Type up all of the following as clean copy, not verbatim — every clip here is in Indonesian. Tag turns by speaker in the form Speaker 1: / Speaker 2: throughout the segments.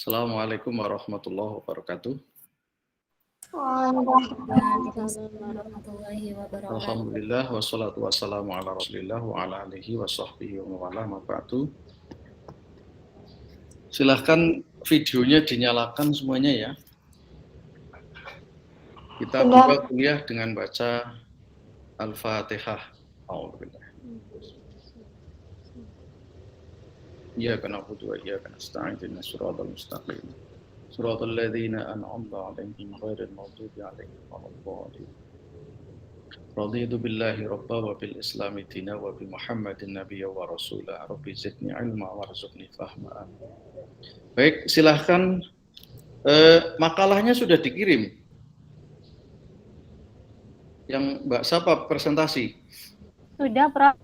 Speaker 1: Assalamualaikum warahmatullahi wabarakatuh.
Speaker 2: Waalaikumsalam warahmatullahi wabarakatuh.
Speaker 1: Alhamdulillah wassalatu wassalamu ala Rasulillah wa ala alihi wa sahbihi wa wala ma ba'du. Silahkan videonya dinyalakan semuanya ya. Kita buka kuliah dengan baca Al-Fatihah. Alhamdulillah. Iyyaka na'budu wa iyyaka nasta'in ihdinas siratal mustaqim. Siratal ladzina an'amta 'alaihim ghairil maghdubi 'alaihim waladdallin. Raditu billahi rabba wa bil islami dina wa bi Muhammadin nabiyya wa rasula. Rabbi zidni ilma warzuqni fahma. Baik, silahkan. Makalahnya sudah dikirim. Yang Mbak Sapa presentasi.
Speaker 2: Sudah, Prof.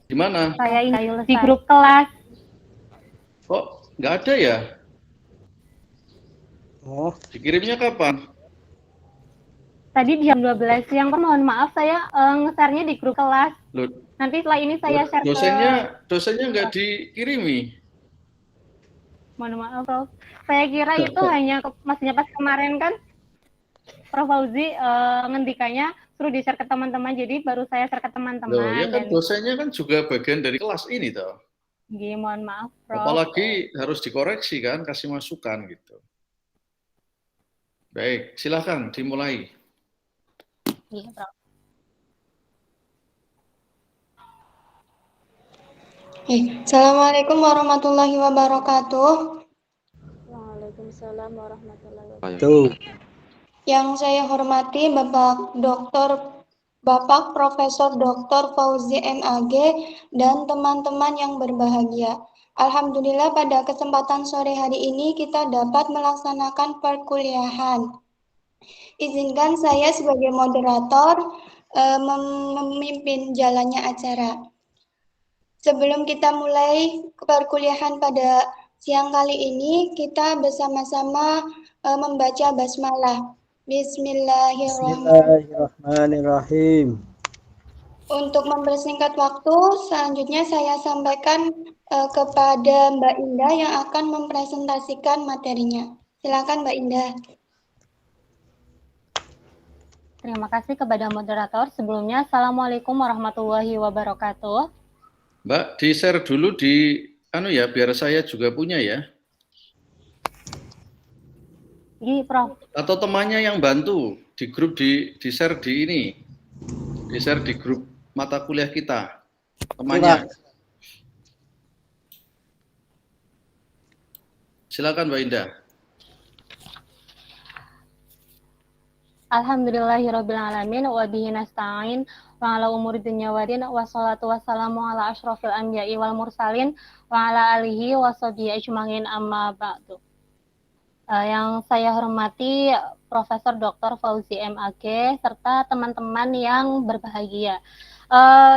Speaker 1: Di mana?
Speaker 2: Saya di grup kelas.
Speaker 1: Kok nggak ada ya?
Speaker 3: Oh,
Speaker 1: Dikirimnya kapan?
Speaker 2: Tadi jam 12 siang, mohon maaf saya nge-share-nya di grup kelas.
Speaker 1: Loh,
Speaker 2: Nanti setelah ini saya share
Speaker 1: dosennya nggak dikirimi.
Speaker 2: Mohon maaf, Prof. Saya kira itu hanya maksudnya pas kemarin kan Prof Fauzi ngendikanya suruh di-share ke teman-teman, jadi baru saya share ke teman-teman.
Speaker 1: Loh, ya kan dosennya kan juga bagian dari kelas ini toh.
Speaker 2: Mohon maaf, Prof.
Speaker 1: Apalagi harus dikoreksi kan, kasih masukan gitu. Baik, silakan dimulai.
Speaker 2: Iya, Prof.
Speaker 4: Assalamualaikum warahmatullahi wabarakatuh.
Speaker 2: Waalaikumsalam warahmatullahi
Speaker 3: wabarakatuh.
Speaker 4: Yang saya hormati Bapak Profesor Dr. Fauzi MAG dan teman-teman yang berbahagia. Alhamdulillah pada kesempatan sore hari ini kita dapat melaksanakan perkuliahan. Izinkan saya sebagai moderator memimpin jalannya acara. Sebelum kita mulai perkuliahan pada siang kali ini, kita bersama-sama membaca basmalah.
Speaker 3: Bismillahirrahmanirrahim.
Speaker 4: Untuk mempersingkat waktu, selanjutnya saya sampaikan kepada Mbak Indah yang akan mempresentasikan materinya. Silakan Mbak Indah.
Speaker 2: Terima kasih kepada moderator. Sebelumnya, Assalamualaikum warahmatullahi wabarakatuh.
Speaker 1: Mbak, di-share dulu di biar saya juga punya ya.
Speaker 2: Iya, Prof.
Speaker 1: Atau temannya yang bantu di grup di-share di ini. Di-share di grup mata kuliah kita. Temannya. Silakan Mbak Indah.
Speaker 2: Alhamdulillahirrabbilalamin wa bihi nasta'in wa ala umuri dunya wa din wa salatu wassalamu ala asyrafil anbiya'i wal mursalin wa ala alihi wa sahbihi ajma'in amma ba'du. Yang saya hormati Profesor Dr. Fauzi MAG serta teman-teman yang berbahagia.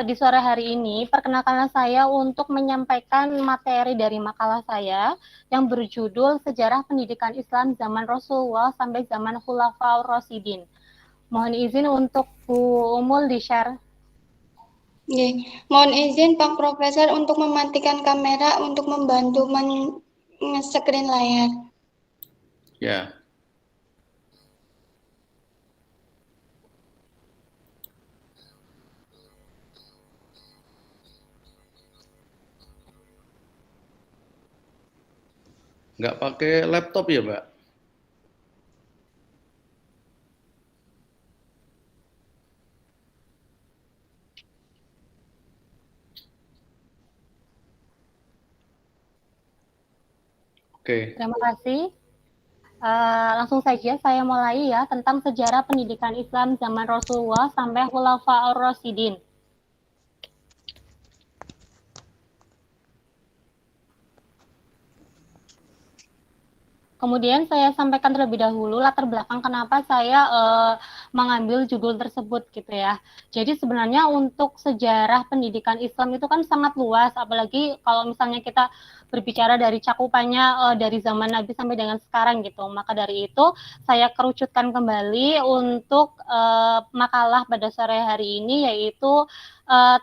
Speaker 2: Di sore hari ini perkenalkanlah saya untuk menyampaikan materi dari makalah saya yang berjudul Sejarah Pendidikan Islam Zaman Rasulullah sampai Zaman Khulafaur Rasyidin. Mohon izin untuk Bu Umul di-share.
Speaker 4: Mohon izin Pak Profesor untuk mematikan kamera untuk membantu men-screen layar.
Speaker 1: Ya. Nggak pakai laptop ya, Mbak? Oke.
Speaker 2: Terima kasih. Langsung saja saya mulai ya tentang sejarah pendidikan Islam zaman Rasulullah sampai Khulafaur Rasyidin. Kemudian saya sampaikan terlebih dahulu latar belakang kenapa saya mengambil judul tersebut gitu ya. Jadi sebenarnya untuk sejarah pendidikan Islam itu kan sangat luas, apalagi kalau misalnya kita berbicara dari cakupannya dari zaman Nabi sampai dengan sekarang gitu. Maka dari itu saya kerucutkan kembali untuk makalah pada sore hari ini, yaitu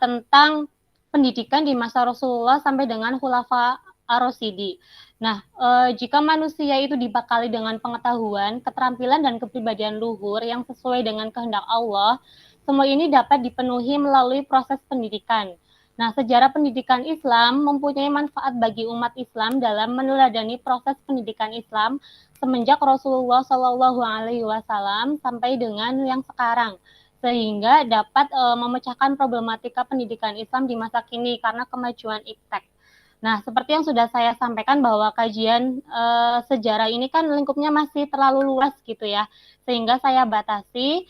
Speaker 2: tentang pendidikan di masa Rasulullah sampai dengan Khulafa Ar-Rasyidi. Nah, jika manusia itu dibekali dengan pengetahuan, keterampilan, dan kepribadian luhur yang sesuai dengan kehendak Allah, semua ini dapat dipenuhi melalui proses pendidikan. Nah, sejarah pendidikan Islam mempunyai manfaat bagi umat Islam dalam meneladani proses pendidikan Islam semenjak Rasulullah SAW sampai dengan yang sekarang, sehingga dapat memecahkan problematika pendidikan Islam di masa kini karena kemajuan iptek. Nah, seperti yang sudah saya sampaikan bahwa kajian sejarah ini kan lingkupnya masih terlalu luas gitu ya, sehingga saya batasi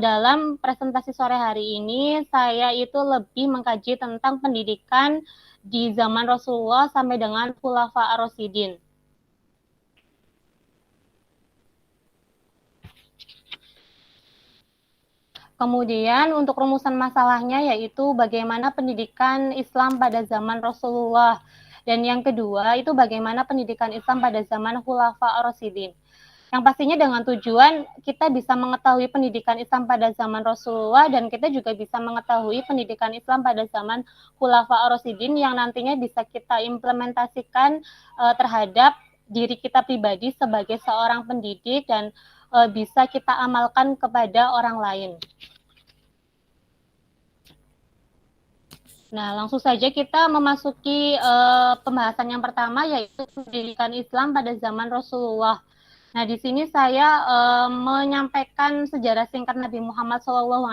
Speaker 2: dalam presentasi sore hari ini, saya itu lebih mengkaji tentang pendidikan di zaman Rasulullah sampai dengan Khulafa Ar-Rasyidin. Kemudian untuk rumusan masalahnya yaitu bagaimana pendidikan Islam pada zaman Rasulullah. Dan yang kedua itu bagaimana pendidikan Islam pada zaman Khulafa Ar-Rasyidin. Yang pastinya dengan tujuan kita bisa mengetahui pendidikan Islam pada zaman Rasulullah dan kita juga bisa mengetahui pendidikan Islam pada zaman Khulafa Ar-Rasyidin yang nantinya bisa kita implementasikan terhadap diri kita pribadi sebagai seorang pendidik dan bisa kita amalkan kepada orang lain. Nah, langsung saja kita memasuki pembahasan yang pertama, yaitu pendidikan Islam pada zaman Rasulullah. Nah, di sini saya menyampaikan sejarah singkat Nabi Muhammad SAW,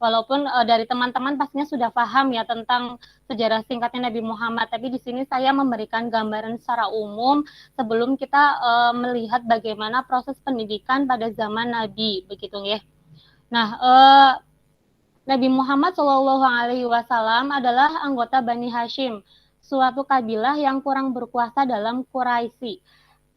Speaker 2: walaupun dari teman-teman pastinya sudah paham ya tentang sejarah singkatnya Nabi Muhammad, tapi di sini saya memberikan gambaran secara umum sebelum kita melihat bagaimana proses pendidikan pada zaman Nabi, begitu ya. Nah, Nabi Muhammad SAW adalah anggota Bani Hashim, suatu kabilah yang kurang berkuasa dalam Quraisy.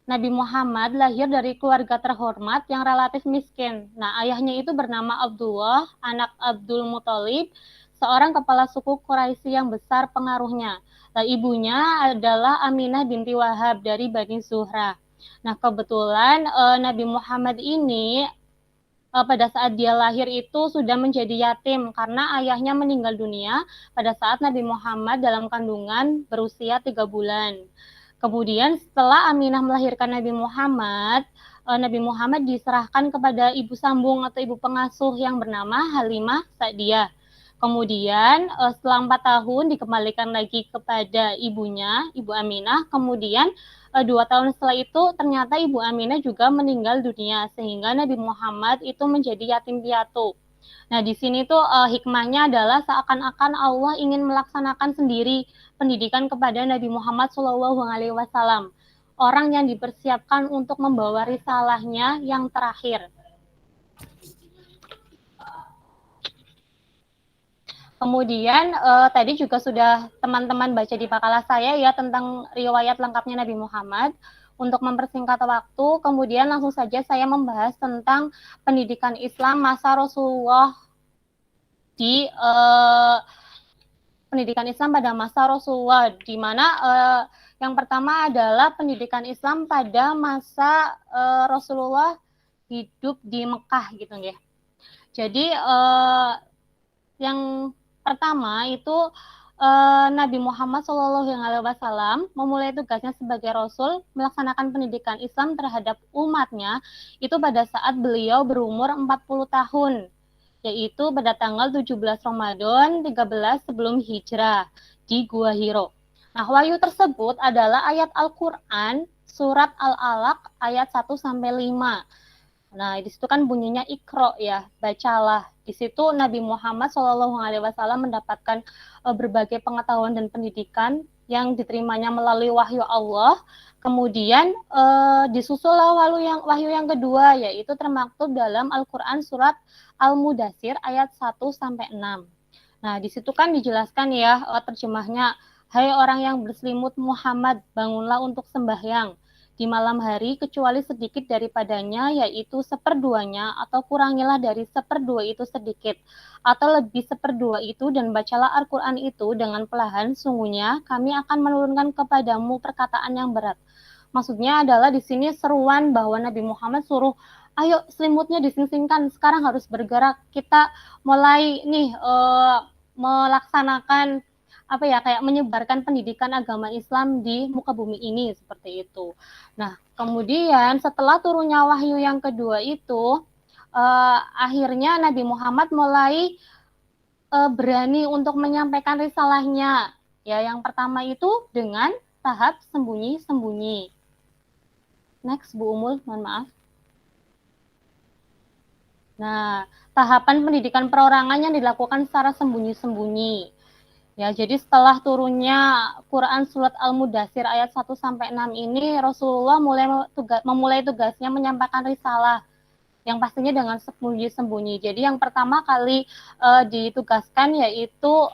Speaker 2: Nabi Muhammad lahir dari keluarga terhormat yang relatif miskin. Nah, ayahnya itu bernama Abdullah, anak Abdul Muthalib, seorang kepala suku Quraisy yang besar pengaruhnya. Nah, ibunya adalah Aminah binti Wahab dari Bani Zuhra. Nah, kebetulan Nabi Muhammad ini pada saat dia lahir itu sudah menjadi yatim karena ayahnya meninggal dunia pada saat Nabi Muhammad dalam kandungan berusia 3 bulan. Kemudian setelah Aminah melahirkan Nabi Muhammad diserahkan kepada ibu sambung atau ibu pengasuh yang bernama Halimah Sa'diyah. Kemudian setelah 4 tahun dikembalikan lagi kepada ibunya, Ibu Aminah. Kemudian 2 tahun setelah itu ternyata Ibu Aminah juga meninggal dunia sehingga Nabi Muhammad itu menjadi yatim piatu. Nah, di sini tuh hikmahnya adalah seakan-akan Allah ingin melaksanakan sendiri pendidikan kepada Nabi Muhammad SAW, orang yang dipersiapkan untuk membawa risalahnya yang terakhir. Kemudian tadi juga sudah teman-teman baca di makalah saya ya tentang riwayat lengkapnya Nabi Muhammad. Untuk mempersingkat waktu, kemudian langsung saja saya membahas tentang pendidikan Islam masa Rasulullah di pendidikan Islam pada masa Rasulullah, di mana yang pertama adalah pendidikan Islam pada masa Rasulullah hidup di Mekah gitu ya. Jadi yang pertama itu Nabi Muhammad SAW memulai tugasnya sebagai Rasul melaksanakan pendidikan Islam terhadap umatnya itu pada saat beliau berumur 40 tahun, yaitu pada tanggal 17 Ramadan 13 sebelum hijrah di Gua Hiro. Nah, wahyu tersebut adalah ayat Al-Quran surat Al-Alaq ayat 1-5. Nah, di situ kan bunyinya Iqra ya, bacalah. Di situ Nabi Muhammad SAW mendapatkan berbagai pengetahuan dan pendidikan yang diterimanya melalui wahyu Allah. Kemudian disusullah wahyu yang kedua, yaitu termaktub dalam Al-Quran surat Al-Mudathir ayat 1-6. Nah, di situ kan dijelaskan ya terjemahnya, hai orang yang berselimut Muhammad, bangunlah untuk sembahyang di malam hari kecuali sedikit daripadanya, yaitu seperduanya, atau kurangilah dari seperdua itu sedikit, atau lebih seperdua itu, dan bacalah Al-Quran itu dengan perlahan, sungguhnya kami akan menurunkan kepadamu perkataan yang berat. Maksudnya adalah di sini seruan bahwa Nabi Muhammad suruh, ayo selimutnya dising-singkan, sekarang harus bergerak, kita mulai nih melaksanakan apa ya, kayak menyebarkan pendidikan agama Islam di muka bumi ini, seperti itu. Nah, kemudian setelah turunnya wahyu yang kedua itu, akhirnya Nabi Muhammad mulai berani untuk menyampaikan risalahnya. Ya, yang pertama itu dengan tahap sembunyi-sembunyi. Next, Bu Umul, mohon maaf. Nah, tahapan pendidikan perorangan yang dilakukan secara sembunyi-sembunyi. Ya, jadi setelah turunnya Quran surat Al-Mudathir ayat 1 sampai 6 ini, Rasulullah memulai tugasnya menyampaikan risalah yang pastinya dengan sembunyi-sembunyi. Jadi yang pertama kali ditugaskan yaitu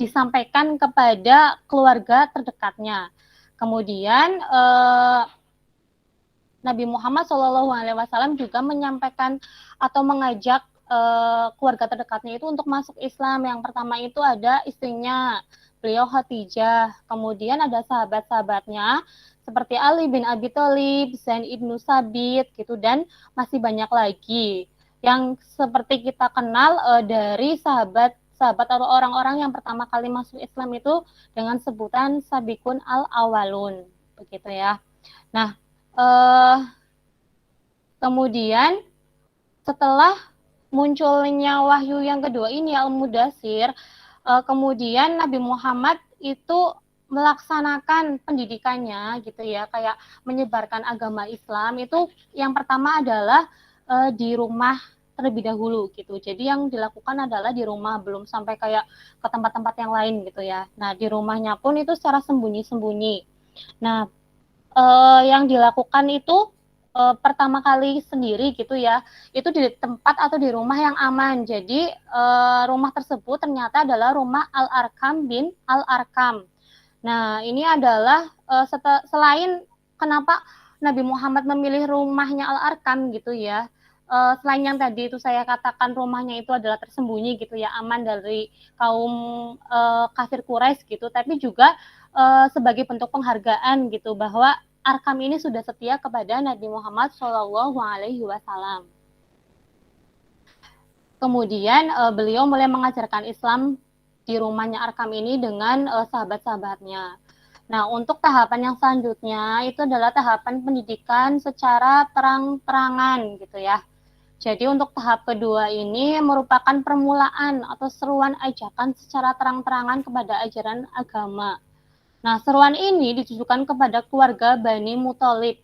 Speaker 2: disampaikan kepada keluarga terdekatnya. Kemudian Nabi Muhammad SAW juga menyampaikan atau mengajak keluarga terdekatnya itu untuk masuk Islam. Yang pertama itu ada istrinya, beliau Khadijah. Kemudian ada sahabat-sahabatnya seperti Ali bin Abi Thalib, Zain ibnu Sabit, gitu, dan masih banyak lagi yang seperti kita kenal dari sahabat atau orang-orang yang pertama kali masuk Islam itu dengan sebutan Sabiqun al-Awwalun, begitu ya. Nah, kemudian setelah munculnya wahyu yang kedua ini Al-Mudathir, kemudian Nabi Muhammad itu melaksanakan pendidikannya gitu ya, kayak menyebarkan agama Islam itu yang pertama adalah di rumah terlebih dahulu gitu. Jadi yang dilakukan adalah di rumah, belum sampai kayak ke tempat-tempat yang lain gitu ya. Nah, di rumahnya pun itu secara sembunyi-sembunyi. Nah, yang dilakukan itu pertama kali sendiri gitu ya, itu di tempat atau di rumah yang aman. Jadi rumah tersebut ternyata adalah rumah Al-Arkam bin Al-Arkam. Nah, ini adalah selain kenapa Nabi Muhammad memilih rumahnya Al-Arkam gitu ya, selain yang tadi itu saya katakan rumahnya itu adalah tersembunyi gitu ya, aman dari kaum kafir Quraisy gitu, tapi juga sebagai bentuk penghargaan gitu bahwa Arkam ini sudah setia kepada Nabi Muhammad SAW. Kemudian beliau mulai mengajarkan Islam di rumahnya Arkam ini dengan sahabat-sahabatnya. Nah, untuk tahapan yang selanjutnya itu adalah tahapan pendidikan secara terang-terangan gitu ya. Jadi untuk tahap kedua ini merupakan permulaan atau seruan ajakan secara terang-terangan kepada ajaran agama. Nah, seruan ini ditujukan kepada keluarga Bani Muthalib,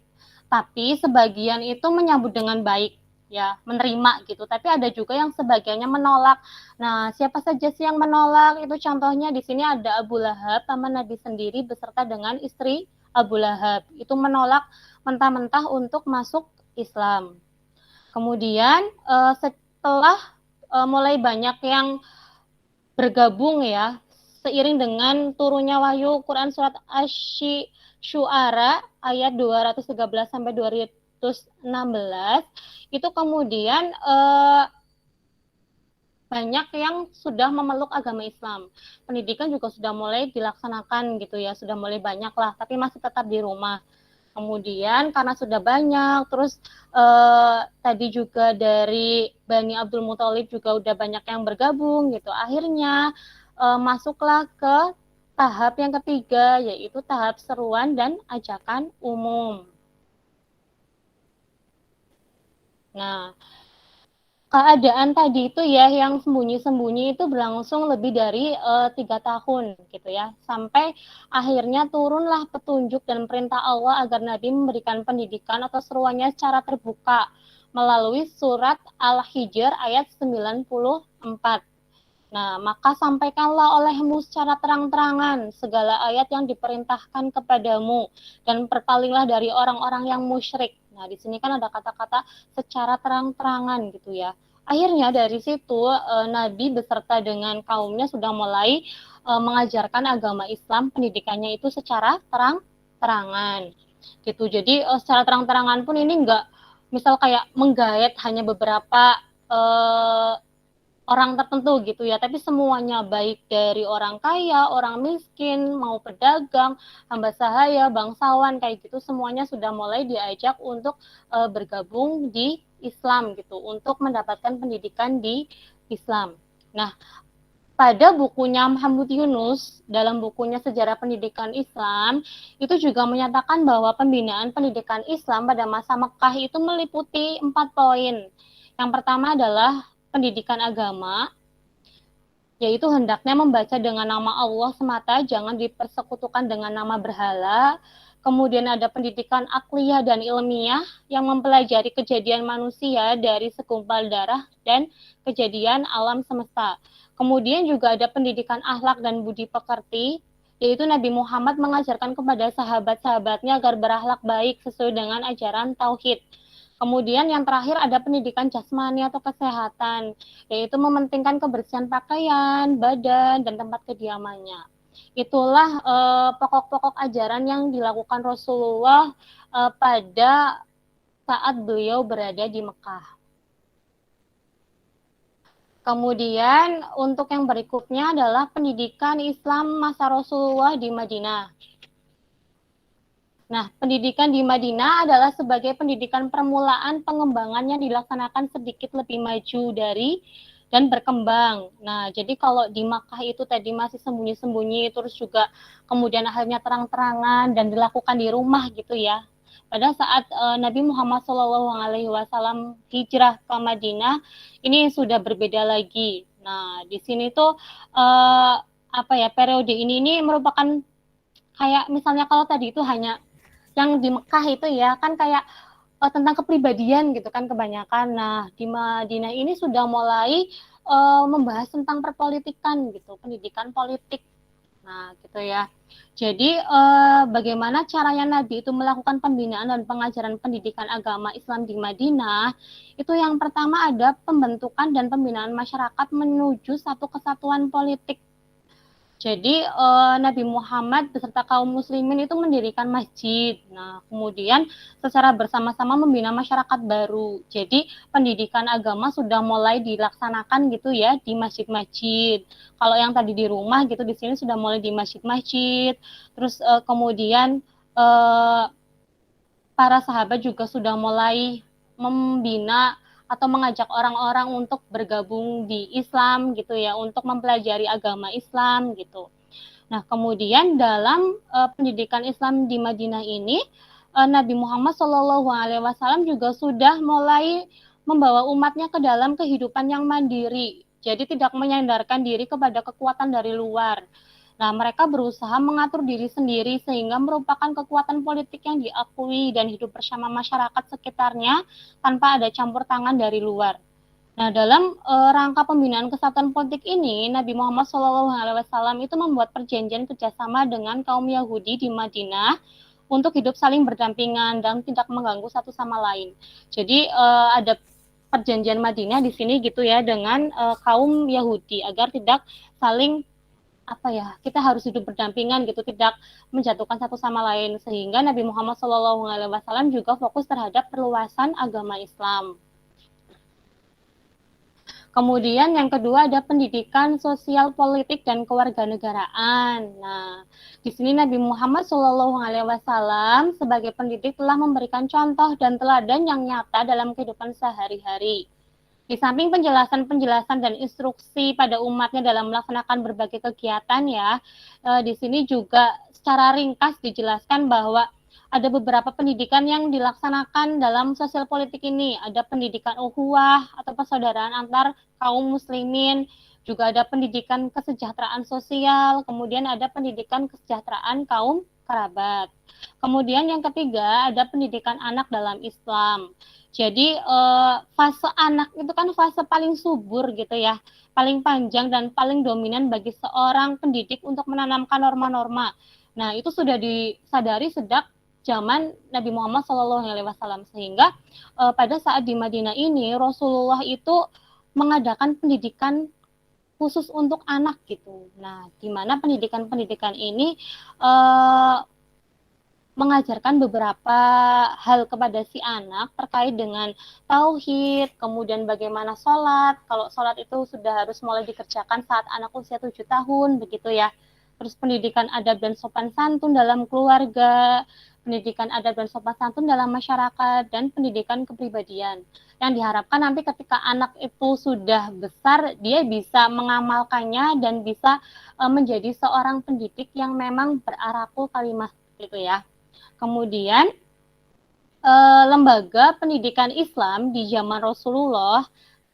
Speaker 2: tapi sebagian itu menyambut dengan baik, ya, menerima gitu. Tapi ada juga yang sebagiannya menolak. Nah, siapa saja sih yang menolak? Itu contohnya di sini ada Abu Lahab, paman Nabi sendiri beserta dengan istri Abu Lahab. Itu menolak mentah-mentah untuk masuk Islam. Kemudian setelah mulai banyak yang bergabung ya, seiring dengan turunnya wahyu Quran surat Asy-Syu'ara ayat 213 sampai 216 itu kemudian banyak yang sudah memeluk agama Islam. Pendidikan juga sudah mulai dilaksanakan gitu ya, sudah mulai banyak lah, tapi masih tetap di rumah. Kemudian karena sudah banyak, terus tadi juga dari Bani Abdul Muthalib juga udah banyak yang bergabung gitu. Akhirnya masuklah ke tahap yang ketiga, yaitu tahap seruan dan ajakan umum. Nah, keadaan tadi itu ya yang sembunyi-sembunyi itu berlangsung lebih dari 3 tahun gitu ya, sampai akhirnya turunlah petunjuk dan perintah Allah agar Nabi memberikan pendidikan atau seruannya secara terbuka melalui surat Al-Hijr ayat 94. Nah, maka sampaikanlah olehmu secara terang-terangan segala ayat yang diperintahkan kepadamu dan berpalinglah dari orang-orang yang musyrik. Nah, di sini kan ada kata-kata secara terang-terangan gitu ya. Akhirnya dari situ Nabi beserta dengan kaumnya sudah mulai mengajarkan agama Islam, pendidikannya itu secara terang-terangan gitu. Jadi secara terang-terangan pun ini enggak misal kayak menggait hanya beberapa orang tertentu gitu ya, tapi semuanya baik dari orang kaya, orang miskin, mau pedagang, hamba sahaya, bangsawan kayak gitu semuanya sudah mulai diajak untuk bergabung di Islam gitu, untuk mendapatkan pendidikan di Islam. Nah, pada bukunya Muhammad Yunus, dalam bukunya Sejarah Pendidikan Islam, itu juga menyatakan bahwa pembinaan pendidikan Islam pada masa Mekah itu meliputi 4 poin. Yang pertama adalah pendidikan agama, yaitu hendaknya membaca dengan nama Allah semata, jangan dipersekutukan dengan nama berhala. Kemudian ada pendidikan akliyah dan ilmiah yang mempelajari kejadian manusia dari segumpal darah dan kejadian alam semesta. Kemudian juga ada pendidikan akhlak dan budi pekerti, yaitu Nabi Muhammad mengajarkan kepada sahabat-sahabatnya agar berakhlak baik sesuai dengan ajaran tauhid. Kemudian yang terakhir ada pendidikan jasmani atau kesehatan, yaitu mementingkan kebersihan pakaian, badan, dan tempat kediamannya. Itulah pokok-pokok ajaran yang dilakukan Rasulullah pada saat beliau berada di Mekah. Kemudian untuk yang berikutnya adalah pendidikan Islam masa Rasulullah di Madinah. Nah, pendidikan di Madinah adalah sebagai pendidikan permulaan pengembangannya dilaksanakan sedikit lebih maju dari dan berkembang. Nah, jadi kalau di Makkah itu tadi masih sembunyi-sembunyi, terus juga kemudian akhirnya terang-terangan dan dilakukan di rumah gitu ya. Pada saat Nabi Muhammad SAW hijrah ke Madinah, ini sudah berbeda lagi. Nah, di sini tuh periode ini merupakan kayak misalnya kalau tadi itu hanya yang di Mekah itu ya kan kayak tentang kepribadian gitu kan kebanyakan. Nah, di Madinah ini sudah mulai membahas tentang perpolitikan gitu, pendidikan politik. Nah, gitu ya. Jadi bagaimana caranya Nabi itu melakukan pembinaan dan pengajaran pendidikan agama Islam di Madinah? Itu yang pertama ada pembentukan dan pembinaan masyarakat menuju satu kesatuan politik. Jadi Nabi Muhammad beserta kaum muslimin itu mendirikan masjid. Nah, kemudian secara bersama-sama membina masyarakat baru. Jadi pendidikan agama sudah mulai dilaksanakan gitu ya di masjid-masjid. Kalau yang tadi di rumah gitu di sini sudah mulai di masjid-masjid. Terus kemudian para sahabat juga sudah mulai membina atau mengajak orang-orang untuk bergabung di Islam gitu ya, untuk mempelajari agama Islam gitu. Nah, kemudian dalam pendidikan Islam di Madinah ini, Nabi Muhammad SAW juga sudah mulai membawa umatnya ke dalam kehidupan yang mandiri. Jadi tidak menyandarkan diri kepada kekuatan dari luar. Nah, mereka berusaha mengatur diri sendiri sehingga merupakan kekuatan politik yang diakui dan hidup bersama masyarakat sekitarnya tanpa ada campur tangan dari luar. Nah, dalam rangka pembinaan kesatuan politik ini, Nabi Muhammad SAW itu membuat perjanjian kerjasama dengan kaum Yahudi di Madinah untuk hidup saling berdampingan dan tidak mengganggu satu sama lain. Jadi ada perjanjian Madinah di sini gitu ya dengan kaum Yahudi agar tidak saling kita harus hidup berdampingan gitu, tidak menjatuhkan satu sama lain, sehingga Nabi Muhammad SAW juga fokus terhadap perluasan agama Islam. Kemudian yang kedua ada pendidikan sosial politik dan kewarganegaraan. Nah, di sini Nabi Muhammad SAW sebagai pendidik telah memberikan contoh dan teladan yang nyata dalam kehidupan sehari-hari. Di samping penjelasan-penjelasan dan instruksi pada umatnya dalam melaksanakan berbagai kegiatan ya, di sini juga secara ringkas dijelaskan bahwa ada beberapa pendidikan yang dilaksanakan dalam sosial politik ini. Ada pendidikan ukhuwah atau persaudaraan antar kaum muslimin, juga ada pendidikan kesejahteraan sosial, kemudian ada pendidikan kesejahteraan kaum kerabat. Kemudian yang ketiga ada pendidikan anak dalam Islam. Jadi fase anak itu kan fase paling subur gitu ya, paling panjang dan paling dominan bagi seorang pendidik untuk menanamkan norma-norma. Nah, itu sudah disadari sejak zaman Nabi Muhammad SAW, sehingga pada saat di Madinah ini Rasulullah itu mengadakan pendidikan khusus untuk anak gitu. Nah, di mana pendidikan-pendidikan ini mengajarkan beberapa hal kepada si anak terkait dengan tauhid, kemudian bagaimana sholat. Kalau sholat itu sudah harus mulai dikerjakan saat anak usia 7 tahun, begitu ya. terus pendidikan adab dan sopan santun dalam keluarga, pendidikan adab dan sopan santun dalam masyarakat, dan pendidikan kepribadian. Yang diharapkan nanti ketika anak itu sudah besar, dia bisa mengamalkannya dan bisa menjadi seorang pendidik yang memang berakhlakul karimah gitu ya. Kemudian lembaga pendidikan Islam di zaman Rasulullah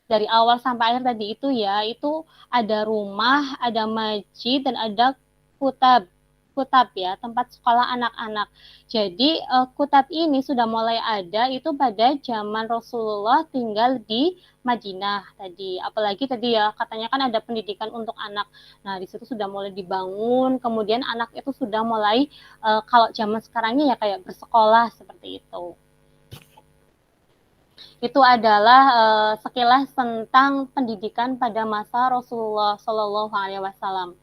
Speaker 2: dari awal sampai akhir tadi itu ya, itu ada rumah, ada masjid, dan ada kutab ya, tempat sekolah anak-anak. Jadi kutab ini sudah mulai ada itu pada zaman Rasulullah tinggal di Madinah tadi. Apalagi tadi ya katanya kan ada pendidikan untuk anak. Nah di situ sudah mulai dibangun. Kemudian anak itu sudah mulai kalau zaman sekarangnya ya kayak bersekolah seperti itu. Itu adalah sekilas tentang pendidikan pada masa Rasulullah Shallallahu Alaihi Wasallam.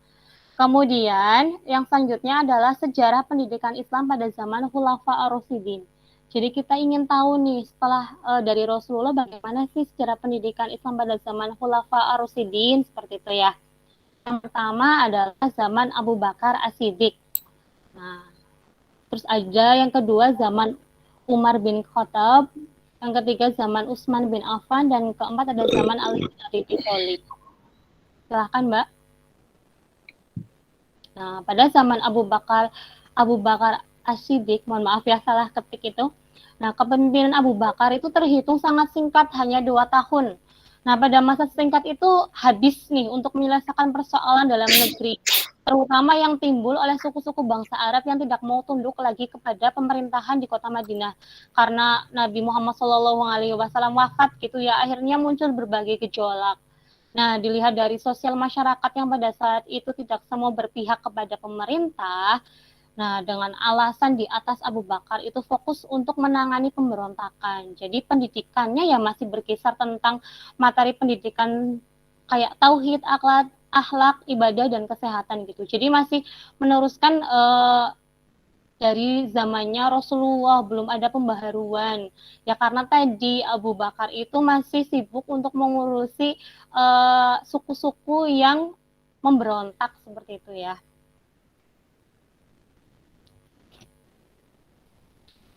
Speaker 2: Kemudian yang selanjutnya adalah sejarah pendidikan Islam pada zaman Khulafa ar-Rasyidin. Jadi kita ingin tahu nih setelah dari Rasulullah bagaimana sih sejarah pendidikan Islam pada zaman Khulafa ar-Rasyidin seperti itu ya. Yang pertama adalah zaman Abu Bakar As-Siddiq. Nah, terus ada yang kedua zaman Umar bin Khattab, yang ketiga zaman Utsman bin Affan, dan keempat ada zaman Ali bin Abi Thalib. Silahkan Mbak. Nah, pada zaman Abu Bakar As-Siddiq, mohon maaf ya salah ketik itu. Nah, kepemimpinan Abu Bakar itu terhitung sangat singkat, hanya 2 tahun. Nah, pada masa singkat itu habis nih untuk menyelesaikan persoalan dalam negeri, terutama yang timbul oleh suku-suku bangsa Arab yang tidak mau tunduk lagi kepada pemerintahan di kota Madinah. Karena Nabi Muhammad SAW wafat gitu ya, akhirnya muncul berbagai gejolak. Nah, dilihat dari sosial masyarakat yang pada saat itu tidak semua berpihak kepada pemerintah, nah dengan alasan di atas Abu Bakar itu fokus untuk menangani pemberontakan. Jadi pendidikannya ya masih berkisar tentang materi pendidikan kayak tauhid, akhlak, ibadah, dan kesehatan gitu. Jadi masih meneruskan dari zamannya Rasulullah, belum ada pembaharuan. Ya karena tadi Abu Bakar itu masih sibuk untuk mengurusi suku-suku yang memberontak seperti itu ya.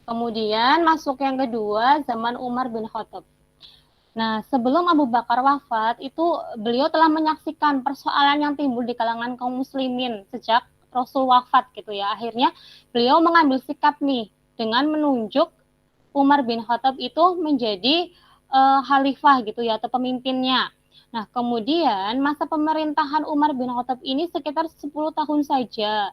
Speaker 2: Kemudian masuk yang kedua, zaman Umar bin Khattab. Nah, sebelum Abu Bakar wafat, itu beliau telah menyaksikan persoalan yang timbul di kalangan kaum muslimin sejak Rasul wafat gitu ya. Akhirnya beliau mengambil sikap nih dengan menunjuk Umar bin Khattab itu menjadi khalifah gitu ya, atau pemimpinnya. Nah, kemudian masa pemerintahan Umar bin Khattab ini sekitar 10 tahun saja.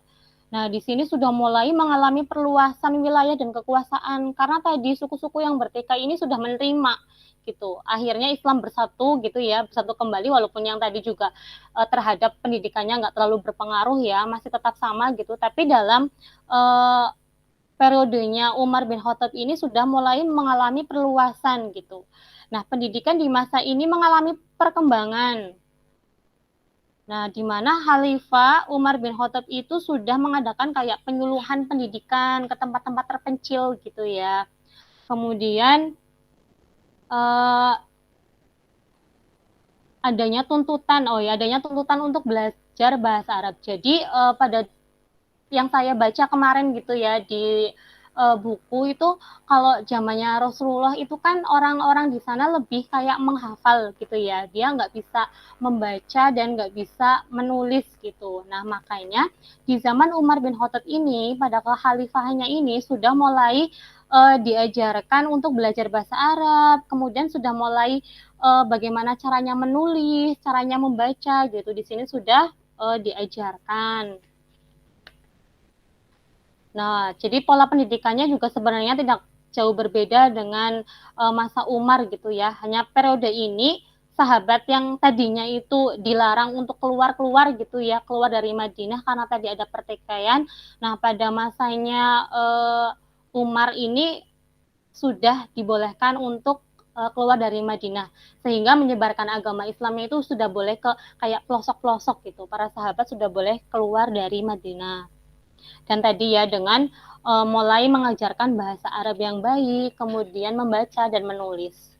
Speaker 2: Nah, di sini sudah mulai mengalami perluasan wilayah dan kekuasaan karena tadi suku-suku yang bertikai ini sudah menerima gitu. Akhirnya Islam bersatu gitu ya, bersatu kembali walaupun yang tadi juga terhadap pendidikannya nggak terlalu berpengaruh ya, masih tetap sama gitu. Tapi dalam periodenya Umar bin Khattab ini sudah mulai mengalami perluasan gitu. Nah, pendidikan di masa ini mengalami perkembangan. Nah, di mana Khalifah Umar bin Khattab itu sudah mengadakan kayak penyuluhan pendidikan ke tempat-tempat terpencil gitu ya. Kemudian adanya tuntutan untuk belajar bahasa Arab. Jadi pada yang saya baca kemarin gitu ya di buku itu, kalau zamannya Rasulullah itu kan orang-orang di sana lebih kayak menghafal gitu ya, dia nggak bisa membaca dan nggak bisa menulis gitu. Nah makanya di zaman Umar bin Khattab ini pada kekhalifahannya ini sudah mulai diajarkan untuk belajar bahasa Arab, kemudian sudah mulai bagaimana caranya menulis, caranya membaca gitu. Di sini sudah diajarkan. Nah, jadi pola pendidikannya juga sebenarnya tidak jauh berbeda dengan masa Umar gitu ya. Hanya periode ini sahabat yang tadinya itu dilarang untuk keluar gitu ya, keluar dari Madinah karena tadi ada pertikaian. Nah, pada masanya Umar ini sudah dibolehkan untuk keluar dari Madinah, sehingga menyebarkan agama Islamnya itu sudah boleh ke kayak pelosok-pelosok gitu. Para sahabat sudah boleh keluar dari Madinah. Dan tadi ya dengan mulai mengajarkan bahasa Arab yang baik, kemudian membaca dan menulis.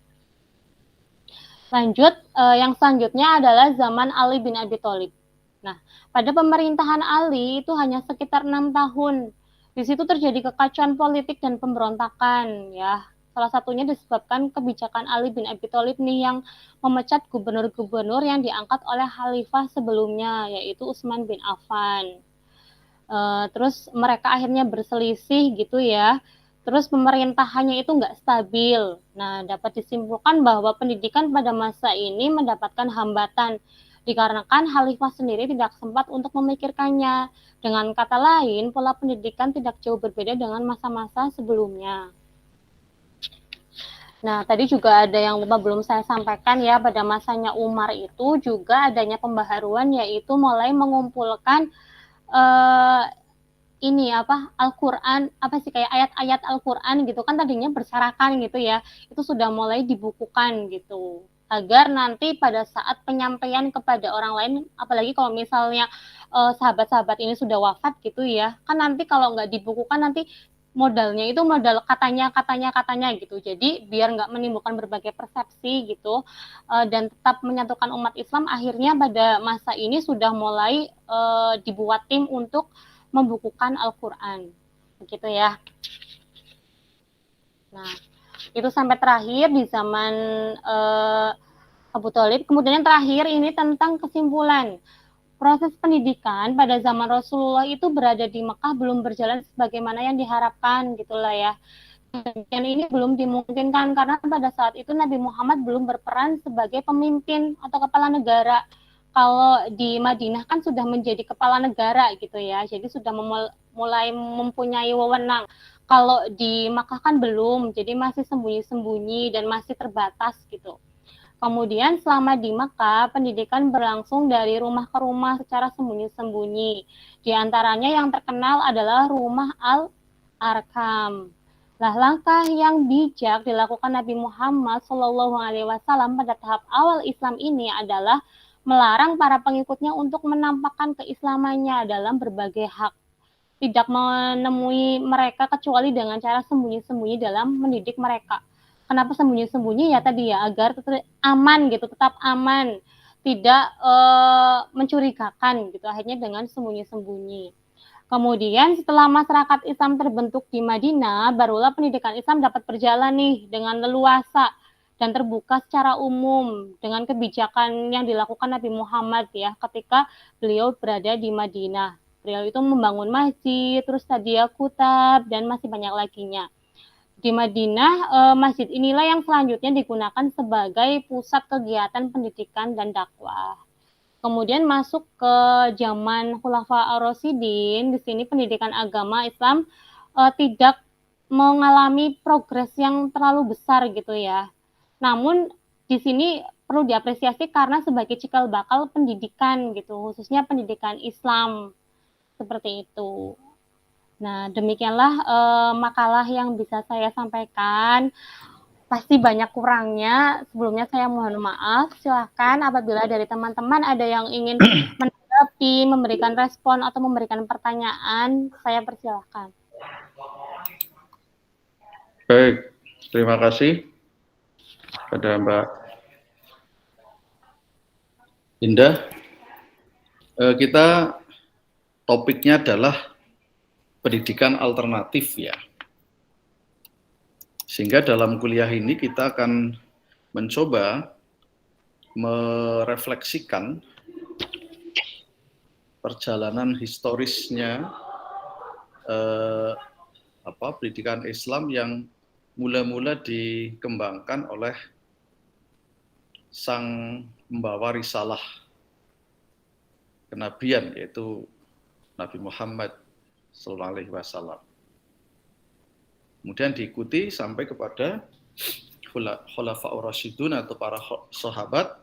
Speaker 2: Lanjut, yang selanjutnya adalah zaman Ali bin Abi Thalib. Nah, pada pemerintahan Ali itu hanya sekitar 6 tahun. Di situ terjadi kekacauan politik dan pemberontakan ya. Salah satunya disebabkan kebijakan Ali bin Abi Thalib nih yang memecat gubernur-gubernur yang diangkat oleh khalifah sebelumnya, yaitu Utsman bin Affan. Terus mereka akhirnya berselisih gitu ya. Terus pemerintahannya itu nggak stabil. Nah, dapat disimpulkan bahwa pendidikan pada masa ini mendapatkan hambatan dikarenakan khalifah sendiri tidak sempat untuk memikirkannya. Dengan kata lain, pola pendidikan tidak jauh berbeda dengan masa-masa sebelumnya. Nah, tadi juga ada yang lupa belum saya sampaikan ya, pada masanya Umar itu juga adanya pembaharuan, yaitu mulai mengumpulkan ini apa Al-Qur'an, apa sih, kayak ayat-ayat Al-Qur'an gitu kan, tadinya berserakan gitu ya, itu sudah mulai dibukukan gitu, agar nanti pada saat penyampaian kepada orang lain, apalagi kalau misalnya sahabat-sahabat ini sudah wafat gitu ya, kan nanti kalau nggak dibukukan nanti modalnya itu modal katanya gitu, jadi biar nggak menimbulkan berbagai persepsi gitu, dan tetap menyatukan umat Islam, akhirnya pada masa ini sudah mulai dibuat tim untuk membukukan Al-Quran, begitu ya. Nah, itu sampai terakhir di zaman Abu Thalib. Kemudian yang terakhir ini tentang kesimpulan. Proses pendidikan pada zaman Rasulullah itu berada di Mekah belum berjalan sebagaimana yang diharapkan, gitulah ya. Dan ini belum dimungkinkan karena pada saat itu Nabi Muhammad belum berperan sebagai pemimpin atau kepala negara. Kalau di Madinah kan sudah menjadi kepala negara gitu ya, jadi sudah mulai mempunyai wewenang. Kalau di Makkah kan belum, jadi masih sembunyi-sembunyi dan masih terbatas gitu. Kemudian selama di Makkah, pendidikan berlangsung dari rumah ke rumah secara sembunyi-sembunyi. Di antaranya yang terkenal adalah rumah Al-Arkam. Nah, langkah yang bijak dilakukan Nabi Muhammad SAW pada tahap awal Islam ini adalah melarang para pengikutnya untuk menampakkan keislamannya dalam berbagai hak. Tidak menemui mereka kecuali dengan cara sembunyi-sembunyi dalam mendidik mereka. Kenapa sembunyi-sembunyi? Ya tadi ya, agar tetap aman gitu, tetap aman, tidak mencurigakan gitu. Akhirnya dengan sembunyi-sembunyi. Kemudian setelah masyarakat Islam terbentuk di Madinah, barulah pendidikan Islam dapat berjalan nih dengan leluasa dan terbuka secara umum dengan kebijakan yang dilakukan Nabi Muhammad ya ketika beliau berada di Madinah. Beliau itu membangun masjid, terus tadiyah kutab, dan masih banyak laginya. Di Madinah, masjid inilah yang selanjutnya digunakan sebagai pusat kegiatan pendidikan dan dakwah. Kemudian masuk ke zaman Khulafa Ar-Rasyidin, di sini pendidikan agama Islam tidak mengalami progres yang terlalu besar gitu ya. Namun di sini perlu diapresiasi karena sebagai cikal bakal pendidikan gitu, khususnya pendidikan Islam seperti itu. Nah, demikianlah makalah yang bisa saya sampaikan. Pasti banyak kurangnya. Sebelumnya saya mohon maaf. Silakan apabila dari teman-teman ada yang ingin menanggapi, memberikan respon atau memberikan pertanyaan, saya persilahkan.
Speaker 1: Baik, terima kasih pada Mbak Indah. Kita topiknya adalah pendidikan alternatif ya. Sehingga dalam kuliah ini kita akan mencoba merefleksikan perjalanan historisnya pendidikan Islam yang mula-mula dikembangkan oleh sang pembawa risalah kenabian, yaitu Nabi Muhammad SAW. Kemudian diikuti sampai kepada Khulafaur Rasyidun atau para sahabat.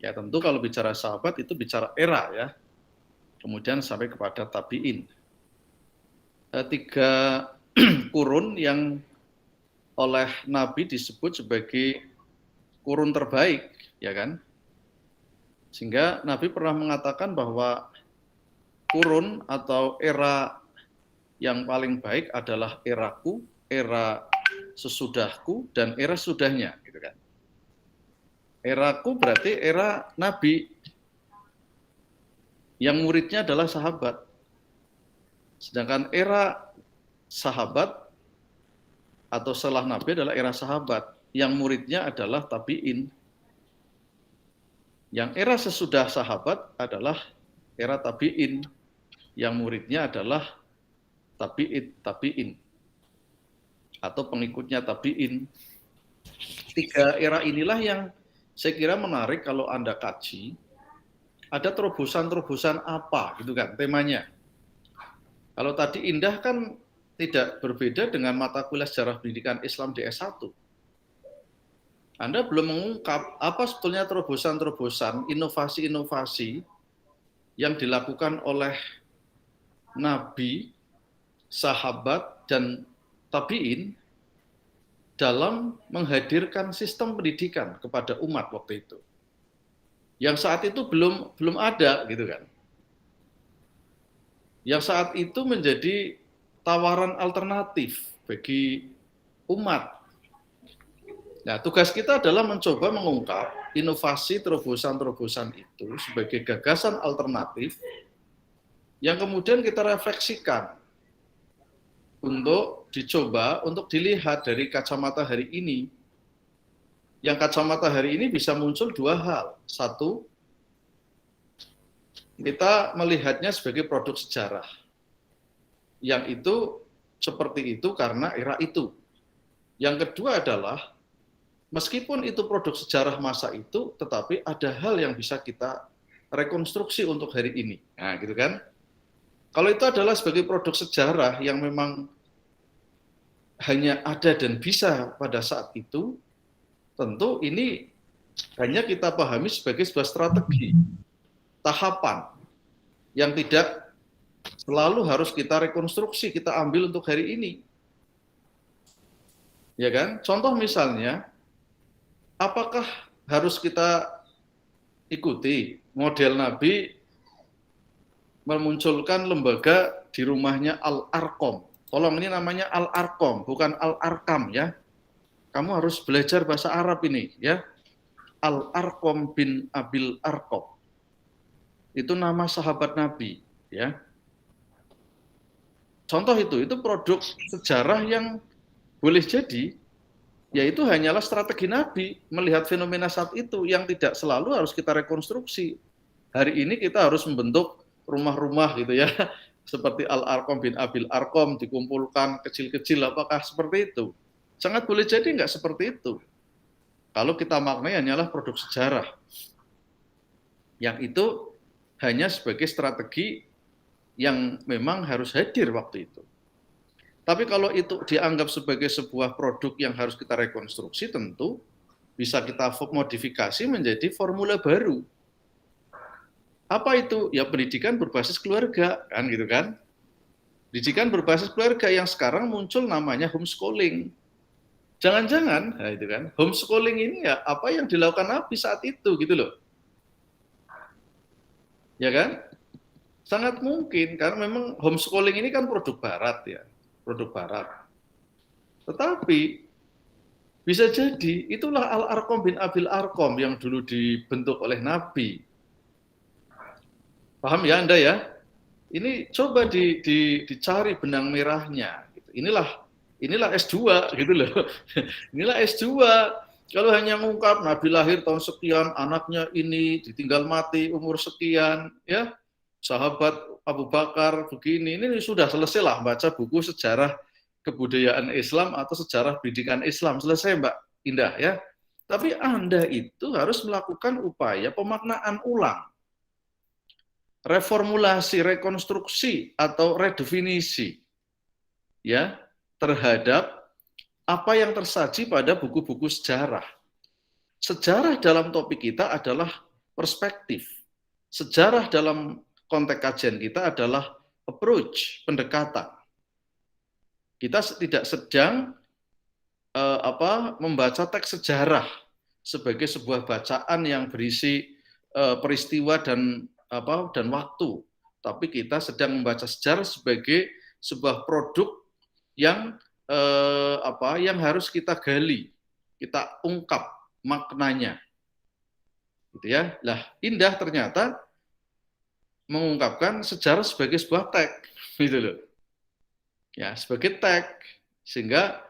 Speaker 1: Ya tentu kalau bicara sahabat itu bicara era ya. Kemudian sampai kepada tabi'in. 3 kurun yang oleh Nabi disebut sebagai kurun terbaik, ya kan? Sehingga Nabi pernah mengatakan bahwa kurun atau era yang paling baik adalah eraku, era sesudahku, dan era sesudahnya, gitu kan. Eraku berarti era Nabi. yang muridnya adalah sahabat. Sedangkan era sahabat atau setelah Nabi adalah era sahabat, yang muridnya adalah tabi'in. Yang era sesudah sahabat adalah era tabi'in, yang muridnya adalah tabi'in atau pengikutnya tabi'in. Tiga era inilah yang saya kira menarik kalau Anda kaji. Ada terobosan-terobosan apa gitu kan temanya. Kalau tadi Indah kan tidak berbeda dengan mata kuliah sejarah pendidikan Islam di S1. Anda belum mengungkap apa sebetulnya terobosan-terobosan, inovasi-inovasi yang dilakukan oleh Nabi, sahabat, dan tabi'in dalam menghadirkan sistem pendidikan kepada umat waktu itu. Yang saat itu belum ada gitu kan. Yang saat itu menjadi tawaran alternatif bagi umat. Nah, tugas kita adalah mencoba mengungkap inovasi terobosan-terobosan itu sebagai gagasan alternatif yang kemudian kita refleksikan untuk dicoba, untuk dilihat dari kacamata hari ini. Yang kacamata hari ini bisa muncul dua hal. Satu, kita melihatnya sebagai produk sejarah. Yang itu seperti itu karena era itu. Yang kedua adalah, meskipun itu produk sejarah masa itu, tetapi ada hal yang bisa kita rekonstruksi untuk hari ini. Nah, gitu kan? Kalau itu adalah sebagai produk sejarah yang memang hanya ada dan bisa pada saat itu, tentu ini hanya kita pahami sebagai sebuah strategi, tahapan, yang tidak selalu harus kita rekonstruksi, kita ambil untuk hari ini. Ya kan? Contoh misalnya, apakah harus kita ikuti model Nabi memunculkan lembaga di rumahnya Al-Arqam. Tolong, ini namanya Al-Arqam, bukan Al-Arkam ya. Kamu harus belajar bahasa Arab ini ya. Al-Arqam bin Abil Arqam. Itu nama sahabat Nabi ya. Contoh itu produk sejarah yang boleh jadi yaitu hanyalah strategi Nabi melihat fenomena saat itu yang tidak selalu harus kita rekonstruksi. Hari ini kita harus membentuk rumah-rumah gitu ya. Seperti Al-Arqam bin Abil Arqam dikumpulkan kecil-kecil, apakah seperti itu? Sangat boleh jadi nggak seperti itu. Kalau kita maknai hanyalah produk sejarah. Yang itu hanya sebagai strategi yang memang harus hadir waktu itu. Tapi kalau itu dianggap sebagai sebuah produk yang harus kita rekonstruksi, tentu bisa kita modifikasi menjadi formula baru. Apa itu? Ya pendidikan berbasis keluarga, kan gitu kan? Pendidikan berbasis keluarga yang sekarang muncul namanya homeschooling. Jangan-jangan, nah itu kan, homeschooling ini ya apa yang dilakukan Nabi saat itu gitu loh. Ya kan? Sangat mungkin karena memang homeschooling ini kan produk barat ya, produk barat. Tetapi bisa jadi itulah Al-Arqam bin Abil Arqam yang dulu dibentuk oleh Nabi. Paham ya Anda ya? Ini coba dicari benang merahnya. Inilah S2 gitu loh. Inilah S2. Kalau hanya ngungkap Nabi lahir tahun sekian, anaknya ini ditinggal mati umur sekian, ya sahabat Abu Bakar begini, ini sudah selesai lah baca buku sejarah kebudayaan Islam atau sejarah pendidikan Islam, selesai Mbak Indah ya. Tapi Anda itu harus melakukan upaya pemaknaan ulang, reformulasi, rekonstruksi atau redefinisi ya terhadap apa yang tersaji pada buku-buku sejarah. Sejarah dalam topik kita adalah perspektif. Sejarah dalam konteks kajian kita adalah approach, pendekatan. Kita tidak sedang membaca teks sejarah sebagai sebuah bacaan yang berisi peristiwa dan waktu, tapi kita sedang membaca sejarah sebagai sebuah produk yang yang harus kita gali, kita ungkap maknanya, gitu ya. Lah Indah ternyata mengungkapkan sejarah sebagai sebuah tag, gitu loh. Ya, sebagai tag, sehingga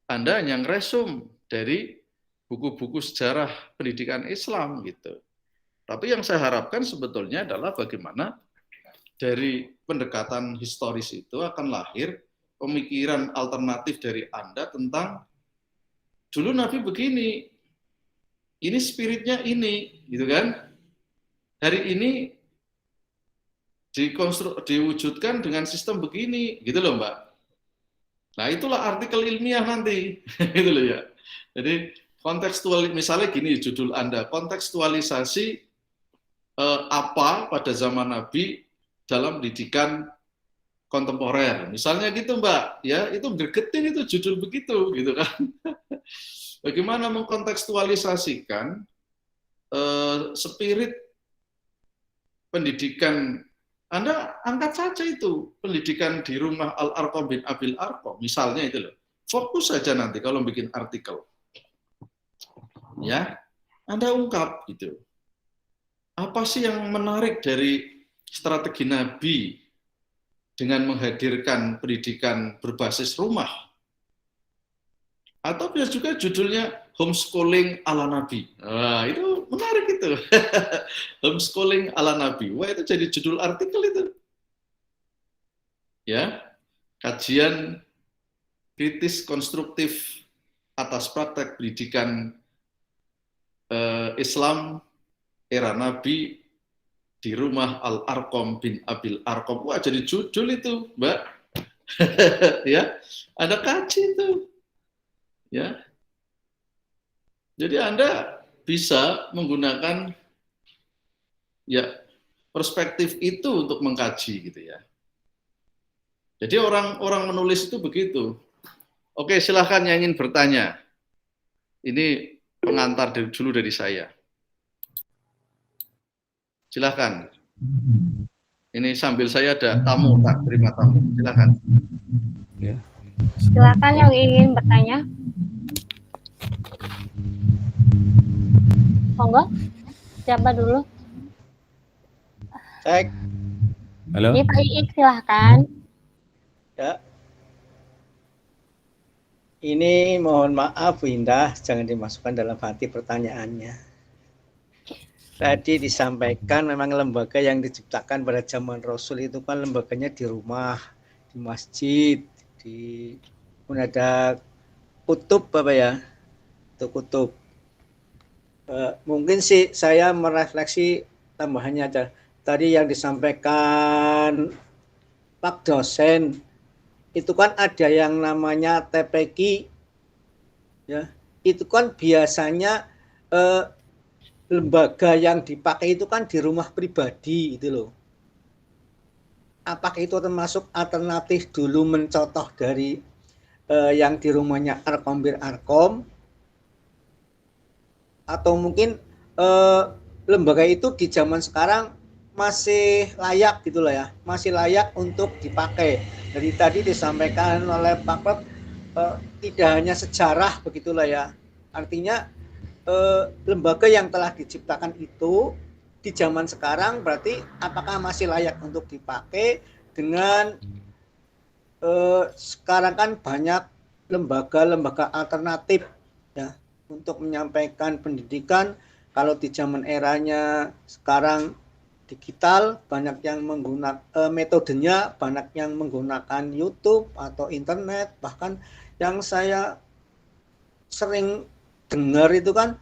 Speaker 1: Anda hanya ngeresum dari buku-buku sejarah pendidikan Islam gitu. Tapi yang saya harapkan sebetulnya adalah bagaimana dari pendekatan historis itu akan lahir pemikiran alternatif dari Anda tentang dulu Nabi begini, ini spiritnya ini, gitu kan? Hari ini diwujudkan dengan sistem begini, gitu loh Mbak. Nah itulah artikel ilmiah nanti, gitu loh ya. Jadi kontekstual, misalnya gini judul Anda, kontekstualisasi apa pada zaman Nabi dalam pendidikan kontemporer, misalnya gitu Mbak, ya itu gregetin itu judul begitu, gitu kan. Bagaimana mengkontekstualisasikan spirit pendidikan, Anda angkat saja itu pendidikan di rumah Al-Arqam bin Abil Arqam, misalnya itu loh. Fokus saja nanti kalau bikin artikel, ya, Anda ungkap gitu. Apa sih yang menarik dari strategi Nabi dengan menghadirkan pendidikan berbasis rumah? Atau bisa juga judulnya homeschooling ala Nabi. Nah, itu menarik itu. Homeschooling ala Nabi. Wah, itu jadi judul artikel itu. Ya, kajian kritis konstruktif atas praktek pendidikan Islam era Nabi di rumah Al-Arqam bin Abil Arqam. Wah, jadi judul itu, Mbak. Ya, ada kaji itu. Ya. Jadi Anda bisa menggunakan ya perspektif itu untuk mengkaji gitu ya. Jadi orang menulis itu begitu. Oke, silahkan yang ingin bertanya. Ini pengantar dulu dari saya. Silahkan. Ini sambil saya ada tamu, tak terima tamu. Silahkan.
Speaker 2: Silakan yang ingin bertanya. Monggo. Siapa dulu?
Speaker 3: Cek.
Speaker 5: Halo.
Speaker 2: Ini Pak Iik, silahkan.
Speaker 3: Ya. Ini mohon maaf Bu Indah, jangan dimasukkan dalam hati pertanyaannya. Tadi disampaikan memang lembaga yang diciptakan pada zaman Rasul itu kan lembaganya di rumah, di masjid, di ada kutub Bapak ya, itu kutub. Mungkin sih saya merefleksi tambahannya aja. Tadi yang disampaikan Pak dosen itu kan ada yang namanya TPQ, ya. Itu kan biasanya lembaga yang dipakai itu kan di rumah pribadi itu loh. Apakah itu termasuk alternatif dulu mencontoh dari yang di rumahnya Arqam bin Arqam? Atau mungkin lembaga itu di zaman sekarang masih layak gitulah ya, masih layak untuk dipakai. Jadi tadi disampaikan oleh Pak Prof, tidak hanya sejarah begitulah ya, artinya lembaga yang telah diciptakan itu di zaman sekarang berarti apakah masih layak untuk dipakai dengan sekarang kan banyak lembaga-lembaga alternatif ya untuk menyampaikan pendidikan. Kalau di zaman eranya sekarang digital, banyak yang menggunakan metodenya, banyak yang menggunakan YouTube atau internet. Bahkan yang saya sering dengar itu kan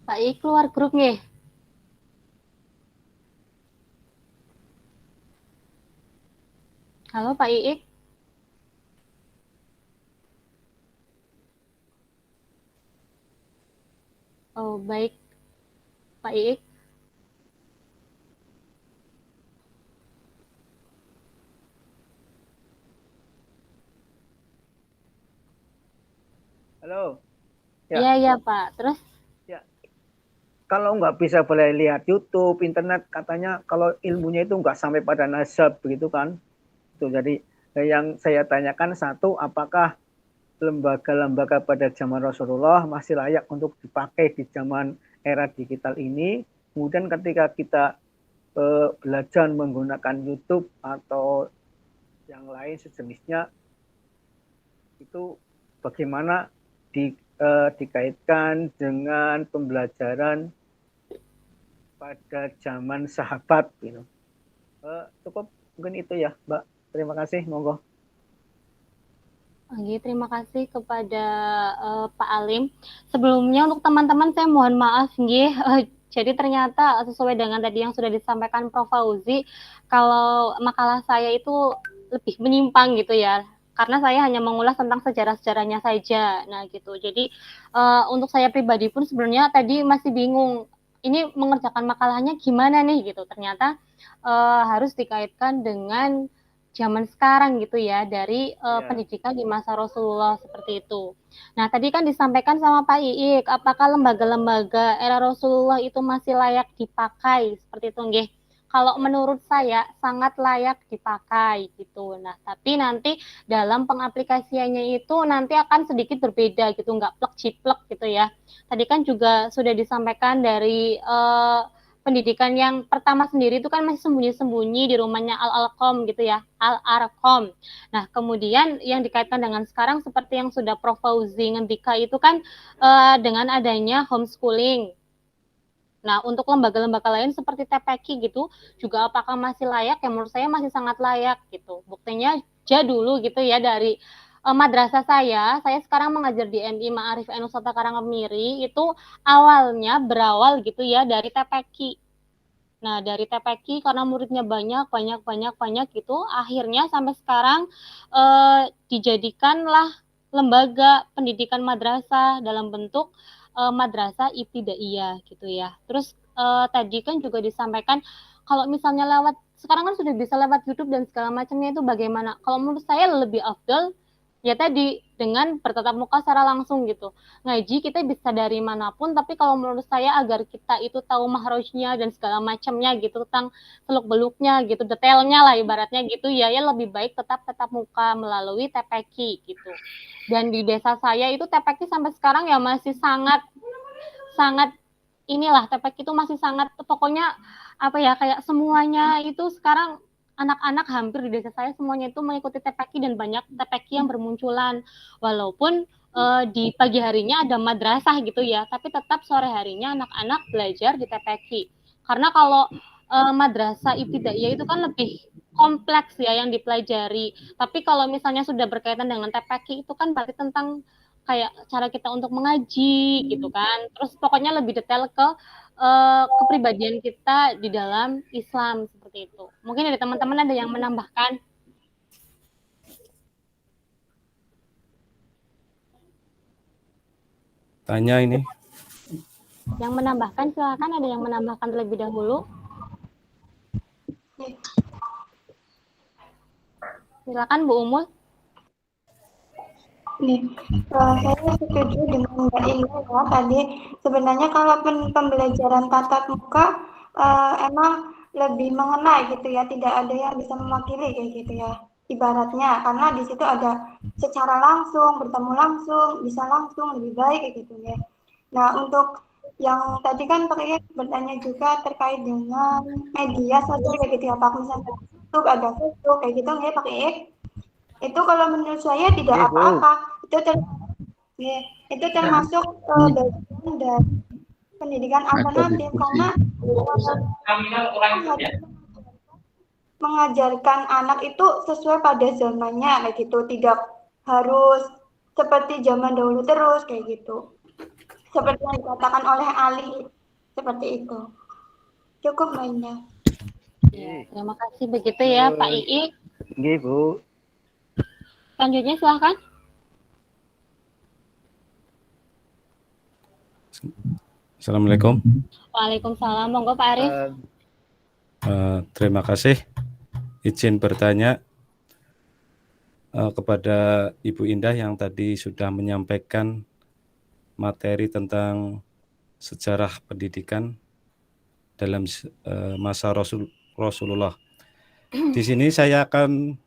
Speaker 2: Pak Iik keluar grup nih. Halo Pak Iik. Oh baik, Pak Iik.
Speaker 3: halo.
Speaker 2: Iya Pak. Terus?
Speaker 3: Ya. Kalau nggak bisa boleh lihat YouTube, internet, katanya kalau ilmunya itu nggak sampai pada nasab begitu kan. Itu jadi yang saya tanyakan satu, apakah lembaga-lembaga pada zaman Rasulullah masih layak untuk dipakai di zaman era digital ini. Kemudian ketika kita belajar menggunakan YouTube atau yang lain sejenisnya, itu bagaimana dikaitkan dengan pembelajaran pada zaman sahabat, gitu. Cukup mungkin itu ya, Mbak. Terima kasih, monggo.
Speaker 2: Oke, terima kasih kepada Pak Alim. Sebelumnya untuk teman-teman saya mohon maaf nggih. Jadi ternyata sesuai dengan tadi yang sudah disampaikan Prof. Fauzi, kalau makalah saya itu lebih menyimpang gitu ya. Karena saya hanya mengulas tentang sejarah-sejarahnya saja. Nah, gitu. Jadi untuk saya pribadi pun sebenarnya tadi masih bingung. Ini mengerjakan makalahnya gimana nih gitu. Ternyata harus dikaitkan dengan zaman sekarang gitu ya, dari pendidikan di masa Rasulullah seperti itu. Nah, tadi kan disampaikan sama Pak Iik, apakah lembaga-lembaga era Rasulullah itu masih layak dipakai seperti itu nggih? Kalau menurut saya sangat layak dipakai gitu. Nah, tapi nanti dalam pengaplikasiannya itu nanti akan sedikit berbeda gitu, nggak plek-ciplek gitu ya. Tadi kan juga sudah disampaikan dari pendidikan yang pertama sendiri itu kan masih sembunyi-sembunyi di rumahnya Al-Alqam gitu ya, Al-Arqam. Nah, kemudian yang dikaitkan dengan sekarang seperti yang sudah Prof. Fauzi ngendika itu kan dengan adanya homeschooling. Nah, untuk lembaga-lembaga lain seperti TPQ gitu, juga apakah masih layak? Ya menurut saya masih sangat layak gitu. Buktinya dulu gitu ya dari madrasah saya sekarang mengajar di MI Ma'arif Nusantara Karangkemiri, itu awalnya berawal gitu ya dari TPQ. Nah, dari TPQ karena muridnya banyak gitu, akhirnya sampai sekarang dijadikanlah lembaga pendidikan madrasah dalam bentuk madrasah ibtidaiyah gitu ya. Terus tadi kan juga disampaikan kalau misalnya lewat, sekarang kan sudah bisa lewat YouTube dan segala macamnya, itu bagaimana? Kalau menurut saya lebih afdal ya tadi dengan bertatap muka secara langsung gitu. Ngaji kita bisa dari manapun, tapi kalau menurut saya agar kita itu tahu mahrojnya dan segala macamnya gitu, tentang seluk-beluknya gitu, detailnya lah ibaratnya gitu ya, ya lebih baik tetap muka melalui TPQ gitu. Dan di desa saya itu TPQ sampai sekarang ya masih sangat inilah, TPQ itu masih sangat, pokoknya apa ya, kayak semuanya itu sekarang anak-anak hampir di desa saya semuanya itu mengikuti TPQ dan banyak TPQ yang bermunculan. Walaupun di pagi harinya ada madrasah gitu ya, tapi tetap sore harinya anak-anak belajar di TPQ. Karena kalau madrasah ibtidaiyah itu kan lebih kompleks ya yang dipelajari. Tapi kalau misalnya sudah berkaitan dengan TPQ itu kan berarti tentang kayak cara kita untuk mengaji gitu kan. Terus pokoknya lebih detail ke kepribadian kita di dalam Islam seperti itu. Mungkin ada teman-teman ada yang menambahkan.
Speaker 5: Tanya ini.
Speaker 2: Yang menambahkan silakan, ada yang menambahkan terlebih dahulu. Silakan Bu Umul.
Speaker 4: Saya setuju dengan Mbak Indah ya tadi. Sebenarnya kalau pembelajaran tatap muka emang lebih mengena gitu ya, tidak ada yang bisa mewakili kayak gitu ya. Ibaratnya karena di situ ada secara langsung, bertemu langsung, bisa langsung lebih baik kayak gitu ya. Nah, untuk yang tadi kan Pak Iik bertanya juga terkait dengan media sosial kayak gitu ya, Pak. Misalnya YouTube, ada Facebook kayak gitu ya Pak Iik. Itu kalau menurut saya tidak apa-apa. Itu termasuk bagian dari pendidikan alternatif karena mengajarkan anak itu sesuai pada zamannya kayak gitu, tidak harus seperti zaman dahulu terus kayak gitu. Seperti yang dikatakan oleh Ali seperti itu. Cukup mainnya.
Speaker 2: Ya, terima kasih begitu ya Pak Iik.
Speaker 3: Nggih, Bu.
Speaker 2: Selanjutnya silahkan.
Speaker 5: Assalamualaikum.
Speaker 2: Waalaikumsalam. Monggo Pak Arif.
Speaker 5: Terima kasih. Izin bertanya kepada Ibu Indah yang tadi sudah menyampaikan materi tentang sejarah pendidikan dalam masa Rasulullah. Di sini saya akan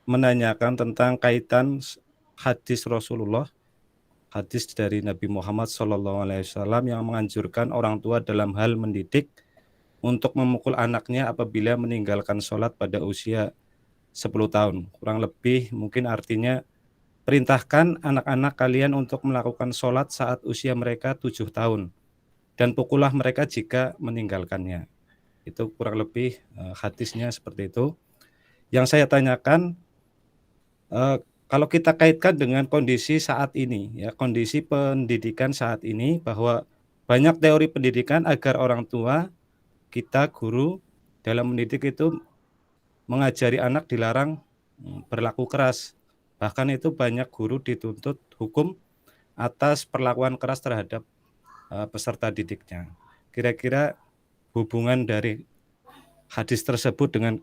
Speaker 5: menanyakan tentang kaitan hadis Rasulullah, hadis dari Nabi Muhammad SAW yang menganjurkan orang tua dalam hal mendidik untuk memukul anaknya apabila meninggalkan sholat pada usia 10 tahun. Kurang lebih mungkin artinya perintahkan anak-anak kalian untuk melakukan sholat saat usia mereka 7 tahun dan pukullah mereka jika meninggalkannya. Itu kurang lebih hadisnya seperti itu. Yang saya tanyakan, kalau kita kaitkan dengan kondisi saat ini, ya, kondisi pendidikan saat ini, bahwa banyak teori pendidikan agar orang tua, kita guru dalam mendidik itu mengajari anak dilarang berlaku keras. Bahkan itu banyak guru dituntut hukum atas perlakuan keras terhadap peserta didiknya. Kira-kira hubungan dari hadis tersebut dengan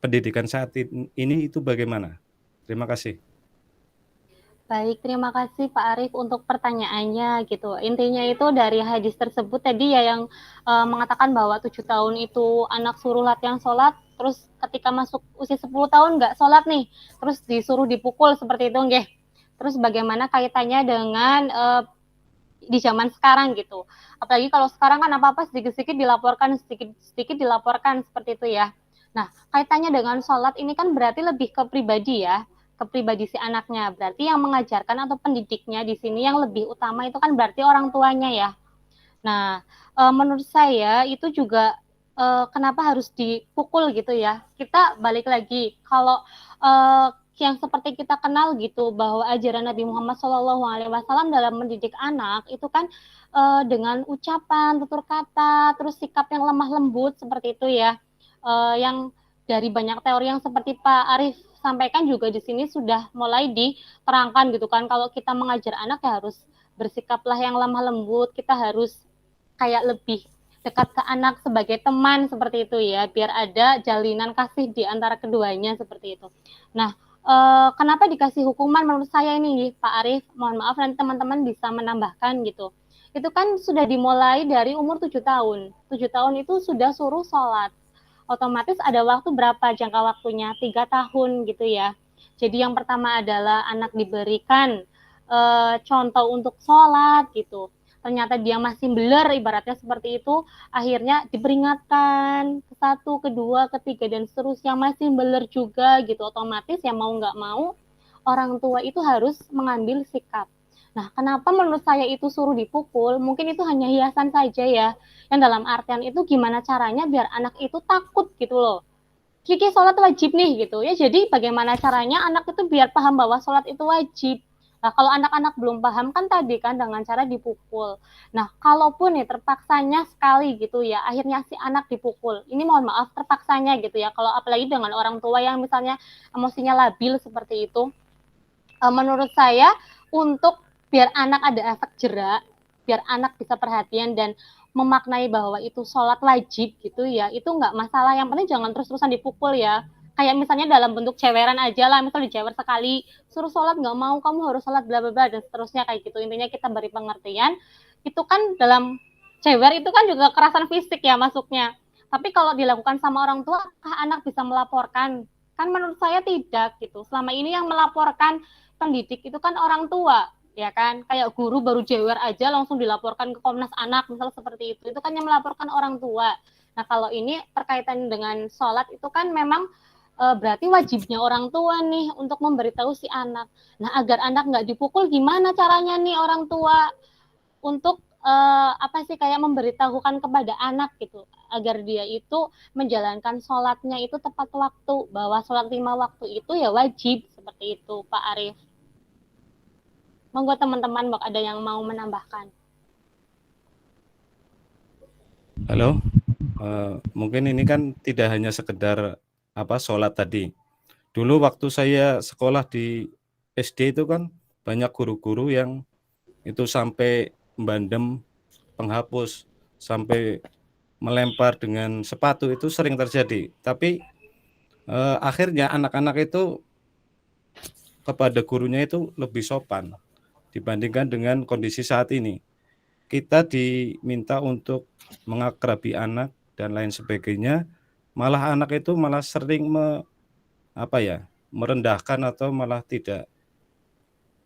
Speaker 5: pendidikan saat ini itu bagaimana? Terima kasih.
Speaker 2: Baik, terima kasih Pak Arif untuk pertanyaannya gitu. Intinya itu dari hadis tersebut tadi ya yang mengatakan bahwa 7 tahun itu anak suruh latihan sholat, terus ketika masuk usia 10 tahun nggak sholat nih, terus disuruh dipukul seperti itu nggih. Terus bagaimana kaitannya dengan di zaman sekarang gitu. Apalagi kalau sekarang kan apa-apa sedikit-sedikit dilaporkan, sedikit-sedikit dilaporkan seperti itu ya. Nah, kaitannya dengan sholat ini kan berarti lebih ke pribadi ya, ke pribadi si anaknya. Berarti yang mengajarkan atau pendidiknya di sini yang lebih utama itu kan berarti orang tuanya ya. Nah, menurut saya itu juga kenapa harus dipukul gitu ya. Kita balik lagi, kalau yang seperti kita kenal gitu bahwa ajaran Nabi Muhammad SAW dalam mendidik anak itu kan dengan ucapan, tutur kata, terus sikap yang lemah lembut seperti itu ya. Yang dari banyak teori yang seperti Pak Arif sampaikan juga di sini sudah mulai diterangkan gitu kan. Kalau kita mengajar anak ya harus bersikaplah yang lemah lembut, kita harus kayak lebih dekat ke anak sebagai teman seperti itu ya, biar ada jalinan kasih di antara keduanya seperti itu. Nah, kenapa dikasih hukuman menurut saya ini Pak Arif, mohon maaf nanti teman-teman bisa menambahkan gitu. Itu kan sudah dimulai dari umur 7 tahun. 7 tahun itu sudah suruh sholat. Otomatis ada waktu berapa jangka waktunya? 3 tahun gitu ya. Jadi yang pertama adalah anak diberikan contoh untuk sholat gitu. Ternyata dia masih beler ibaratnya seperti itu, akhirnya diperingatkan ke 1, ke 2, ke 3 dan seterusnya masih beler juga gitu. Otomatis ya mau nggak mau orang tua itu harus mengambil sikap. Nah, kenapa menurut saya itu suruh dipukul? Mungkin itu hanya hiasan saja ya. Yang dalam artian itu gimana caranya biar anak itu takut gitu loh. Kiki sholat wajib nih gitu ya. Jadi bagaimana caranya anak itu biar paham bahwa sholat itu wajib. Nah, kalau anak-anak belum paham kan tadi kan dengan cara dipukul. Nah, kalaupun nih terpaksanya sekali gitu ya, akhirnya si anak dipukul. Ini mohon maaf terpaksanya gitu ya. Kalau apalagi dengan orang tua yang misalnya emosinya labil seperti itu. Menurut saya untuk biar anak ada efek jerak, biar anak bisa perhatian dan memaknai bahwa itu sholat wajib gitu ya, itu nggak masalah. Yang penting jangan terus-terusan dipukul ya. Kayak misalnya dalam bentuk ceweran aja lah, misalnya dicewer sekali, suruh sholat nggak mau, kamu harus sholat bla bla bla dan seterusnya kayak gitu. Intinya kita beri pengertian. Itu kan dalam cewer itu kan juga kekerasan fisik ya masuknya. Tapi kalau dilakukan sama orang tua, apakah anak bisa melaporkan? Kan menurut saya tidak gitu. Selama ini yang melaporkan pendidik itu kan orang tua, ya kan? Kayak guru baru jewer aja langsung dilaporkan ke Komnas Anak, misal seperti itu. Itu kan yang melaporkan orang tua. Nah, kalau ini terkaitan dengan sholat itu kan memang berarti wajibnya orang tua nih untuk memberitahu si anak. Nah, agar anak nggak dipukul, gimana caranya nih orang tua untuk apa sih kayak memberitahukan kepada anak gitu, agar dia itu menjalankan sholatnya itu tepat waktu, bahwa sholat 5 waktu itu ya wajib, seperti itu Pak Arif. Monggo teman-teman, ada yang mau menambahkan.
Speaker 5: Halo, mungkin ini kan tidak hanya sekedar sholat tadi. Dulu waktu saya sekolah di SD itu kan banyak guru-guru yang itu sampai membandem penghapus, sampai melempar dengan sepatu, itu sering terjadi. Tapi akhirnya anak-anak itu kepada gurunya itu lebih sopan dibandingkan dengan kondisi saat ini. Kita diminta untuk mengakrabi anak dan lain sebagainya, malah anak itu malah sering merendahkan atau malah tidak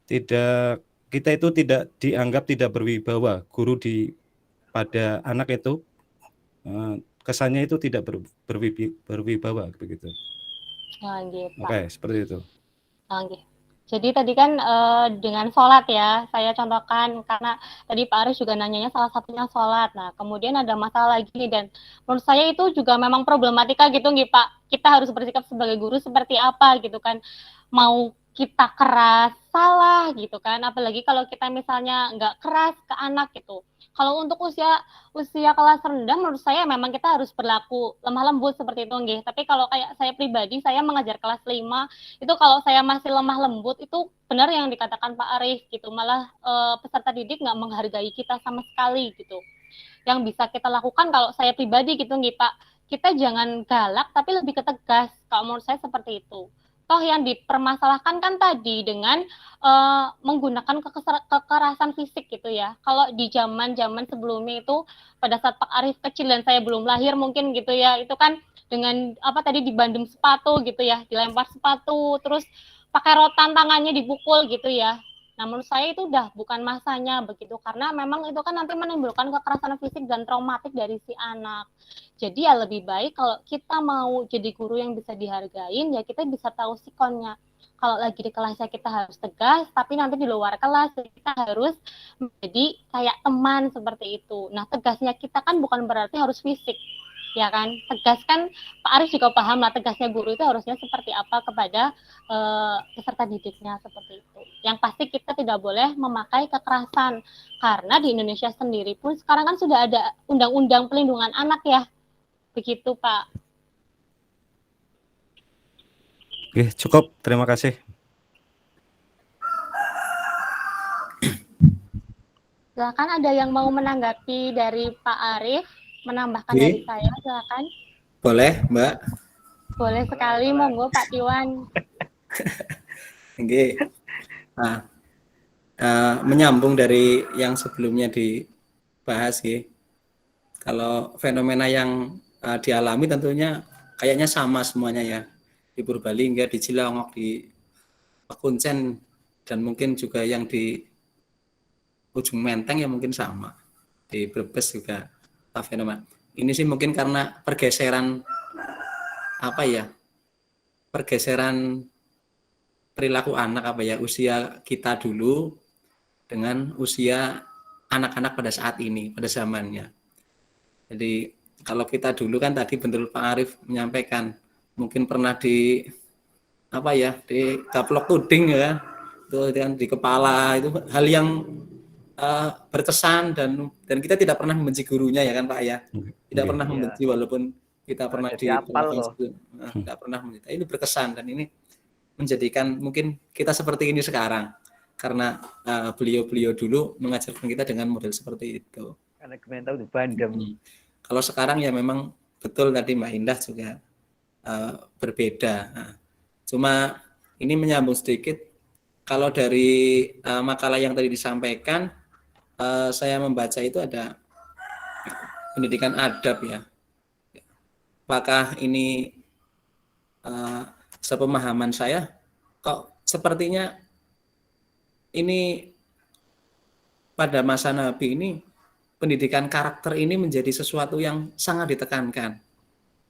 Speaker 5: kita itu tidak dianggap tidak berwibawa. Guru pada anak itu kesannya itu tidak berwibawa begitu.
Speaker 2: Gitu.
Speaker 5: Oke, seperti itu.
Speaker 2: Oke. Jadi tadi kan dengan sholat ya, saya contohkan karena tadi Pak Aris juga nanyanya salah satunya sholat. Nah, kemudian ada masalah lagi dan menurut saya itu juga memang problematika gitu nih Pak. Kita harus bersikap sebagai guru seperti apa gitu kan. Mau kita keras, salah gitu kan. Apalagi kalau kita misalnya nggak keras ke anak gitu. Kalau untuk usia kelas rendah menurut saya memang kita harus berlaku lemah lembut seperti itu nggih. Tapi kalau kayak saya pribadi, saya mengajar kelas 5 itu kalau saya masih lemah lembut itu benar yang dikatakan Pak Arif gitu, malah peserta didik nggak menghargai kita sama sekali gitu. Yang bisa kita lakukan kalau saya pribadi gitu nih Pak, kita jangan galak tapi lebih ketegas, kalau menurut saya seperti itu. Toh yang dipermasalahkan kan tadi dengan menggunakan kekerasan fisik gitu ya. Kalau di zaman sebelumnya itu pada saat Pak Arif kecil dan saya belum lahir mungkin gitu ya, itu kan dengan apa tadi dibandem sepatu gitu ya, dilempar sepatu, terus pakai rotan tangannya dipukul gitu ya. Nah menurut saya itu udah bukan masanya begitu, karena memang itu kan nanti menimbulkan kekerasan fisik dan traumatik dari si anak. Jadi ya lebih baik kalau kita mau jadi guru yang bisa dihargain, ya kita bisa tahu sikonnya. Kalau lagi di kelasnya kita harus tegas, tapi nanti di luar kelas kita harus menjadi kayak teman seperti itu. Nah tegasnya kita kan bukan berarti harus fisik, ya kan? Tegas kan Pak Arif juga paham lah tegasnya guru itu harusnya seperti apa kepada peserta didiknya seperti itu. Yang pasti kita tidak boleh memakai kekerasan karena di Indonesia sendiri pun sekarang kan sudah ada undang-undang pelindungan anak ya. Begitu Pak.
Speaker 5: Oke, cukup. Terima kasih.
Speaker 2: Silakan ada yang mau menanggapi dari Pak Arif, menambahkan
Speaker 3: Oke.
Speaker 2: dari saya, silakan.
Speaker 3: Boleh, Mbak.
Speaker 2: Boleh sekali, monggo Pak Tiwan.
Speaker 6: Oke. Nah, menyambung dari yang sebelumnya dibahas ya. Kalau fenomena yang dialami tentunya kayaknya sama semuanya ya. Di Purbalingga, di Cilongok, di Kuncen, dan mungkin juga yang di Ujung Menteng ya mungkin sama. Di Brebes juga fenomena. Ini sih mungkin karena pergeseran apa ya? Pergeseran perilaku anak apa ya, usia kita dulu dengan usia anak-anak pada saat ini, pada zamannya. Jadi kalau kita dulu kan tadi betul Pak Arif menyampaikan mungkin pernah di apa ya, di gaplok tuding ya, itu kan di kepala, itu hal yang berkesan dan kita tidak pernah membenci gurunya ya kan Pak ya, tidak pernah membenci walaupun kita pernah tidak pernah membenci. Ini berkesan dan ini menjadikan mungkin kita seperti ini sekarang karena beliau-beliau dulu mengajarkan kita dengan model seperti itu.
Speaker 7: Karena kemarin tahu di Bandung.
Speaker 6: Kalau sekarang ya memang betul tadi Mbak Indah juga berbeda. Nah, cuma ini menyambung sedikit. Kalau dari makalah yang tadi disampaikan, saya membaca itu ada pendidikan adab ya. Apakah ini sepemahaman saya kok sepertinya ini pada masa Nabi ini pendidikan karakter ini menjadi sesuatu yang sangat ditekankan.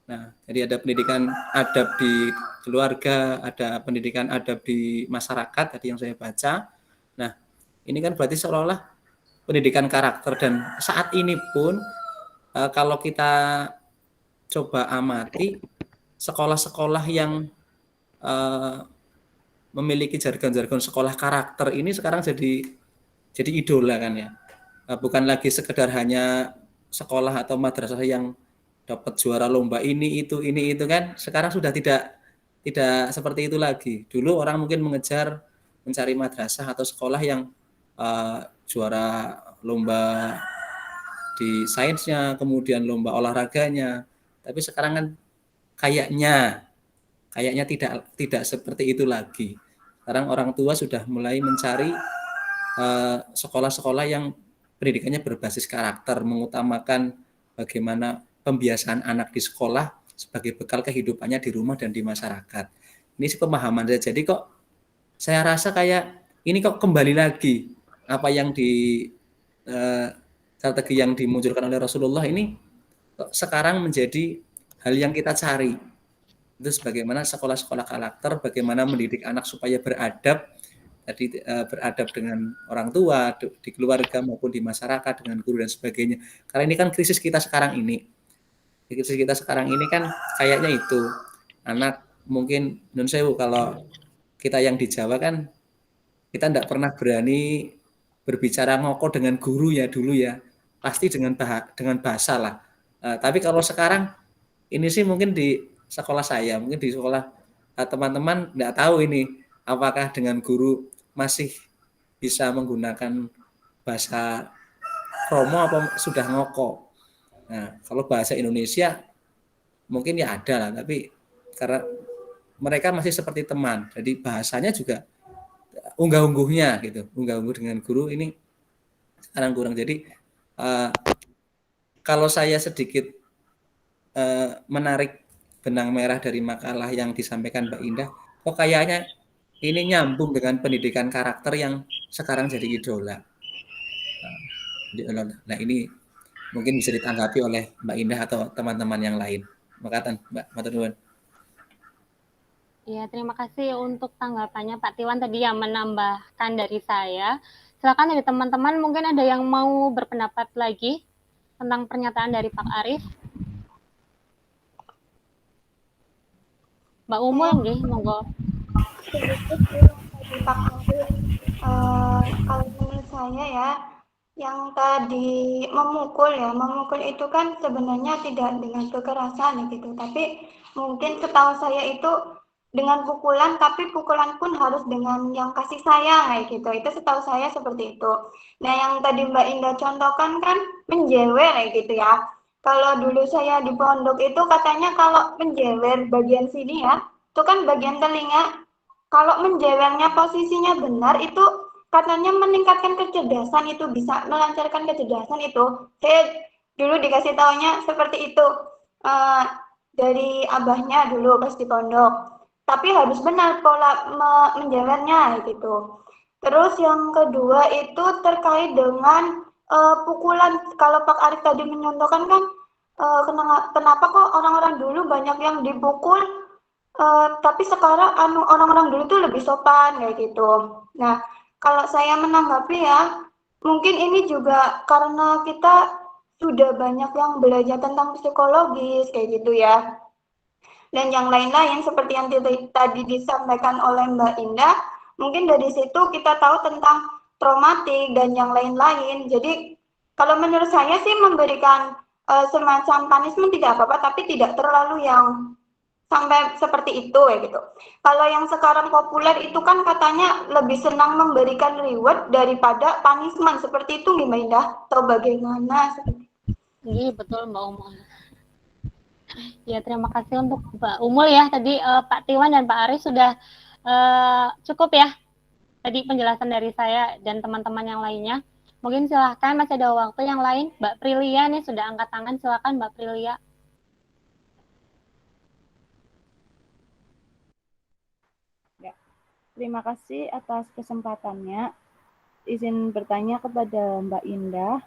Speaker 6: Nah, jadi ada pendidikan adab di keluarga, ada pendidikan adab di masyarakat tadi yang saya baca. Nah, ini kan berarti seolah-olah pendidikan karakter dan saat ini pun kalau kita coba amati sekolah-sekolah yang memiliki jargon-jargon sekolah karakter ini sekarang jadi idola kan ya. Bukan lagi sekedar hanya sekolah atau madrasah yang dapat juara lomba ini itu kan sekarang sudah tidak seperti itu lagi. Dulu orang mungkin mencari madrasah atau sekolah yang juara lomba di sainsnya, kemudian lomba olahraganya. Tapi sekarang kan kayaknya tidak seperti itu lagi. Sekarang orang tua sudah mulai mencari sekolah-sekolah yang pendidikannya berbasis karakter, mengutamakan bagaimana pembiasaan anak di sekolah sebagai bekal kehidupannya di rumah dan di masyarakat. Ini sih pemahaman saya. Jadi kok saya rasa kayak ini kok kembali lagi apa yang strategi yang dimunculkan oleh Rasulullah ini kok sekarang menjadi hal yang kita cari. Itu sebagaimana sekolah-sekolah karakter, bagaimana mendidik anak supaya beradab, tadi beradab dengan orang tua, di keluarga maupun di masyarakat, dengan guru dan sebagainya. Karena ini kan krisis kita sekarang ini. Krisis kita sekarang ini kan kayaknya itu. Anak mungkin, nun sewu, kalau kita yang di Jawa kan, kita tidak pernah berani berbicara ngoko dengan guru ya dulu ya. Pasti dengan bahasa lah. Tapi kalau sekarang, ini sih mungkin di sekolah saya, mungkin di sekolah teman-teman tidak tahu ini apakah dengan guru masih bisa menggunakan bahasa kromo apa sudah ngoko. Nah, kalau bahasa Indonesia mungkin ya ada lah, tapi karena mereka masih seperti teman, jadi bahasanya juga unggah-ungguhnya gitu, unggah-ungguh dengan guru ini sekarang kurang. Jadi kalau saya sedikit menarik benang merah dari makalah yang disampaikan Mbak Indah, kok kayaknya ini nyambung dengan pendidikan karakter yang sekarang jadi idola. Nah ini mungkin bisa ditanggapi oleh Mbak Indah atau teman-teman yang lain. Makasih Mbak, matur nuwun.
Speaker 2: Ya, terima kasih untuk tanggapannya Pak Tiwan tadi yang menambahkan dari saya. Silakan dari teman-teman, mungkin ada yang mau berpendapat lagi tentang pernyataan dari Pak Arif. Mbak Umul, nggih, monggo.
Speaker 4: Sedikit tadi Pak Arif, kalau menurut saya ya, yang tadi memukul itu kan sebenarnya tidak dengan kekerasan gitu, tapi mungkin setahu saya itu dengan pukulan, tapi pukulan pun harus dengan yang kasih sayang kayak gitu. Itu setahu saya seperti itu. Nah, yang tadi Mbak Indah contohkan kan menjewer kayak gitu ya. Kalau dulu saya di pondok itu katanya kalau menjewer bagian sini ya, itu kan bagian telinga. Kalau menjewernya posisinya benar itu katanya meningkatkan kecerdasan, itu bisa melancarkan kecerdasan itu. Saya dulu dikasih taunya seperti itu dari abahnya dulu pas di pondok. Tapi harus benar pola menjewernya gitu. Terus yang kedua itu terkait dengan pukulan. Kalau Pak Arif tadi menyontohkan kan kenapa kok orang-orang dulu banyak yang dipukul, tapi sekarang orang-orang dulu tuh lebih sopan kayak gitu. Nah, kalau saya menanggapi ya, mungkin ini juga karena kita sudah banyak yang belajar tentang psikologis kayak gitu ya. Dan yang lain-lain seperti yang tadi disampaikan oleh Mbak Indah, mungkin dari situ kita tahu tentang traumatik dan yang lain-lain. Jadi kalau menurut saya sih memberikan semacam punishment tidak apa-apa, tapi tidak terlalu yang sampai seperti itu ya gitu. Kalau yang sekarang populer itu kan katanya lebih senang memberikan reward daripada punishment, seperti itu Mbak Indah, atau bagaimana?
Speaker 2: Iya, betul Mbak Umul. Ya, terima kasih untuk Mbak Umul ya. Tadi Pak Tiwan dan Pak Aris sudah cukup ya. Tadi penjelasan dari saya dan teman-teman yang lainnya. Mungkin silahkan, masih ada waktu yang lain. Mbak Prilia nih sudah angkat tangan. Silakan Mbak Prilia.
Speaker 7: Ya, terima kasih atas kesempatannya. Izin bertanya kepada Mbak Indah.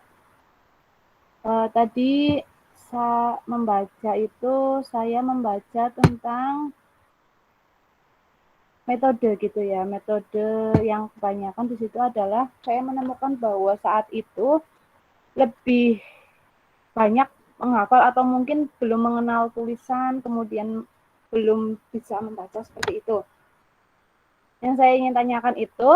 Speaker 7: Tadi saya membaca tentang metode gitu ya. Metode yang kebanyakan di situ adalah saya menemukan bahwa saat itu lebih banyak menghafal atau mungkin belum mengenal tulisan, kemudian belum bisa membaca seperti itu. Yang saya ingin tanyakan itu,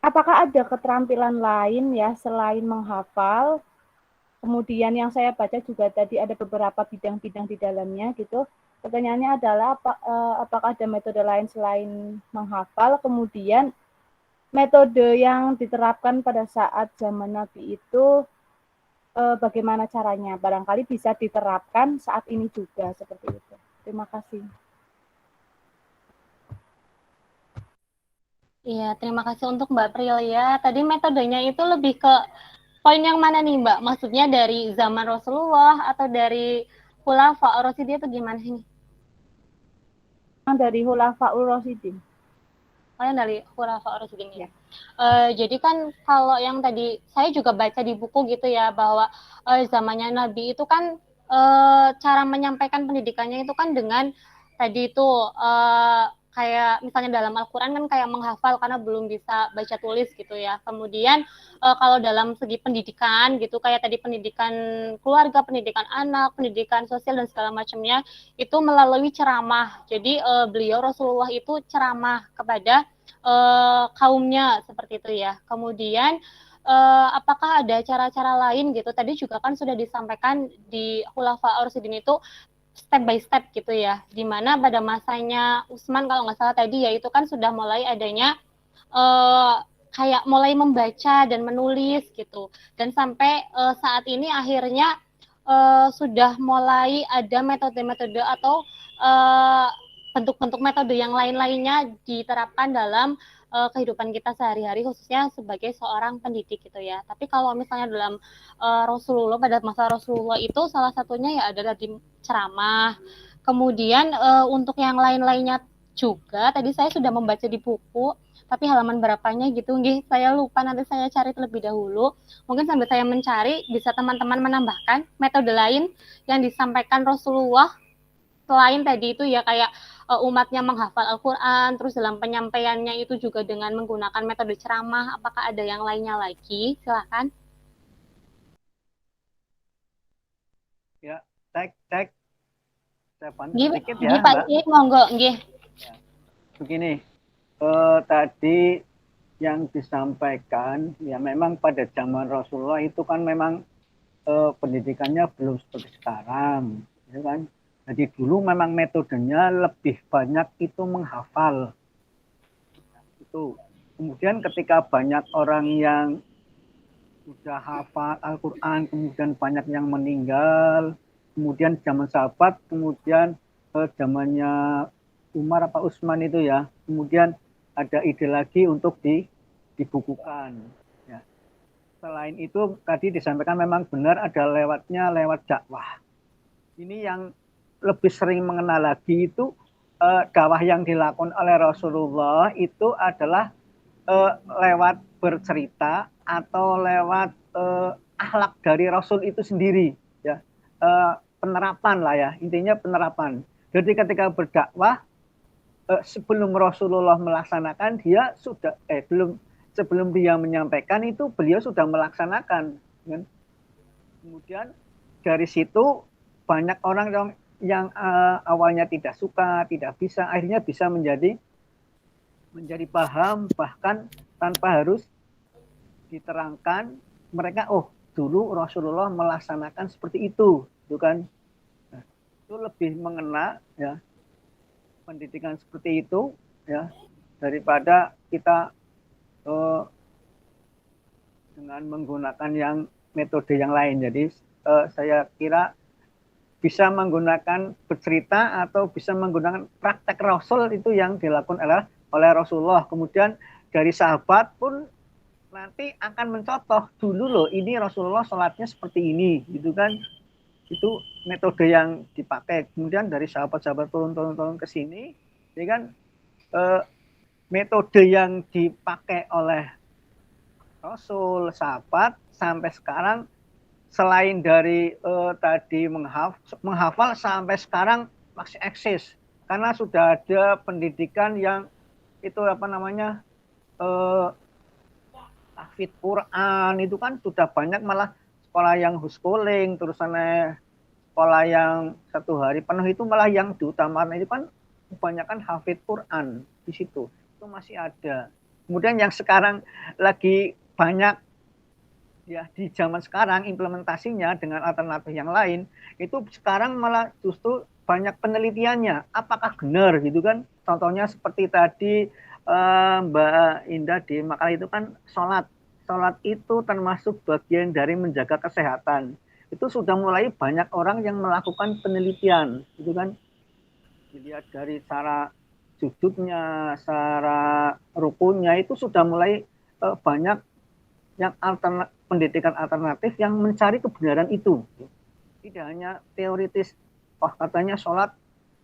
Speaker 7: apakah ada keterampilan lain ya selain menghafal? Kemudian yang saya baca juga tadi ada beberapa bidang-bidang di dalamnya gitu. Pertanyaannya adalah apakah ada metode lain selain menghafal? Kemudian metode yang diterapkan pada saat zaman Nabi itu bagaimana caranya? Barangkali bisa diterapkan saat ini juga seperti itu. Terima kasih.
Speaker 2: Iya, terima kasih untuk Mbak Prilia. Tadi metodenya itu lebih ke poin yang mana nih Mbak? Maksudnya dari zaman Rasulullah atau dari Khulafaur Rasyidin atau gimana ini?
Speaker 7: Dari Khulafaur Rasyidin.
Speaker 2: kalian dari Khulafaur Rasyidin ya. Jadi kan kalau yang tadi saya juga baca di buku gitu ya, bahwa zamannya Nabi itu kan cara menyampaikan pendidikannya itu kan dengan tadi itu kayak misalnya dalam Al-Quran kan kayak menghafal karena belum bisa baca tulis gitu ya. Kemudian kalau dalam segi pendidikan gitu, kayak tadi pendidikan keluarga, pendidikan anak, pendidikan sosial dan segala macamnya itu melalui ceramah. Jadi beliau Rasulullah itu ceramah kepada kaumnya seperti itu ya. Kemudian apakah ada cara-cara lain gitu? Tadi juga kan sudah disampaikan di Khulafaur Rasyidin itu step by step gitu ya, dimana pada masanya Utsman kalau nggak salah tadi ya itu kan sudah mulai adanya kayak mulai membaca dan menulis gitu, dan sampai saat ini akhirnya sudah mulai ada metode-metode atau bentuk-bentuk metode yang lain-lainnya diterapkan dalam kehidupan kita sehari-hari, khususnya sebagai seorang pendidik gitu ya. Tapi kalau misalnya dalam Rasulullah, pada masa Rasulullah itu salah satunya ya adalah di ceramah. Kemudian untuk yang lain-lainnya juga tadi saya sudah membaca di buku, tapi halaman berapanya gitu nggih saya lupa, nanti saya cari terlebih dahulu. Mungkin sambil saya mencari bisa teman-teman menambahkan metode lain yang disampaikan Rasulullah selain tadi itu ya, kayak umatnya menghafal Al-Quran, terus dalam penyampaiannya itu juga dengan menggunakan metode ceramah. Apakah ada yang lainnya lagi? Silakan.
Speaker 3: Ya, tek. Saya bantu
Speaker 2: Nggih,
Speaker 3: sedikit ya,
Speaker 2: Pak
Speaker 3: Mbak.
Speaker 2: Nggih, monggo nggih.
Speaker 3: Ya. Begini, tadi yang disampaikan ya memang pada zaman Rasulullah itu kan memang pendidikannya belum seperti sekarang, ya kan? Jadi dulu memang metodenya lebih banyak itu menghafal. Itu. Kemudian ketika banyak orang yang sudah hafal Al-Quran, kemudian banyak yang meninggal, kemudian zaman sahabat, kemudian zamannya Umar apa Utsman itu ya, kemudian ada ide lagi untuk dibukukan. Ya. Selain itu tadi disampaikan memang benar ada lewat dakwah. Ini yang lebih sering mengenal lagi itu dakwah yang dilakukan oleh Rasulullah itu adalah lewat bercerita atau lewat akhlak dari Rasul itu sendiri, ya. Penerapan lah ya, intinya penerapan. Jadi ketika berdakwah sebelum Rasulullah melaksanakan, dia sudah sebelum dia menyampaikan itu beliau sudah melaksanakan, kan? Kemudian dari situ banyak orang yang awalnya tidak suka, tidak bisa, akhirnya bisa menjadi paham, bahkan tanpa harus diterangkan, mereka dulu Rasulullah melaksanakan seperti itu kan? Nah, itu lebih mengena ya pendidikan seperti itu ya daripada kita dengan menggunakan yang metode yang lain. Jadi saya kira bisa menggunakan bercerita atau bisa menggunakan praktek Rasul itu yang dilakukan oleh Rasulullah. Kemudian dari sahabat pun nanti akan mencontoh, dulu loh ini Rasulullah sholatnya seperti ini, gitu kan. Itu metode yang dipakai. Kemudian dari sahabat-sahabat turun ke sini, ya kan, metode yang dipakai oleh Rasul, sahabat sampai sekarang, selain dari tadi menghafal sampai sekarang masih eksis karena sudah ada pendidikan yang itu tahfidz Quran itu kan sudah banyak, malah sekolah yang homeschooling, terusannya sekolah yang 1 hari penuh itu malah yang diutamakan itu kan kebanyakan hafidz Quran di situ. Itu masih ada. Kemudian yang sekarang lagi banyak ya di zaman sekarang implementasinya dengan alternatif yang lain, itu sekarang malah justru banyak penelitiannya. Apakah benar gitu kan? Contohnya seperti tadi Mbak Indah di makalah itu kan sholat itu termasuk bagian dari menjaga kesehatan. Itu sudah mulai banyak orang yang melakukan penelitian, gitu kan? Dilihat dari cara sujudnya, cara rukunya itu sudah mulai banyak yang pendidikan alternatif yang mencari kebenaran itu. Tidak hanya teoritis, katanya sholat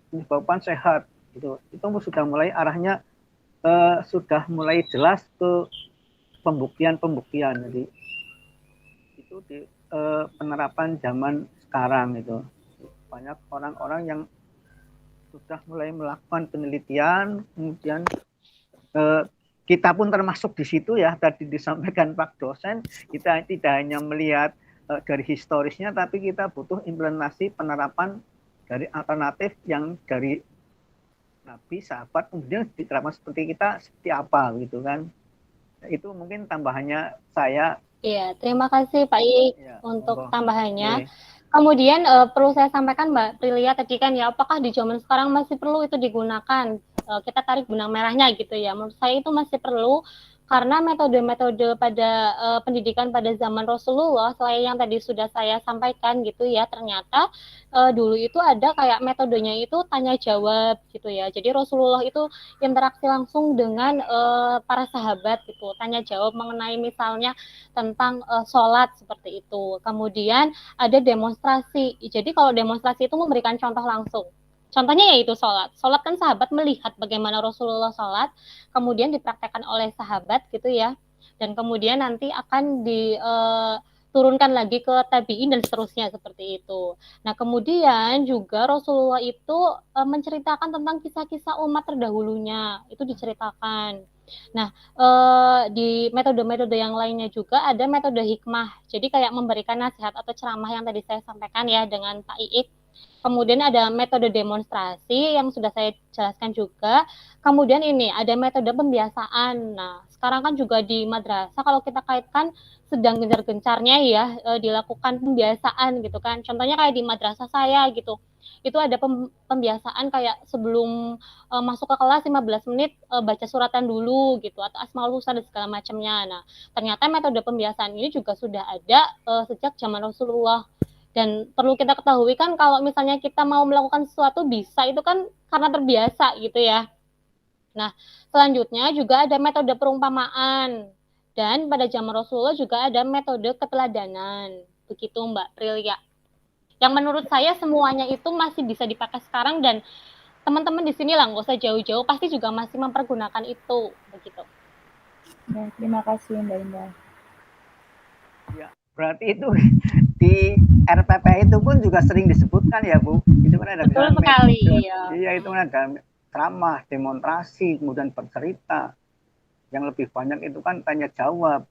Speaker 3: menyebabkan sehat, gitu. Itu sudah mulai arahnya sudah mulai jelas ke pembuktian. Jadi itu di penerapan zaman sekarang itu banyak orang-orang yang sudah mulai melakukan penelitian, kemudian kita pun termasuk di situ ya, tadi disampaikan Pak dosen, kita tidak hanya melihat dari historisnya, tapi kita butuh implementasi penerapan dari alternatif yang dari Nabi, sahabat, kemudian diterapkan seperti kita, seperti apa gitu kan. Itu mungkin tambahannya saya.
Speaker 2: Iya, terima kasih Pak Ik
Speaker 3: Ya,
Speaker 2: untuk
Speaker 3: monggo.
Speaker 2: tambahannya.
Speaker 3: Oke.
Speaker 2: Kemudian perlu saya sampaikan Mbak Prilia tadi kan ya, apakah di zaman sekarang masih perlu itu digunakan? Kita tarik benang merahnya gitu ya. Menurut saya itu masih perlu karena metode-metode pada pendidikan pada zaman Rasulullah, selain yang tadi sudah saya sampaikan gitu ya, ternyata dulu itu ada kayak metodenya itu tanya jawab gitu ya. Jadi Rasulullah itu interaksi langsung dengan para sahabat gitu, tanya jawab mengenai misalnya tentang sholat seperti itu. Kemudian ada demonstrasi. Jadi kalau demonstrasi itu memberikan contoh langsung. Contohnya yaitu sholat. Sholat kan sahabat melihat bagaimana Rasulullah sholat, kemudian dipraktekkan oleh sahabat gitu ya. Dan kemudian nanti akan diturunkan lagi ke tabi'in dan seterusnya seperti itu. Nah kemudian juga Rasulullah itu menceritakan tentang kisah-kisah umat terdahulunya. Itu diceritakan. Nah, di metode-metode yang lainnya juga ada metode hikmah. Jadi kayak memberikan nasihat atau ceramah yang tadi saya sampaikan ya dengan Pak Iik. Kemudian ada metode demonstrasi yang sudah saya jelaskan juga. Kemudian ini ada metode pembiasaan. Nah, sekarang kan juga di madrasah kalau kita kaitkan sedang gencar-gencarnya ya dilakukan pembiasaan gitu kan. Contohnya kayak di madrasah saya gitu. Itu ada pembiasaan kayak sebelum masuk ke kelas 15 menit baca suratan dulu gitu atau Asmaul Husna dan segala macamnya. Nah, ternyata metode pembiasaan ini juga sudah ada sejak zaman Rasulullah. Dan perlu kita ketahui kan kalau misalnya kita mau melakukan sesuatu bisa itu kan karena terbiasa gitu ya. Nah, selanjutnya juga ada metode perumpamaan. Dan pada zaman Rasulullah juga ada metode keteladanan. Begitu Mbak Prilia. Yang menurut saya semuanya itu masih bisa dipakai sekarang dan teman-teman di sini lah nggak usah jauh-jauh pasti juga masih mempergunakan itu begitu.
Speaker 7: Ya, terima kasih Mbak Indah.
Speaker 3: Ya, berarti itu di RPP itu pun juga sering disebutkan ya Bu. Itu kan ada
Speaker 2: Betul sekali.
Speaker 3: Iya, itu kan ada ceramah, demonstrasi, kemudian bercerita. Yang lebih banyak itu kan tanya jawab.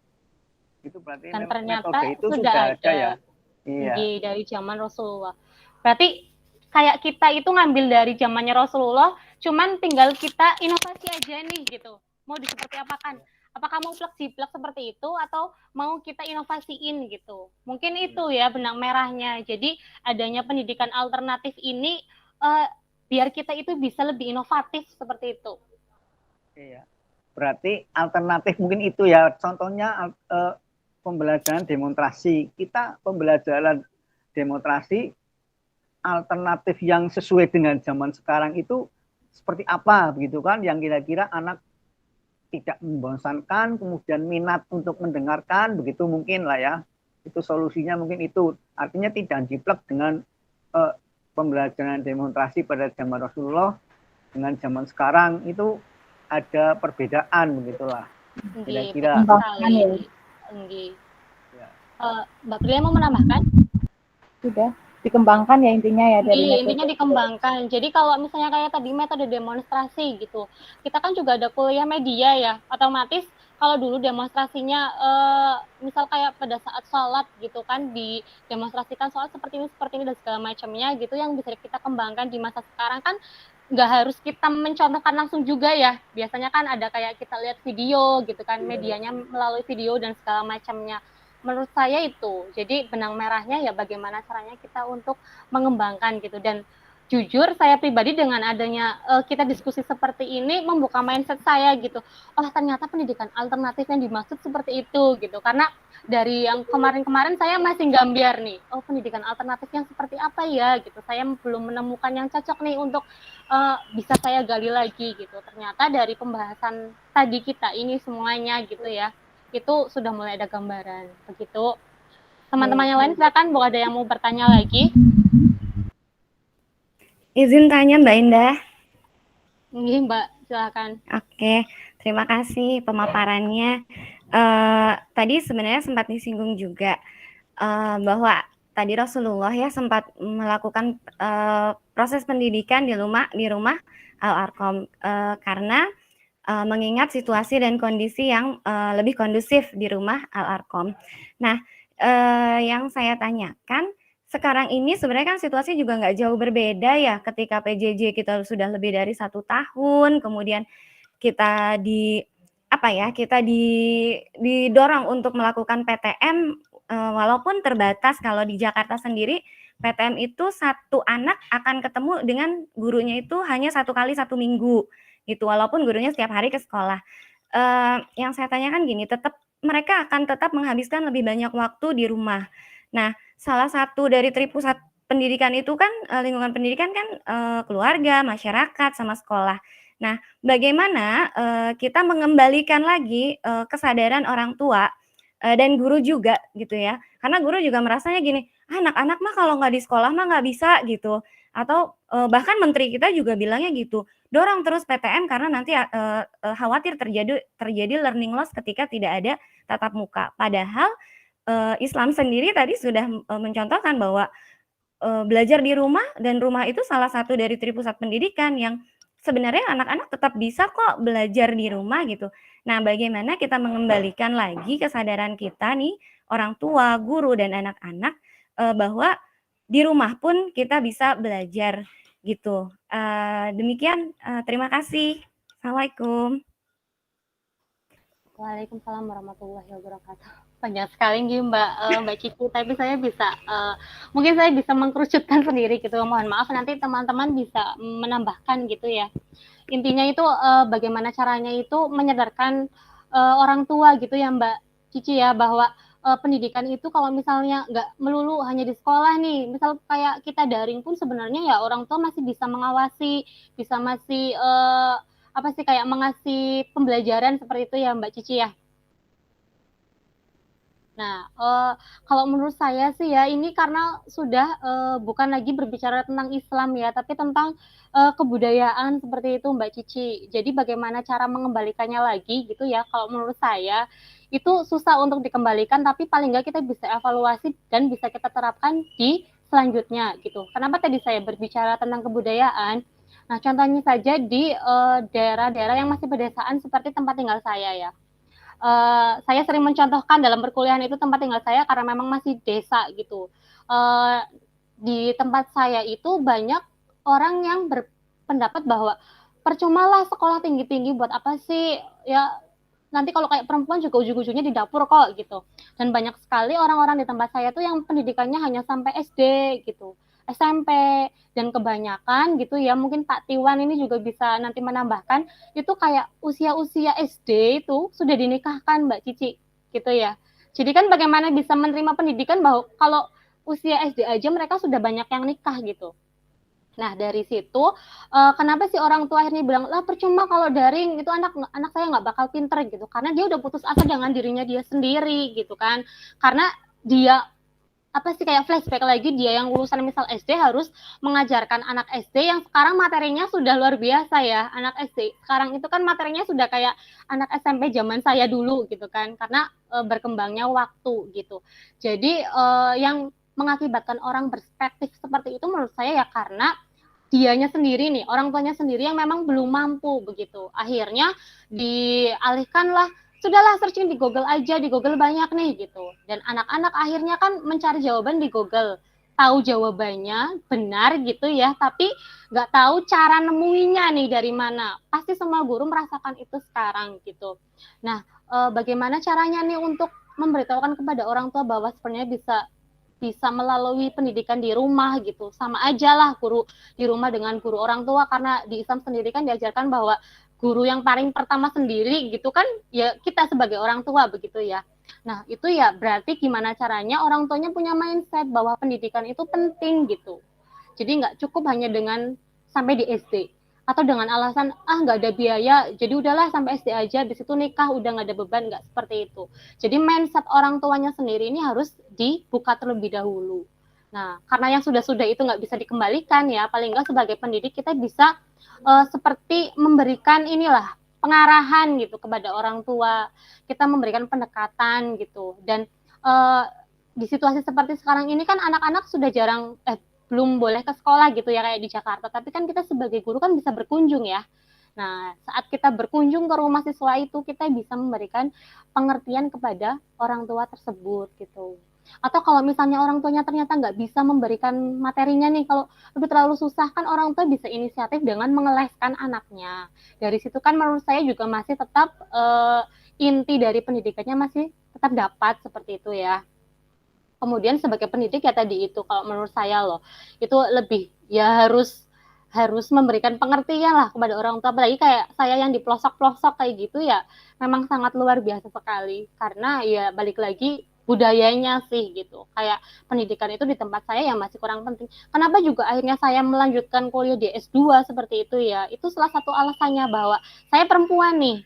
Speaker 3: Itu berarti
Speaker 2: dan ternyata
Speaker 3: metode itu
Speaker 2: sudah
Speaker 3: ada ya. Iya.
Speaker 2: Dari zaman Rasulullah. Berarti kayak kita itu ngambil dari zamannya Rasulullah, cuman tinggal kita inovasi aja nih gitu. Mau seperti apa kan? Apakah mau plek-jiplek seperti itu atau mau kita inovasiin gitu? Mungkin itu ya benang merahnya. Jadi adanya pendidikan alternatif ini biar kita itu bisa lebih inovatif seperti itu.
Speaker 3: Iya. Berarti alternatif mungkin itu ya. Contohnya pembelajaran demonstrasi. Kita pembelajaran demonstrasi alternatif yang sesuai dengan zaman sekarang itu seperti apa begitu kan, yang kira-kira anak tidak membosankan, kemudian minat untuk mendengarkan, begitu mungkin lah ya. Itu solusinya mungkin itu. Artinya tidak jiplak dengan pembelajaran demonstrasi pada zaman Rasulullah dengan zaman sekarang itu ada perbedaan begitulah. Kira-kira.
Speaker 2: Mbak Prilia mau menambahkan?
Speaker 7: Sudah dikembangkan ya intinya ya dari
Speaker 2: intinya dikembangkan. Jadi kalau misalnya kayak tadi metode demonstrasi gitu, kita kan juga ada kuliah media ya, otomatis kalau dulu demonstrasinya misal kayak pada saat sholat gitu kan didemonstrasikan sholat seperti ini dan segala macamnya gitu, yang bisa kita kembangkan di masa sekarang kan nggak harus kita mencontohkan langsung juga ya, biasanya kan ada kayak kita lihat video gitu kan, medianya melalui video dan segala macamnya. Menurut saya itu, jadi benang merahnya ya bagaimana caranya kita untuk mengembangkan gitu. Dan jujur saya pribadi dengan adanya kita diskusi seperti ini membuka mindset saya gitu. Oh ternyata pendidikan alternatif yang dimaksud seperti itu gitu. Karena dari yang kemarin-kemarin saya masih gambiar nih, oh pendidikan alternatif yang seperti apa ya gitu. Saya belum menemukan yang cocok nih untuk bisa saya gali lagi gitu. Ternyata dari pembahasan tadi kita ini semuanya gitu ya, itu sudah mulai ada gambaran begitu. Teman-teman yang lain silakan, mau ada yang mau bertanya lagi?
Speaker 8: Izin tanya Mbak Indah.
Speaker 2: Ini Mbak Silakan.
Speaker 8: Oke, terima kasih pemaparannya. Tadi sebenarnya sempat disinggung juga bahwa tadi Rasulullah ya sempat melakukan proses pendidikan di rumah Al-Arqam karena mengingat situasi dan kondisi yang lebih kondusif di rumah Al-Arqam. Nah, yang saya tanyakan sekarang ini sebenarnya kan situasi juga nggak jauh berbeda ya ketika PJJ kita sudah lebih dari 1 tahun, kemudian kita didorong untuk melakukan PTM walaupun terbatas. Kalau di Jakarta sendiri PTM itu satu anak akan ketemu dengan gurunya itu hanya 1 kali 1 minggu gitu, walaupun gurunya setiap hari ke sekolah. Yang saya tanyakan gini, mereka akan tetap menghabiskan lebih banyak waktu di rumah. Nah, salah satu dari tripusat pendidikan itu kan lingkungan pendidikan kan keluarga, masyarakat, sama sekolah. Nah, bagaimana kita mengembalikan lagi kesadaran orang tua dan guru juga gitu ya? Karena guru juga merasanya gini, anak-anak mah kalau nggak di sekolah mah nggak bisa gitu. Atau bahkan menteri kita juga bilangnya gitu, dorong terus PTM karena nanti khawatir terjadi learning loss ketika tidak ada tatap muka. Padahal Islam sendiri tadi sudah mencontohkan bahwa belajar di rumah dan rumah itu salah satu dari tripusat pendidikan yang sebenarnya anak-anak tetap bisa kok belajar di rumah gitu. Nah, bagaimana kita mengembalikan lagi kesadaran kita nih, orang tua, guru, dan anak-anak bahwa di rumah pun kita bisa belajar gitu. Demikian, terima kasih. Assalamualaikum.
Speaker 2: Waalaikumsalam warahmatullahi wabarakatuh. Banyak sekali nih Mbak Cici, tapi mungkin saya bisa mengkerucutkan sendiri gitu. Mohon maaf nanti teman-teman bisa menambahkan gitu ya. Intinya itu bagaimana caranya itu menyadarkan orang tua gitu ya Mbak Cici ya, bahwa pendidikan itu kalau misalnya nggak melulu hanya di sekolah nih, misal kayak kita daring pun sebenarnya ya orang tua masih bisa mengawasi, bisa masih kayak mengasih pembelajaran seperti itu ya Mbak Cici ya. Nah, kalau menurut saya sih ya ini karena sudah bukan lagi berbicara tentang Islam ya, tapi tentang kebudayaan seperti itu Mbak Cici. Jadi bagaimana cara mengembalikannya lagi gitu ya, kalau menurut saya itu susah untuk dikembalikan, tapi paling nggak kita bisa evaluasi dan bisa kita terapkan di selanjutnya gitu. Kenapa tadi saya berbicara tentang kebudayaan? Nah, contohnya saja di daerah-daerah yang masih pedesaan seperti tempat tinggal saya ya. Saya sering mencontohkan dalam perkuliahan itu tempat tinggal saya karena memang masih desa gitu. Di tempat saya itu banyak orang yang berpendapat bahwa percumalah sekolah tinggi-tinggi buat apa sih ya, nanti kalau kayak perempuan juga ujung-ujungnya di dapur kok gitu. Dan banyak sekali orang-orang di tempat saya tuh yang pendidikannya hanya sampai SD gitu, SMP, dan kebanyakan gitu ya, mungkin Pak Tiwan ini juga bisa nanti menambahkan, itu kayak usia-usia SD itu sudah dinikahkan Mbak Cici gitu ya. Jadi kan bagaimana bisa menerima pendidikan bahwa kalau usia SD aja mereka sudah banyak yang nikah gitu. Nah, dari situ kenapa sih orang tua akhirnya bilang, lah percuma kalau daring itu anak saya nggak bakal pinter gitu, karena dia udah putus asa dengan dirinya dia sendiri gitu kan, karena dia kayak flashback lagi, dia yang lulusan misal SD harus mengajarkan anak SD yang sekarang materinya sudah luar biasa ya. Anak SD sekarang itu kan materinya sudah kayak anak SMP zaman saya dulu gitu kan, karena berkembangnya waktu gitu. Jadi yang mengakibatkan orang berspektif seperti itu menurut saya ya karena dianya sendiri nih, orang tuanya sendiri yang memang belum mampu begitu. Akhirnya dialihkanlah, sudahlah searching di Google aja, di Google banyak nih gitu. Dan anak-anak akhirnya kan mencari jawaban di Google, tahu jawabannya benar gitu ya, tapi nggak tahu cara nemuinya nih dari mana. Pasti semua guru merasakan itu sekarang gitu. Nah, bagaimana caranya nih untuk memberitahukan kepada orang tua bahwa sebenarnya bisa melalui pendidikan di rumah gitu. Sama aja lah guru di rumah dengan guru orang tua, karena di Islam sendiri kan diajarkan bahwa guru yang paling pertama sendiri gitu kan ya kita sebagai orang tua begitu ya. Nah, itu ya berarti gimana caranya orang tuanya punya mindset bahwa pendidikan itu penting gitu. Jadi nggak cukup hanya dengan sampai di SD atau dengan alasan nggak ada biaya, jadi udahlah sampai SD aja, di situ nikah udah nggak ada beban, nggak seperti itu. Jadi mindset orang tuanya sendiri ini harus dibuka terlebih dahulu. Nah, karena yang sudah-sudah itu nggak bisa dikembalikan ya, paling nggak sebagai pendidik kita bisa seperti memberikan inilah pengarahan gitu kepada orang tua, kita memberikan pendekatan gitu. Dan di situasi seperti sekarang ini kan anak-anak sudah jarang belum boleh ke sekolah gitu ya kayak di Jakarta, tapi kan kita sebagai guru kan bisa berkunjung ya. Nah, saat kita berkunjung ke rumah siswa itu, kita bisa memberikan pengertian kepada orang tua tersebut gitu. Atau kalau misalnya orang tuanya ternyata nggak bisa memberikan materinya nih, kalau udah terlalu susah kan orang tua bisa inisiatif dengan mengeleskan anaknya. Dari situ kan menurut saya juga masih tetap inti dari pendidikannya masih tetap dapat seperti itu ya. Kemudian sebagai pendidik ya tadi itu kalau menurut saya loh, itu lebih ya harus memberikan pengertian lah kepada orang tua, apalagi kayak saya yang di pelosok-pelosok kayak gitu ya, memang sangat luar biasa sekali, karena ya balik lagi budayanya sih gitu, kayak pendidikan itu di tempat saya yang masih kurang penting. Kenapa juga akhirnya saya melanjutkan kuliah di S2 seperti itu ya, itu salah satu alasannya bahwa saya perempuan nih,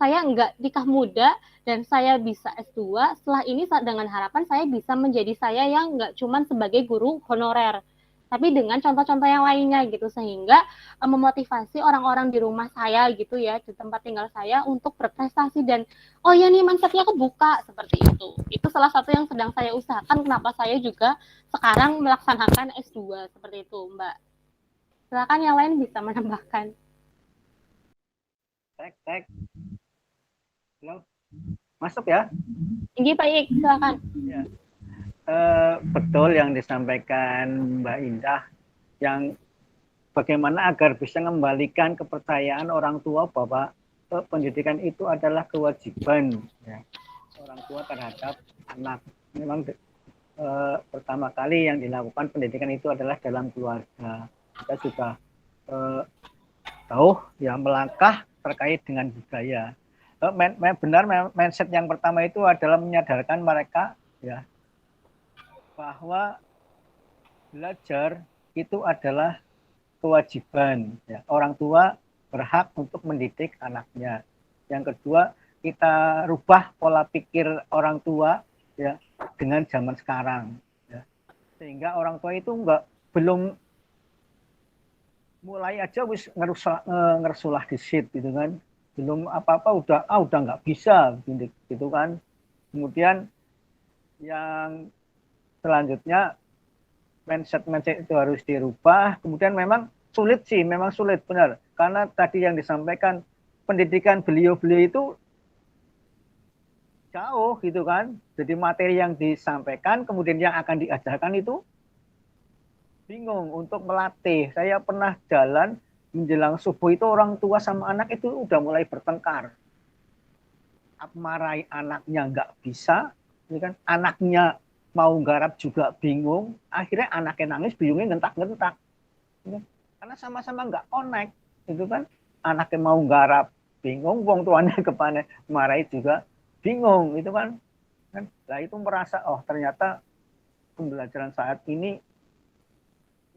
Speaker 2: saya nggak nikah muda, dan saya bisa S2, setelah ini dengan harapan saya bisa menjadi saya yang nggak cuman sebagai guru honorer, tapi dengan contoh-contoh yang lainnya gitu, sehingga memotivasi orang-orang di rumah saya gitu ya, di tempat tinggal saya untuk berprestasi, dan oh ya nih mindsetnya kebuka seperti itu. Itu salah satu yang sedang saya usahakan, kenapa saya juga sekarang melaksanakan S2 seperti itu, Mbak. Silakan yang lain bisa menambahkan.
Speaker 3: Tek. Halo, masuk ya?
Speaker 2: Tinggi Pak Ik, silakan.
Speaker 3: Ya. Betul yang disampaikan Mbak Indah, yang bagaimana agar bisa mengembalikan kepercayaan orang tua bahwa pendidikan itu adalah kewajiban ya, orang tua terhadap anak. Memang pertama kali yang dilakukan pendidikan itu adalah dalam keluarga. Kita sudah tahu ya melangkah terkait dengan budaya. Benar, mindset yang pertama itu adalah menyadarkan mereka ya bahwa belajar itu adalah kewajiban ya. Orang tua berhak untuk mendidik anaknya. Yang kedua, kita rubah pola pikir orang tua ya dengan zaman sekarang ya. Sehingga orang tua itu belum mulai aja wis ngersulah disit gitu kan. Belum apa-apa udah nggak bisa gitu kan. Kemudian yang selanjutnya mindset itu harus dirubah. Kemudian memang sulit benar, karena tadi yang disampaikan pendidikan beliau itu jauh gitu kan. Jadi materi yang disampaikan kemudian yang akan diajarkan itu bingung untuk melatih. Saya pernah jalan menjelang subuh itu orang tua sama anak itu udah mulai bertengkar. Marahi anaknya nggak bisa, ya kan? Anaknya mau garap juga bingung. Akhirnya anaknya nangis, bingungnya ngentak-ngentak. Ya, karena sama-sama nggak connect, itu kan? Anaknya mau garap bingung, wong tuanya kepana marahi juga bingung, itu kan? Nah itu merasa ternyata pembelajaran saat ini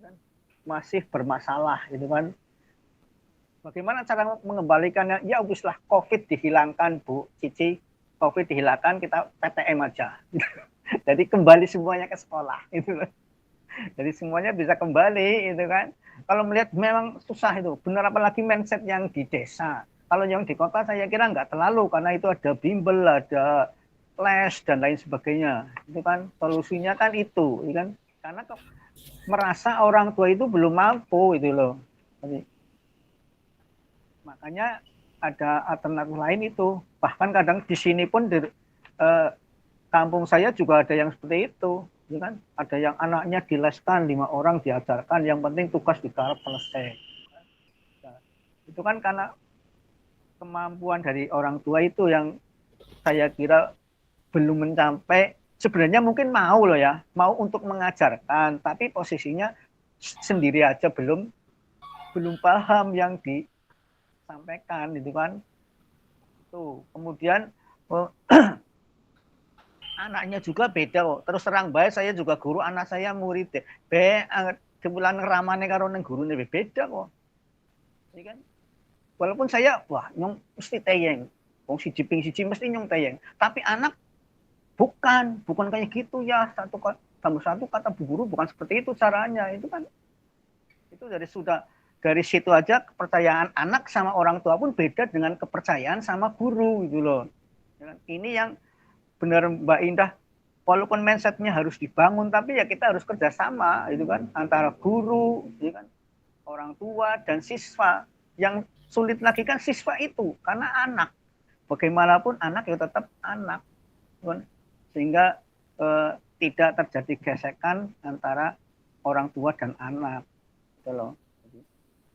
Speaker 3: kan, masih bermasalah, itu kan? Bagaimana cara mengembalikannya? Ya uslah COVID dihilangkan, Bu Cici. COVID dihilangkan, kita PTM aja. Jadi kembali semuanya ke sekolah. Itu. Jadi semuanya bisa kembali. Itu kan. Kalau melihat memang susah itu. Benar, apalagi mindset yang di desa. Kalau yang di kota saya kira nggak terlalu. Karena itu ada bimbel, ada les, dan lain sebagainya. Itu kan solusinya kan itu. Kan? Karena merasa orang tua itu belum mampu. Itu loh. Jadi, makanya ada alternatif lain itu. Bahkan kadang di sini pun di kampung saya juga ada yang seperti itu. Ya kan? Ada yang anaknya dileskan 5 orang diajarkan, yang penting tugas digarap selesai. Nah, itu kan karena kemampuan dari orang tua itu yang saya kira belum mencapai. Sebenarnya mungkin mau loh ya, mau untuk mengajarkan, tapi posisinya sendiri aja belum paham yang disampaikan, itu kan. Tuh, kemudian anaknya juga beda kok. Terus terang bae saya juga guru, anak saya murid deh. Kebulan ramane karo neng gurune beda kok. Iya kan? Walaupun saya nyong mesti teyeng. Wong siji mesti nyong teyeng. Tapi anak bukan kayak gitu ya. tambah 1 kata Bu Guru bukan seperti itu caranya. Itu kan itu dari situ aja kepercayaan anak sama orang tua pun beda dengan kepercayaan sama guru gitu loh. Ini yang benar Mbak Indah, walaupun mindsetnya harus dibangun, tapi ya kita harus kerjasama itu kan antara guru, itu kan orang tua dan siswa. Yang sulit lagi kan siswa itu karena anak. Bagaimanapun anak ya tetap anak, kan? Sehingga tidak terjadi gesekan antara orang tua dan anak, gitu loh.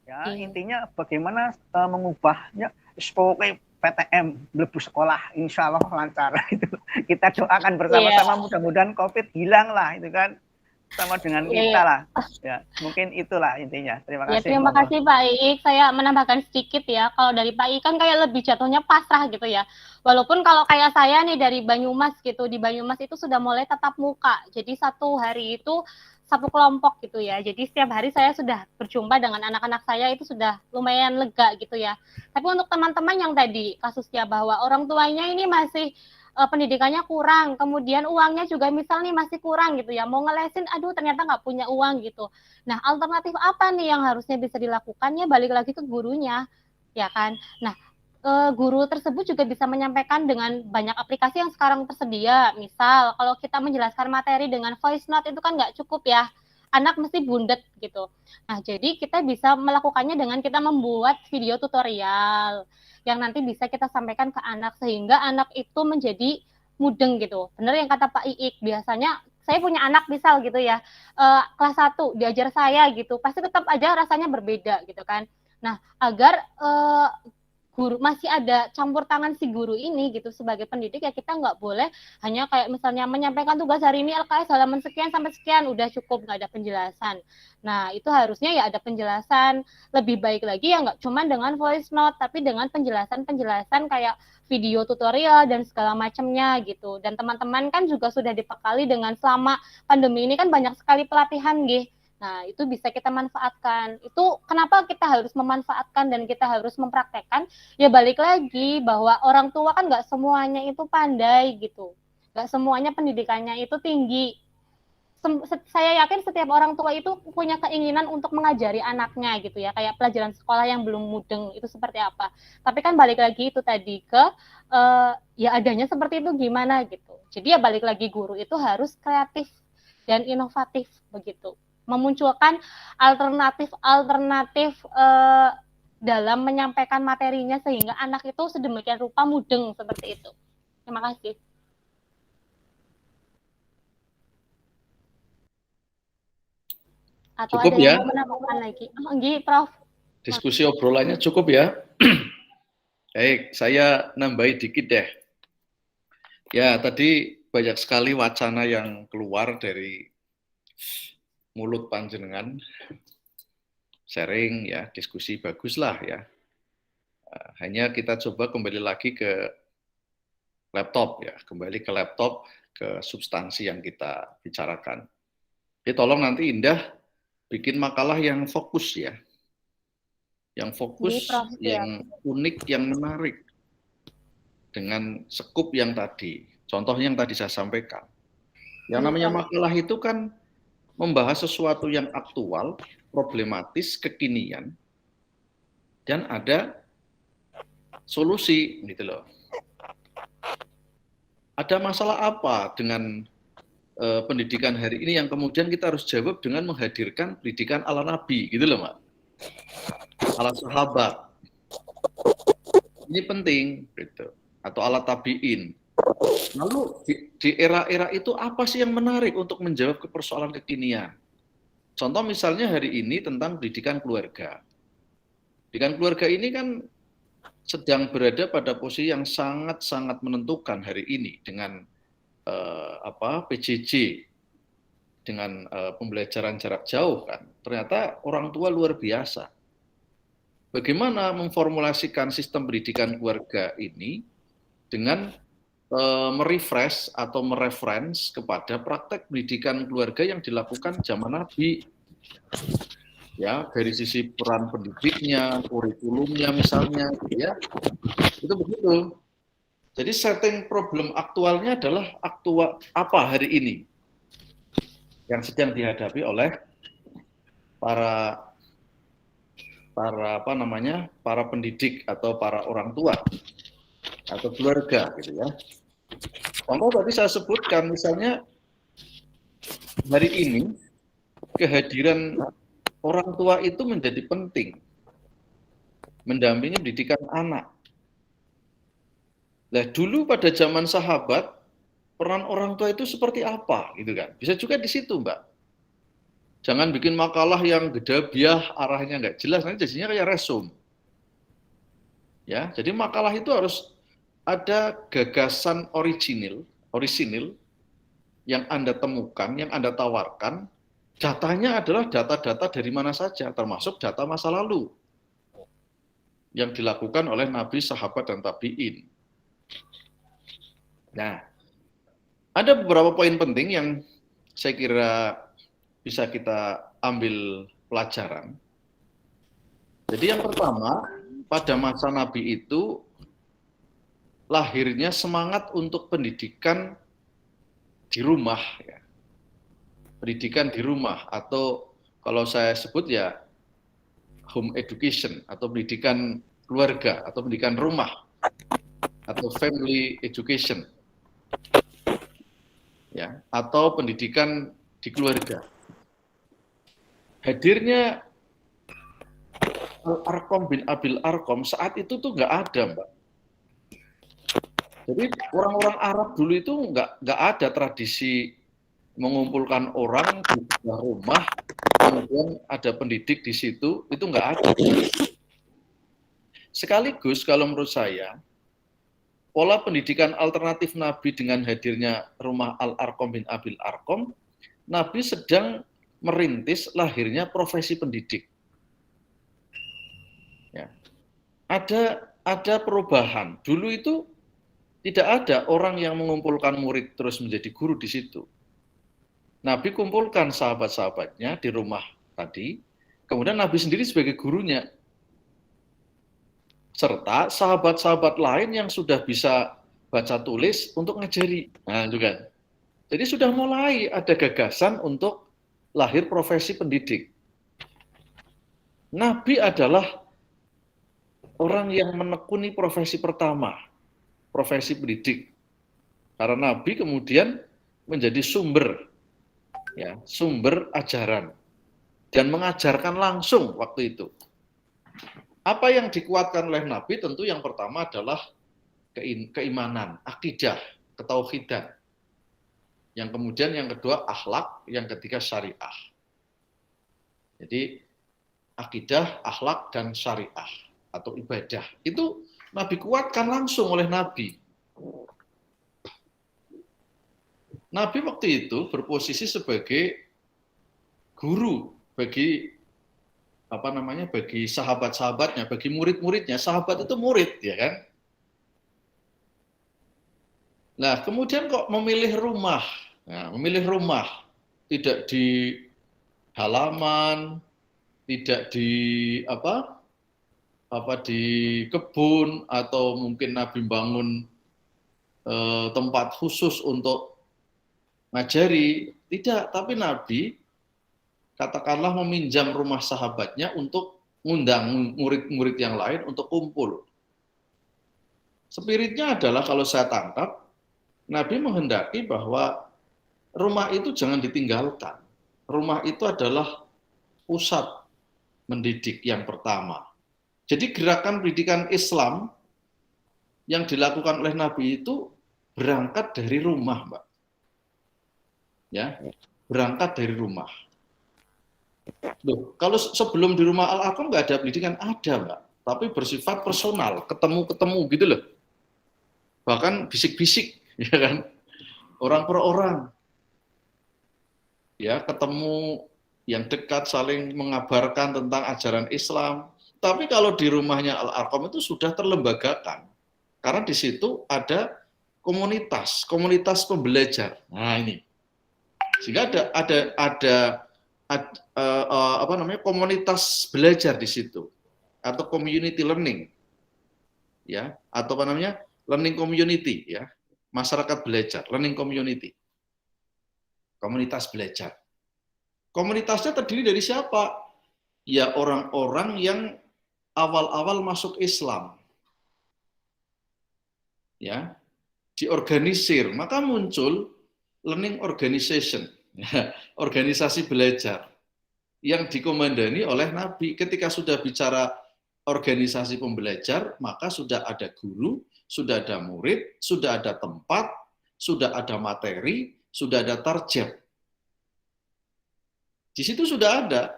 Speaker 3: Ya intinya bagaimana mengubahnya, pokoknya PTM lebih sekolah, insya Allah lancar. Itu kita doakan bersama-sama, mudah-mudahan COVID hilang lah, itu kan sama dengan kita lah. Ya mungkin itulah intinya. Terima kasih.
Speaker 2: Terima kasih Pak Iik. Saya menambahkan sedikit ya. Kalau dari Pak Iik kan kayak lebih jatuhnya pasrah gitu ya. Walaupun kalau kayak saya nih dari Banyumas gitu, di Banyumas itu sudah mulai tatap muka. Jadi satu hari itu satu kelompok gitu ya. Jadi setiap hari saya sudah berjumpa dengan anak-anak saya, itu sudah lumayan lega gitu ya. Tapi untuk teman-teman yang tadi kasusnya bahwa orang tuanya ini masih pendidikannya kurang, kemudian uangnya juga misalnya masih kurang gitu ya, mau ngelesin, aduh ternyata nggak punya uang gitu. Nah, alternatif apa nih yang harusnya bisa dilakukan? Ya balik lagi ke gurunya, ya kan. Nah, guru tersebut juga bisa menyampaikan dengan banyak aplikasi yang sekarang tersedia. Misal, kalau kita menjelaskan materi dengan voice note itu kan nggak cukup ya, anak mesti bundet gitu. Nah, jadi kita bisa melakukannya dengan kita membuat video tutorial yang nanti bisa kita sampaikan ke anak sehingga anak itu menjadi mudeng gitu. Benar yang kata Pak Iik, biasanya saya punya anak misal gitu ya, kelas 1 diajar saya gitu, pasti tetap aja rasanya berbeda gitu kan. Nah, agar guru masih ada campur tangan si guru ini gitu sebagai pendidik, ya kita nggak boleh hanya kayak misalnya menyampaikan tugas hari ini LKS halaman sekian sampai sekian udah cukup, nggak ada penjelasan. Nah itu harusnya ya ada penjelasan lebih baik lagi ya, nggak cuma dengan voice note tapi dengan penjelasan kayak video tutorial dan segala macamnya gitu. Dan teman-teman kan juga sudah dibekali dengan selama pandemi ini kan banyak sekali pelatihan gitu. Nah, itu bisa kita manfaatkan. Itu kenapa kita harus memanfaatkan dan kita harus mempraktekkan? Ya balik lagi bahwa orang tua kan nggak semuanya itu pandai gitu. Nggak semuanya pendidikannya itu tinggi. Saya yakin setiap orang tua itu punya keinginan untuk mengajari anaknya gitu ya. Kayak pelajaran sekolah yang belum mudeng itu seperti apa. Tapi kan balik lagi itu tadi ke ya adanya seperti itu gimana gitu. Jadi ya balik lagi guru itu harus kreatif dan inovatif begitu. Memunculkan alternatif dalam menyampaikan materinya sehingga anak itu sedemikian rupa mudeng seperti itu. Terima kasih. Atau
Speaker 1: cukup
Speaker 2: ada
Speaker 1: ya?
Speaker 2: yang mau menambahkan lagi? Enggak, Prof.
Speaker 1: Diskusi obrolannya cukup ya? Baik, saya nambahi dikit deh. Ya, tadi banyak sekali wacana yang keluar dari mulut panjenengan, sharing ya, diskusi baguslah ya. Hanya kita coba kembali lagi ke laptop ya, kembali ke laptop, ke substansi yang kita bicarakan. Jadi tolong nanti Indah bikin makalah yang fokus ya, yang fokus, yang unik, yang menarik, dengan sekup yang tadi, contohnya yang tadi saya sampaikan. Yang namanya makalah itu kan membahas sesuatu yang aktual, problematis, kekinian, dan ada solusi, gitu loh. Ada masalah apa dengan pendidikan hari ini yang kemudian kita harus jawab dengan menghadirkan pendidikan ala Nabi, gitu loh, Mbak. Ala sahabat. Ini penting, gitu. Atau ala tabi'in. Lalu di era-era itu apa sih yang menarik untuk menjawab ke persoalan kekinian? Contoh misalnya hari ini tentang pendidikan keluarga. Pendidikan keluarga ini kan sedang berada pada posisi yang sangat-sangat menentukan hari ini dengan PJJ, dengan pembelajaran jarak jauh kan. Ternyata orang tua luar biasa. Bagaimana memformulasikan sistem pendidikan keluarga ini dengan merefresh atau mereference kepada praktek pendidikan keluarga yang dilakukan zaman Nabi. Ya, dari sisi peran pendidiknya, kurikulumnya misalnya, ya. Itu begitu. Jadi setting problem aktualnya adalah apa hari ini? yang sedang dihadapi oleh para para pendidik atau para orang tua atau keluarga gitu ya. Contoh tadi saya sebutkan misalnya hari ini kehadiran orang tua itu menjadi penting mendampingi pendidikan anak. Nah, dulu pada zaman sahabat peran orang tua itu seperti apa gitu kan? Bisa juga di situ, Mbak. Jangan bikin makalah yang gedabiah, arahnya nggak jelas, nanti jadinya kayak resume. Ya, jadi makalah itu harus ada gagasan orisinil yang Anda temukan, yang Anda tawarkan. Datanya adalah data-data dari mana saja, termasuk data masa lalu yang dilakukan oleh Nabi, sahabat, dan tabi'in. Nah, ada beberapa poin penting yang saya kira bisa kita ambil pelajaran. Jadi yang pertama, pada masa Nabi itu lahirnya semangat untuk pendidikan di rumah, ya. Pendidikan di rumah, atau kalau saya sebut ya home education, atau pendidikan keluarga, atau pendidikan rumah, atau family education, ya, atau pendidikan di keluarga. Hadirnya Al-Arqam bin Abil Arqam saat itu tuh nggak ada, Mbak. Jadi orang-orang Arab dulu itu nggak ada tradisi mengumpulkan orang di sebuah rumah, kemudian ada pendidik di situ, itu nggak ada. Sekaligus kalau menurut saya, pola pendidikan alternatif Nabi dengan hadirnya rumah Al-Arqam bin Abil Arqam, Nabi sedang merintis lahirnya profesi pendidik. Ya. Ada perubahan. Dulu itu tidak ada orang yang mengumpulkan murid terus menjadi guru di situ. Nabi kumpulkan sahabat-sahabatnya di rumah tadi, kemudian Nabi sendiri sebagai gurunya. Serta sahabat-sahabat lain yang sudah bisa baca tulis untuk ngajari. Nah, itu kan. Jadi sudah mulai ada gagasan untuk lahir profesi pendidik. Nabi adalah orang yang menekuni profesi pertama, profesi pendidik. Karena Nabi kemudian menjadi sumber ajaran dan mengajarkan langsung waktu itu. Apa yang dikuatkan oleh Nabi tentu yang pertama adalah keimanan, akidah, ketauhidan. Yang kemudian yang kedua akhlak, yang ketiga syariah. Jadi akidah, akhlak, dan syariah atau ibadah. Itu Nabi kuatkan langsung oleh Nabi. Nabi waktu itu berposisi sebagai guru bagi bagi sahabat-sahabatnya, bagi murid-muridnya. Sahabat itu murid, ya kan? Nah, kemudian kok memilih rumah? Nah, memilih rumah tidak di halaman, tidak di di kebun, atau mungkin Nabi bangun tempat khusus untuk ngajari, tidak, tapi Nabi katakanlah meminjam rumah sahabatnya untuk ngundang murid-murid yang lain untuk kumpul. Spiritnya adalah kalau saya tangkap, Nabi menghendaki bahwa rumah itu jangan ditinggalkan. Rumah itu adalah pusat mendidik yang pertama. Jadi gerakan pendidikan Islam yang dilakukan oleh Nabi itu berangkat dari rumah, Mbak. Ya, berangkat dari rumah. Loh, kalau sebelum di rumah Al-Arqam nggak ada pendidikan, ada, Mbak. Tapi bersifat personal, ketemu-ketemu gitu loh. Bahkan bisik-bisik, ya kan? Orang per orang. Ya, ketemu yang dekat, saling mengabarkan tentang ajaran Islam. Tapi kalau di rumahnya Al-Arqam itu sudah terlembagakan. Karena di situ ada komunitas pembelajar. Nah, ini. Sehingga ada komunitas belajar di situ, atau community learning, ya, atau learning community, ya, masyarakat belajar, learning community, komunitas belajar. Komunitasnya terdiri dari siapa? Ya orang-orang yang awal-awal masuk Islam. Ya, diorganisir, maka muncul learning organization, organisasi belajar yang dikomandani oleh Nabi. Ketika sudah bicara organisasi pembelajar, maka sudah ada guru, sudah ada murid, sudah ada tempat, sudah ada materi, sudah ada target. Di situ sudah ada.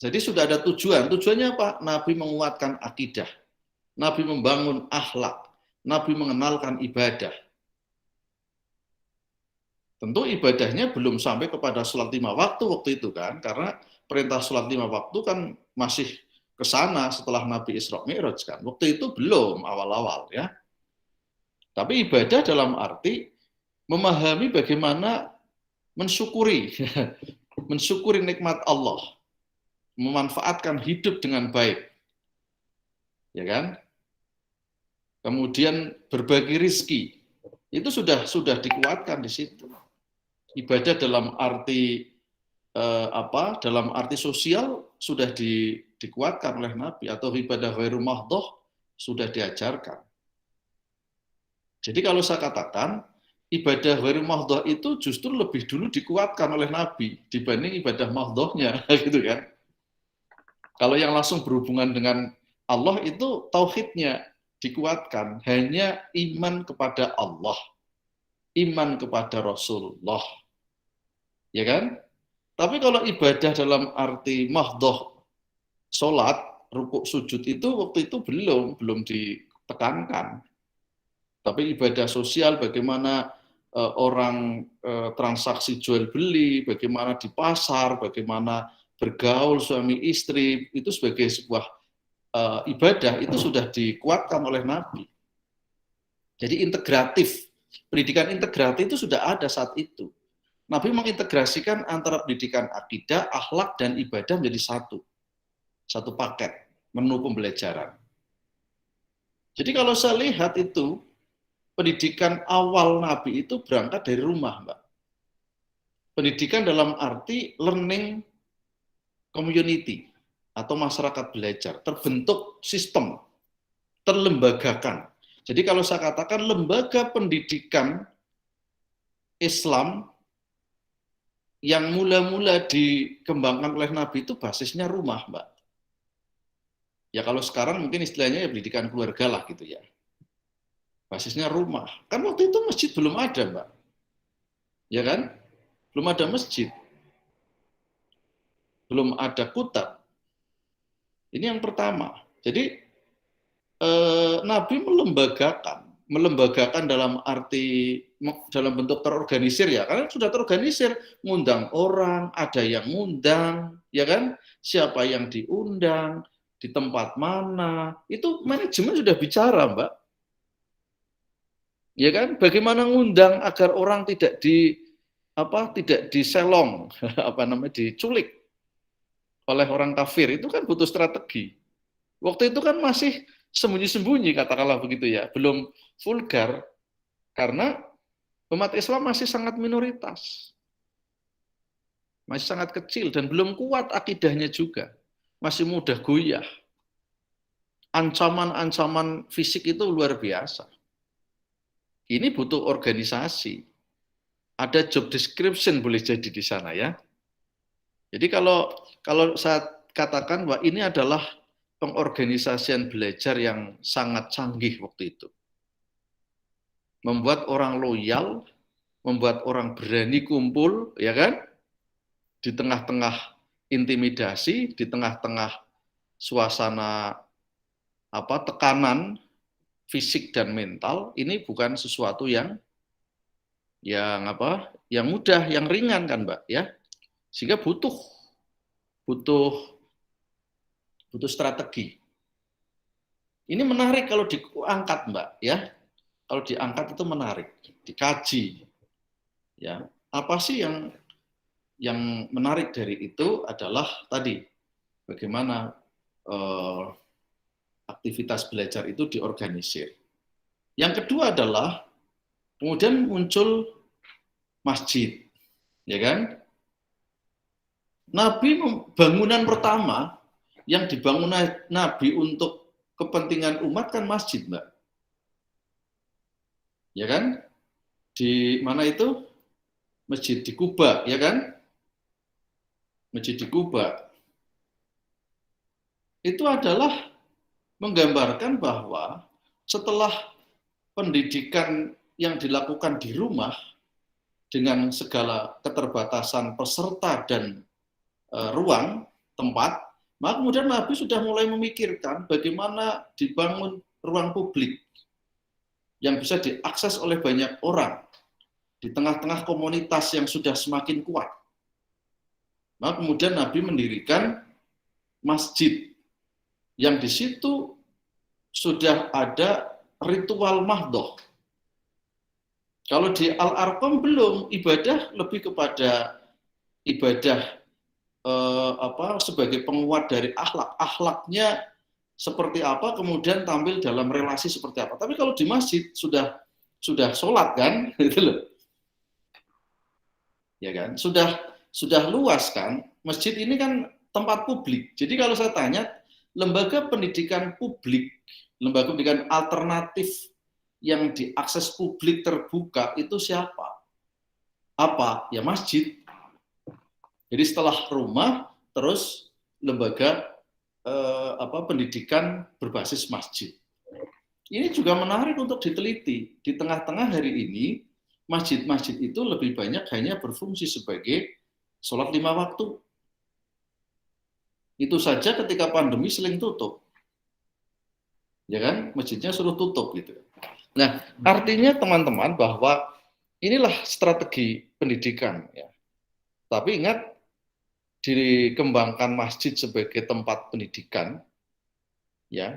Speaker 1: Jadi sudah ada tujuan. Tujuannya apa? Nabi menguatkan akidah. Nabi membangun akhlak. Nabi mengenalkan ibadah. Tentu ibadahnya belum sampai kepada sholat 5 waktu itu kan, karena perintah sholat 5 waktu kan masih ke sana setelah Nabi Isra Mi'raj kan. Waktu itu belum awal-awal ya. Tapi ibadah dalam arti memahami bagaimana mensyukuri mensyukuri nikmat Allah, memanfaatkan hidup dengan baik. Ya kan? Kemudian berbagi rizki, itu sudah dikuatkan di situ. Ibadah dalam arti dalam arti sosial sudah dikuatkan oleh Nabi, atau ibadah ghairu mahdhah sudah diajarkan. Jadi kalau saya katakan ibadah ghairu mahdhah itu justru lebih dulu dikuatkan oleh Nabi dibanding ibadah mahdhahnya, gitu kan? Kalau yang langsung berhubungan dengan Allah itu tauhidnya dikuatkan, hanya iman kepada Allah, iman kepada Rasulullah, ya kan? Tapi kalau ibadah dalam arti mahdhah, sholat, rukuk, sujud itu waktu itu belum ditekankan. Tapi ibadah sosial, bagaimana orang transaksi jual beli, bagaimana di pasar, bagaimana bergaul suami istri, itu sebagai sebuah ibadah itu sudah dikuatkan oleh Nabi. Jadi integratif, pendidikan integratif itu sudah ada saat itu. Nabi mengintegrasikan antara pendidikan akidah, akhlak, dan ibadah menjadi satu paket, menu pembelajaran. Jadi kalau saya lihat itu, pendidikan awal Nabi itu berangkat dari rumah, Mbak. Pendidikan dalam arti learning community, atau masyarakat belajar, terbentuk sistem, terlembagakan. Jadi kalau saya katakan lembaga pendidikan Islam yang mula-mula dikembangkan oleh Nabi itu basisnya rumah, Mbak. Ya kalau sekarang mungkin istilahnya ya pendidikan keluarga lah gitu ya. Basisnya rumah. Kan waktu itu masjid belum ada, Mbak. Ya kan? Belum ada masjid. Belum ada kutab. Ini yang pertama. Jadi Nabi melembagakan dalam arti dalam bentuk terorganisir ya, karena sudah terorganisir, ngundang orang, ada yang ngundang, ya kan? Siapa yang diundang, di tempat mana, itu manajemen sudah bicara, Mbak. Ya kan? Bagaimana ngundang agar orang tidak diselong, diculik oleh orang kafir, itu kan butuh strategi. Waktu itu kan masih sembunyi-sembunyi, katakanlah begitu ya, belum vulgar, karena umat Islam masih sangat minoritas, masih sangat kecil, dan belum kuat akidahnya juga, masih mudah goyah. Ancaman-ancaman fisik itu luar biasa. Ini butuh organisasi, ada job description boleh jadi di sana ya. Jadi kalau saya katakan bahwa ini adalah pengorganisasian belajar yang sangat canggih waktu itu. Membuat orang loyal, membuat orang berani kumpul, ya kan? Di tengah-tengah intimidasi, di tengah-tengah suasana tekanan fisik dan mental, ini bukan sesuatu yang mudah, yang ringan kan, Mbak, ya. Sehingga butuh strategi. Ini menarik kalau diangkat, Mbak, ya. Kalau diangkat itu menarik, dikaji. Ya, apa sih yang menarik dari itu adalah tadi bagaimana aktivitas belajar itu diorganisir. Yang kedua adalah kemudian muncul masjid, ya kan? bangunan pertama yang dibangun Nabi untuk kepentingan umat kan masjid, Mbak. Ya kan? Di mana itu? Masjid di Kuba, ya kan? Masjid di Kuba. Itu adalah menggambarkan bahwa setelah pendidikan yang dilakukan di rumah dengan segala keterbatasan peserta dan ruang, tempat, maka kemudian Nabi sudah mulai memikirkan bagaimana dibangun ruang publik yang bisa diakses oleh banyak orang di tengah-tengah komunitas yang sudah semakin kuat. Maka kemudian Nabi mendirikan masjid yang di situ sudah ada ritual mahdoh. Kalau di Al-Arqam belum, ibadah lebih kepada ibadah sebagai penguat dari akhlak. Akhlaknya seperti apa, kemudian tampil dalam relasi seperti apa. Tapi kalau di masjid sudah sholat kan, gitu loh. Ya kan, sudah luas kan. Masjid ini kan tempat publik. Jadi kalau saya tanya, lembaga pendidikan publik, lembaga pendidikan alternatif yang diakses publik terbuka itu siapa? Apa? Ya masjid. Jadi setelah rumah, terus lembaga pendidikan berbasis masjid. Ini juga menarik untuk diteliti. Di tengah-tengah hari ini, masjid-masjid itu lebih banyak hanya berfungsi sebagai sholat 5 waktu. Itu saja ketika pandemi seling tutup. Ya kan? Masjidnya suruh tutup gitu. Nah, artinya teman-teman bahwa inilah strategi pendidikan ya. Tapi ingat, dikembangkan masjid sebagai tempat pendidikan ya.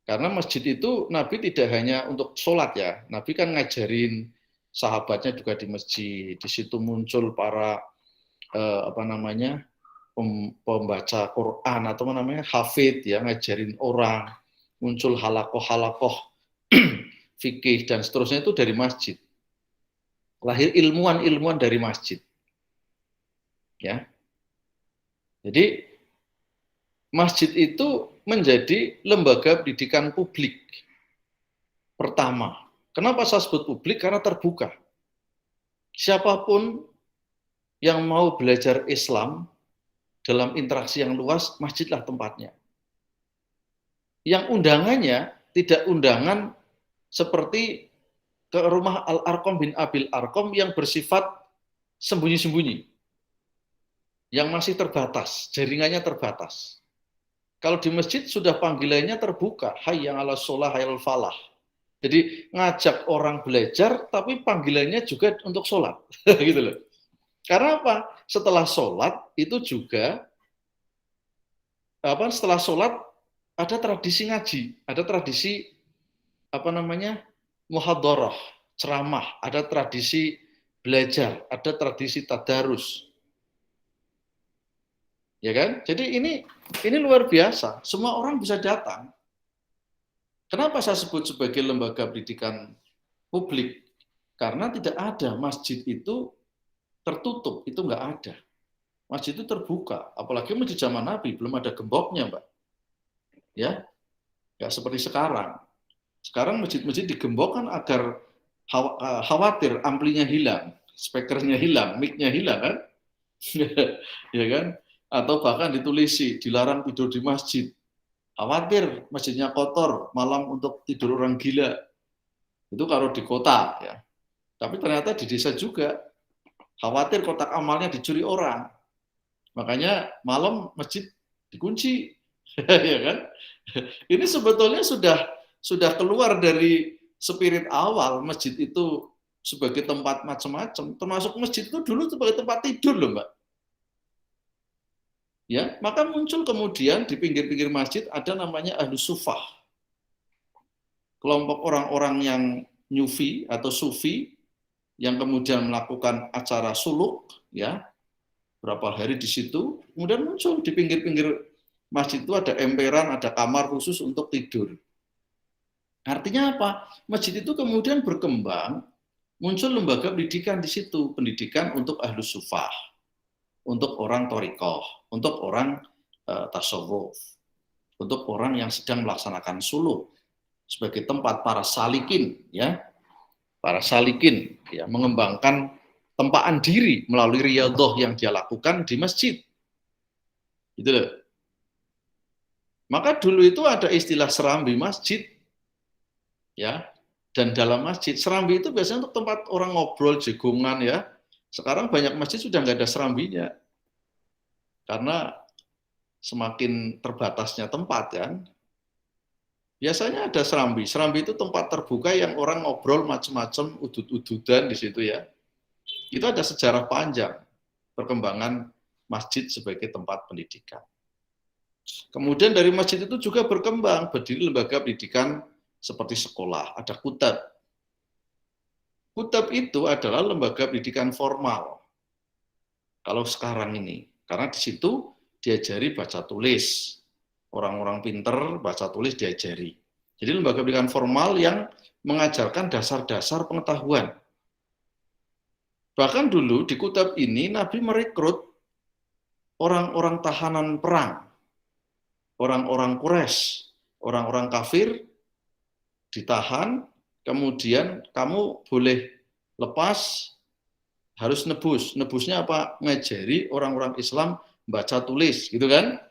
Speaker 1: Karena masjid itu Nabi tidak hanya untuk sholat ya. Nabi kan ngajarin sahabatnya juga di masjid. Di situ muncul para pembaca Quran atau hafid ya, ngajarin orang, muncul halakoh fikih dan seterusnya itu dari masjid. Lahir ilmuwan dari masjid. Ya. Jadi masjid itu menjadi lembaga pendidikan publik pertama. Kenapa saya sebut publik? Karena terbuka. Siapapun yang mau belajar Islam dalam interaksi yang luas, masjidlah tempatnya. Yang undangannya tidak undangan seperti ke rumah Al-Arqam bin Abil Arqam yang bersifat sembunyi-sembunyi. Yang masih terbatas, jaringannya terbatas. Kalau di masjid sudah panggilannya terbuka, hayya 'alas shalah, hayya 'alal falah. Jadi ngajak orang belajar, tapi panggilannya juga untuk sholat, gitu loh. Karena apa? Setelah sholat itu juga setelah sholat ada tradisi ngaji, ada tradisi muhadharah, ceramah, ada tradisi belajar, ada tradisi tadarus. Ya kan? Jadi ini luar biasa. Semua orang bisa datang. Kenapa saya sebut sebagai lembaga pendidikan publik? Karena tidak ada masjid itu tertutup, itu nggak ada. Masjid itu terbuka, apalagi masjid zaman Nabi belum ada gemboknya, Mbak. Ya, nggak seperti sekarang. Sekarang masjid-masjid digembokkan agar khawatir amplinya hilang, speakernya hilang, mic-nya hilang kan? Ya kan? Atau bahkan ditulisi dilarang tidur di masjid. Khawatir masjidnya kotor, malam untuk tidur orang gila. Itu kalau di kota ya. Tapi ternyata di desa juga khawatir kotak amalnya dicuri orang. Makanya malam masjid dikunci. Ya kan? Ini sebetulnya sudah keluar dari spirit awal masjid itu sebagai tempat macam-macam. Termasuk masjid itu dulu sebagai tempat tidur loh, Mbak. Ya, maka muncul kemudian di pinggir-pinggir masjid ada namanya Ahlus Sufah. Kelompok orang-orang yang nyufi atau sufi yang kemudian melakukan acara suluk ya. Berapa hari di situ, kemudian muncul di pinggir-pinggir masjid itu ada emperan, ada kamar khusus untuk tidur. Artinya apa? Masjid itu kemudian berkembang, muncul lembaga pendidikan di situ, pendidikan untuk Ahlus Sufah. untuk orang thariqah, untuk orang tasawuf, untuk orang yang sedang melaksanakan suluk, sebagai tempat para salikin, ya, para salikin, ya, mengembangkan tempaan diri melalui riyadhah yang dia lakukan di masjid, gitu loh. Maka dulu itu ada istilah serambi masjid, ya, dan dalam masjid serambi itu biasanya untuk tempat orang ngobrol, jegongan, ya. Sekarang banyak masjid sudah nggak ada serambinya, karena semakin terbatasnya tempat, kan. Biasanya ada serambi. Serambi itu tempat terbuka yang orang ngobrol macam-macam, udut-ududan di situ, ya. Itu ada sejarah panjang perkembangan masjid sebagai tempat pendidikan. Kemudian dari masjid itu juga berkembang, berdiri lembaga pendidikan seperti sekolah, ada kutab. Kutab itu adalah lembaga pendidikan formal. Kalau sekarang ini, karena di situ diajari baca tulis. Orang-orang pinter baca tulis diajari. Jadi lembaga pendidikan formal yang mengajarkan dasar-dasar pengetahuan. Bahkan dulu di kutab ini Nabi merekrut orang-orang tahanan perang, orang-orang Quraisy, orang-orang kafir ditahan, kemudian kamu boleh lepas, harus nebus. Nebusnya apa? Ngajari orang-orang Islam baca tulis, gitu kan?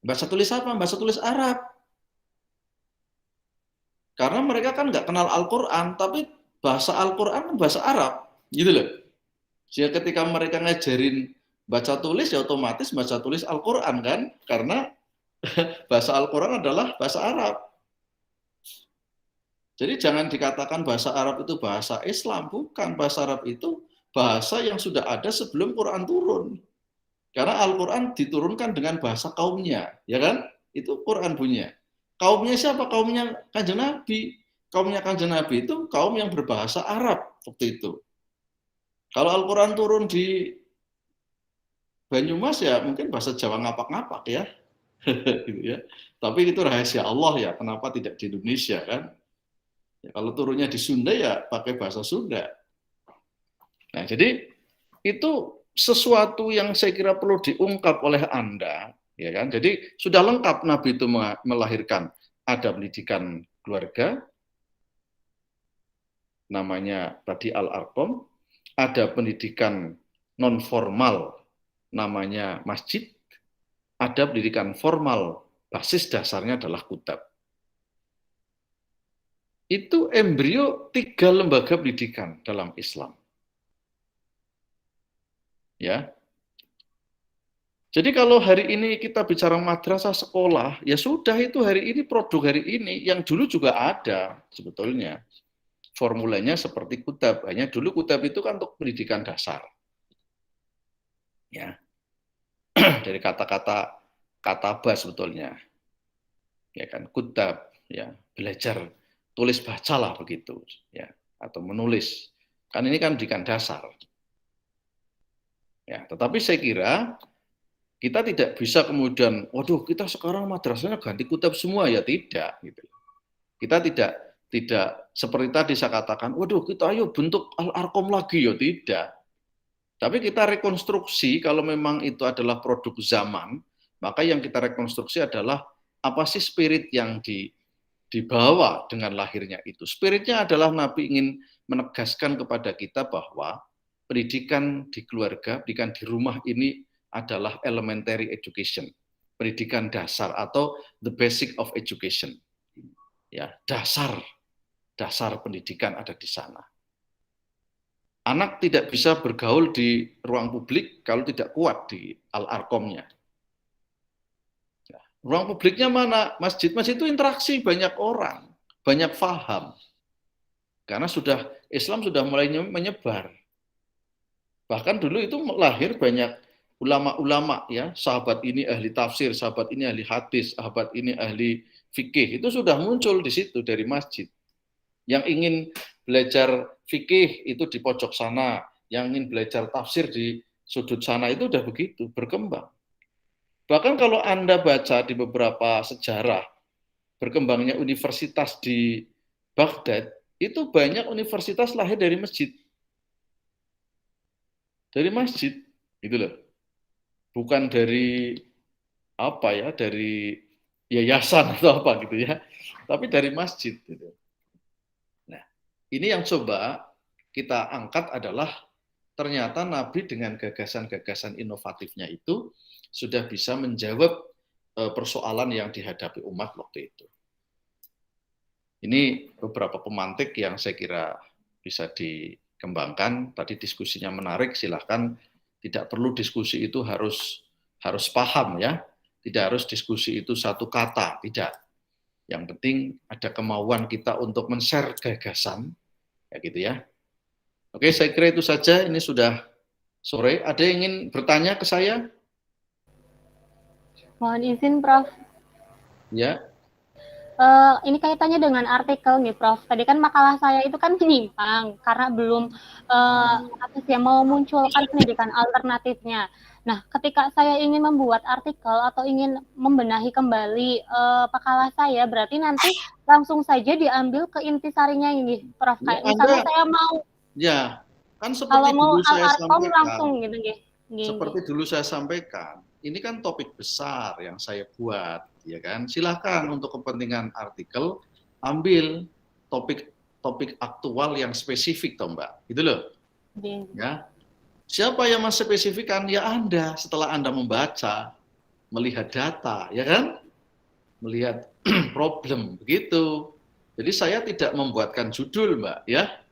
Speaker 1: Baca tulis apa? Baca tulis Arab. Karena mereka kan nggak kenal Al-Quran, tapi bahasa Al-Quran kan bahasa Arab, gitu loh. Jadi ketika mereka ngajarin baca tulis, ya otomatis baca tulis Al-Quran, kan? Karena bahasa Al-Quran adalah bahasa Arab. Jadi jangan dikatakan bahasa Arab itu bahasa Islam, bukan. Bahasa Arab itu bahasa yang sudah ada sebelum Quran turun. Karena Al-Quran diturunkan dengan bahasa kaumnya, ya kan? Itu Quran punya. Kaumnya siapa? Kaumnya Kanjeng Nabi. Kaumnya Kanjeng Nabi itu kaum yang berbahasa Arab waktu itu. Kalau Al-Quran turun di Banyumas, ya mungkin bahasa Jawa ngapak-ngapak, ya. Gitu, ya. Tapi itu rahasia Allah, ya. Kenapa tidak di Indonesia, kan? Ya, kalau turunnya di Sunda, ya pakai bahasa Sunda. Nah, jadi itu sesuatu yang saya kira perlu diungkap oleh Anda, ya kan? Jadi sudah lengkap Nabi itu melahirkan, ada pendidikan keluarga, namanya tadi Al-Arqam, ada pendidikan non formal, namanya masjid, ada pendidikan formal, basis dasarnya adalah kutab. Itu embrio 3 lembaga pendidikan dalam Islam. Ya. Jadi kalau hari ini kita bicara madrasah sekolah, ya sudah, itu hari ini produk hari ini, yang dulu juga ada sebetulnya. Formulanya seperti kutab, hanya dulu kutab itu kan untuk pendidikan dasar. Ya. Dari kata-kata kataba sebetulnya. Ya kan, kutab, ya, belajar tulis bacalah begitu, ya, atau menulis. Kan ini kan pendidikan dasar. Ya, tetapi saya kira kita tidak bisa kemudian, waduh, kita sekarang madrasahnya ganti kutab semua, ya tidak. Gitu. Kita tidak seperti tadi saya katakan, waduh, kita ayo bentuk Al-Arqam lagi, ya tidak. Tapi kita rekonstruksi, kalau memang itu adalah produk zaman, maka yang kita rekonstruksi adalah apa sih spirit yang dibawa dengan lahirnya itu. Spiritnya adalah Nabi ingin menegaskan kepada kita bahwa pendidikan di keluarga, pendidikan di rumah ini adalah elementary education, pendidikan dasar atau the basic of education. Ya, dasar pendidikan ada di sana. Anak tidak bisa bergaul di ruang publik kalau tidak kuat di Al-Arqamnya. Ya, ruang publiknya mana? Masjid. Masjid itu interaksi banyak orang, banyak faham. Karena Islam sudah mulai menyebar. Bahkan dulu itu lahir banyak ulama-ulama, ya, sahabat ini ahli tafsir, sahabat ini ahli hadis, sahabat ini ahli fikih. Itu sudah muncul di situ dari masjid. Yang ingin belajar fikih itu di pojok sana, yang ingin belajar tafsir di sudut sana, itu udah begitu, berkembang. Bahkan kalau Anda baca di beberapa sejarah berkembangnya universitas di Baghdad, itu banyak universitas lahir dari masjid. Dari masjid, Gitu loh. Bukan dari apa ya, dari yayasan atau apa gitu ya, tapi dari masjid gitu. Nah, ini yang coba kita angkat adalah ternyata Nabi dengan gagasan-gagasan inovatifnya itu sudah bisa menjawab persoalan yang dihadapi umat waktu itu. Ini beberapa pemantik yang saya kira bisa dikembangkan. Tadi diskusinya menarik, silahkan. Tidak perlu diskusi itu harus paham ya. Tidak harus diskusi itu satu kata, tidak. Yang penting ada kemauan kita untuk men-share gagasan, ya gitu ya. Oke, saya kira itu saja. Ini sudah sore. Ada yang ingin bertanya ke saya?
Speaker 2: Mohon izin, Prof.
Speaker 1: Ya.
Speaker 2: Ini kaitannya dengan artikel nih, Prof. Tadi kan makalah saya itu kan menyimpang karena belum mau munculkan pendidikan alternatifnya. Nah, ketika saya ingin membuat artikel atau ingin membenahi kembali makalah saya, berarti nanti langsung saja diambil ke intisarinya ini, Prof. Kayak misalnya saya mau,
Speaker 1: ya, kan seperti
Speaker 2: kalau mau
Speaker 1: dulu saya
Speaker 2: al-arkom
Speaker 1: sampaikan.
Speaker 2: langsung gitu.
Speaker 1: Seperti dulu saya sampaikan, ini kan topik besar yang saya buat, ya kan? Silakan untuk kepentingan artikel ambil topik aktual yang spesifik, toh Mbak, gitu loh. Ya, siapa yang mas spesifikkan? Ya Anda. Setelah Anda membaca, melihat data, ya kan? Melihat problem, begitu. Jadi saya tidak membuatkan judul, Mbak, ya.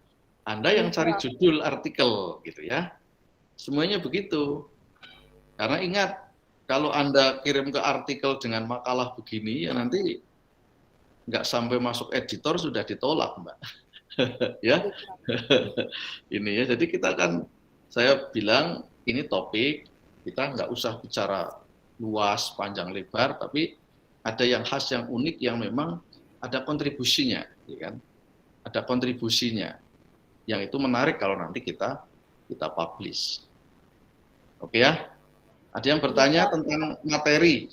Speaker 1: Anda yang cari judul artikel, gitu ya. Semuanya begitu. Karena ingat, kalau Anda kirim ke artikel dengan makalah begini, ya nanti nggak sampai masuk editor sudah ditolak, Mbak. Ya, ini ya. Jadi kita kan, saya bilang ini topik, kita nggak usah bicara luas, panjang, lebar, tapi ada yang khas, yang unik, yang memang ada kontribusinya, ya kan? Ada kontribusinya, yang itu menarik kalau nanti kita publish. Oke ya? Ada yang bertanya tentang materi?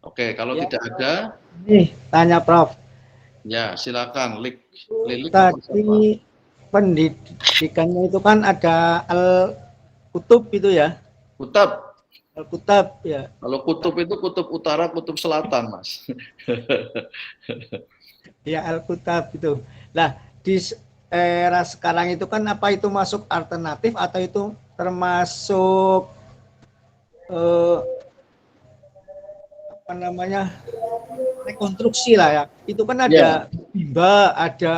Speaker 1: Oke, kalau
Speaker 3: Ya,
Speaker 1: tidak ada,
Speaker 3: nih tanya Prof.
Speaker 1: ya silakan. Lilik
Speaker 3: Tadi pendidikannya itu kan ada al-kutub itu ya?
Speaker 1: Kutab.
Speaker 3: Al-kutab ya.
Speaker 1: Kalau kutub itu kutub utara, kutub selatan, Mas.
Speaker 3: Ya, al-kutab itu. Nah, di era sekarang itu kan apa itu masuk alternatif atau itu termasuk apa namanya, rekonstruksi lah ya. Itu kan ada bimba, ada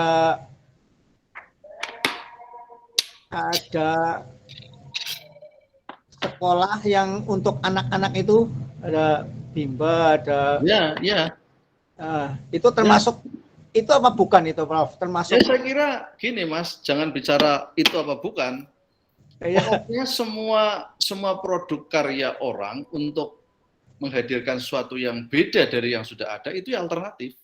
Speaker 3: sekolah yang untuk anak-anak itu, ada bimba, ada itu termasuk itu apa bukan itu, Prof? Termasuk?
Speaker 1: Ya, saya kira gini, Mas, jangan bicara itu apa bukan. Pokoknya semua produk karya orang untuk menghadirkan sesuatu yang beda dari yang sudah ada itu ya alternatif.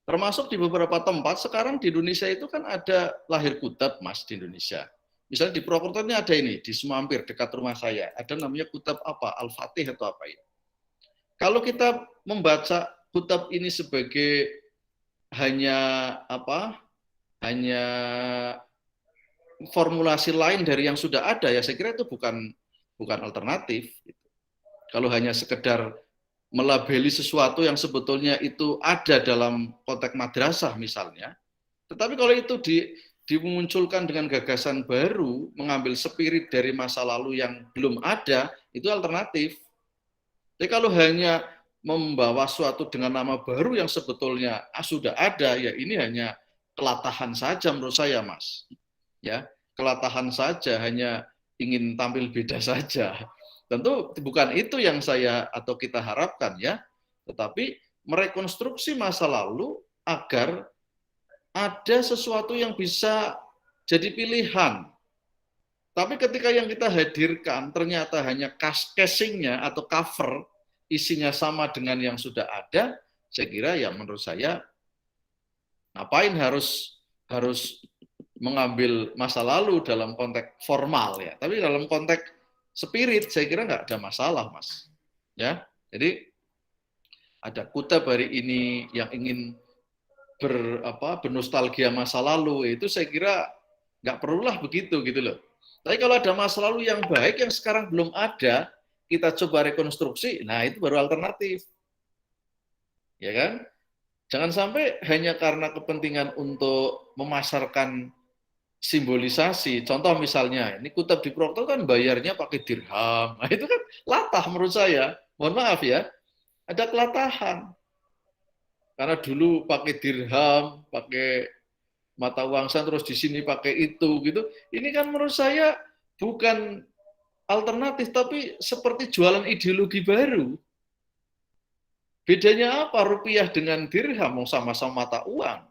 Speaker 1: Termasuk di beberapa tempat sekarang di Indonesia itu kan ada lahir kutab, Mas, di Indonesia. Misalnya di Purwokerto ini ada ini, di Semampir dekat rumah saya, ada namanya kutab apa, Al-Fatih atau apa ya. Kalau kita membaca kutab ini sebagai hanya formulasi lain dari yang sudah ada, ya saya kira itu bukan alternatif. Kalau hanya sekedar melabeli sesuatu yang sebetulnya itu ada dalam konteks madrasah misalnya, tetapi kalau itu dimunculkan dengan gagasan baru, mengambil spirit dari masa lalu yang belum ada, itu alternatif. Jadi kalau hanya membawa suatu dengan nama baru yang sebetulnya sudah ada, ya ini hanya kelatahan saja menurut saya, Mas. Ya, kelatahan saja, hanya ingin tampil beda saja. Tentu bukan itu yang saya atau kita harapkan ya, tetapi merekonstruksi masa lalu agar ada sesuatu yang bisa jadi pilihan. Tapi ketika yang kita hadirkan ternyata hanya casingnya atau cover, isinya sama dengan yang sudah ada, saya kira ya menurut saya ngapain harus mengambil masa lalu dalam konteks formal ya. Tapi dalam konteks spirit saya kira nggak ada masalah, Mas. Ya, jadi ada kutab hari ini yang ingin bernostalgia masa lalu, itu saya kira Nggak perlulah begitu gitu loh. Tapi kalau ada masa lalu yang baik yang sekarang belum ada, kita coba rekonstruksi, nah itu baru alternatif. Ya kan? Jangan sampai hanya karena kepentingan untuk memasarkan simbolisasi. Contoh misalnya, ini Kutab di Purwokerto kan bayarnya pakai dirham. Nah, itu kan latah menurut saya. Mohon maaf ya, ada kelatahan. Karena dulu pakai dirham, pakai mata uang san, terus di sini pakai itu gitu. Ini kan menurut saya bukan alternatif, tapi seperti jualan ideologi baru. Bedanya apa rupiah dengan dirham? Sama-sama mata uang.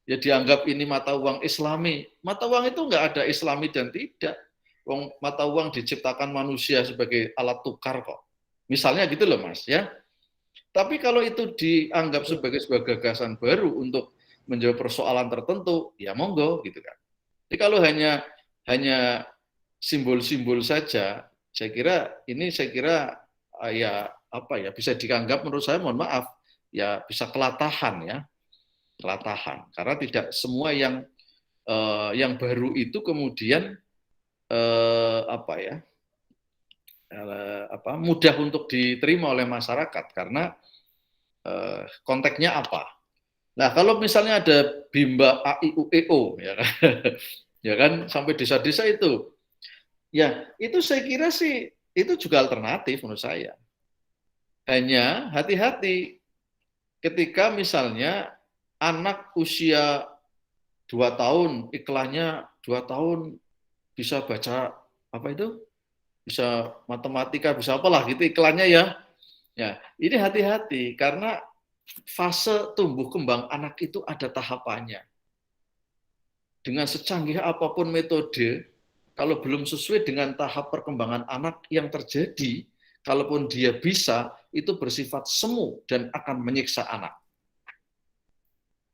Speaker 1: Ya dianggap ini mata uang Islami. Mata uang itu nggak ada Islami dan tidak. Mata uang diciptakan manusia sebagai alat tukar kok. Misalnya gitu loh Mas ya. Tapi kalau itu dianggap sebagai sebuah gagasan baru untuk menjawab persoalan tertentu, ya monggo gitu kan. Jadi kalau hanya simbol-simbol saja, saya kira ya apa ya, bisa dianggap menurut saya, mohon maaf, ya bisa kelatahan ya. Kelatahan, karena tidak semua yang baru itu kemudian mudah untuk diterima oleh masyarakat karena konteksnya apa. Nah kalau misalnya ada bimba AIUEO ya kan, ya kan sampai desa-desa itu, ya itu saya kira sih itu juga alternatif menurut saya. Hanya hati-hati ketika misalnya anak usia 2 tahun, iklannya 2 tahun bisa baca apa itu? Bisa matematika, bisa apalah gitu iklannya ya. Ya, ini hati-hati karena fase tumbuh kembang anak itu ada tahapannya. Dengan secanggih apapun metode, kalau belum sesuai dengan tahap perkembangan anak yang terjadi, kalaupun dia bisa, itu bersifat semu dan akan menyiksa anak.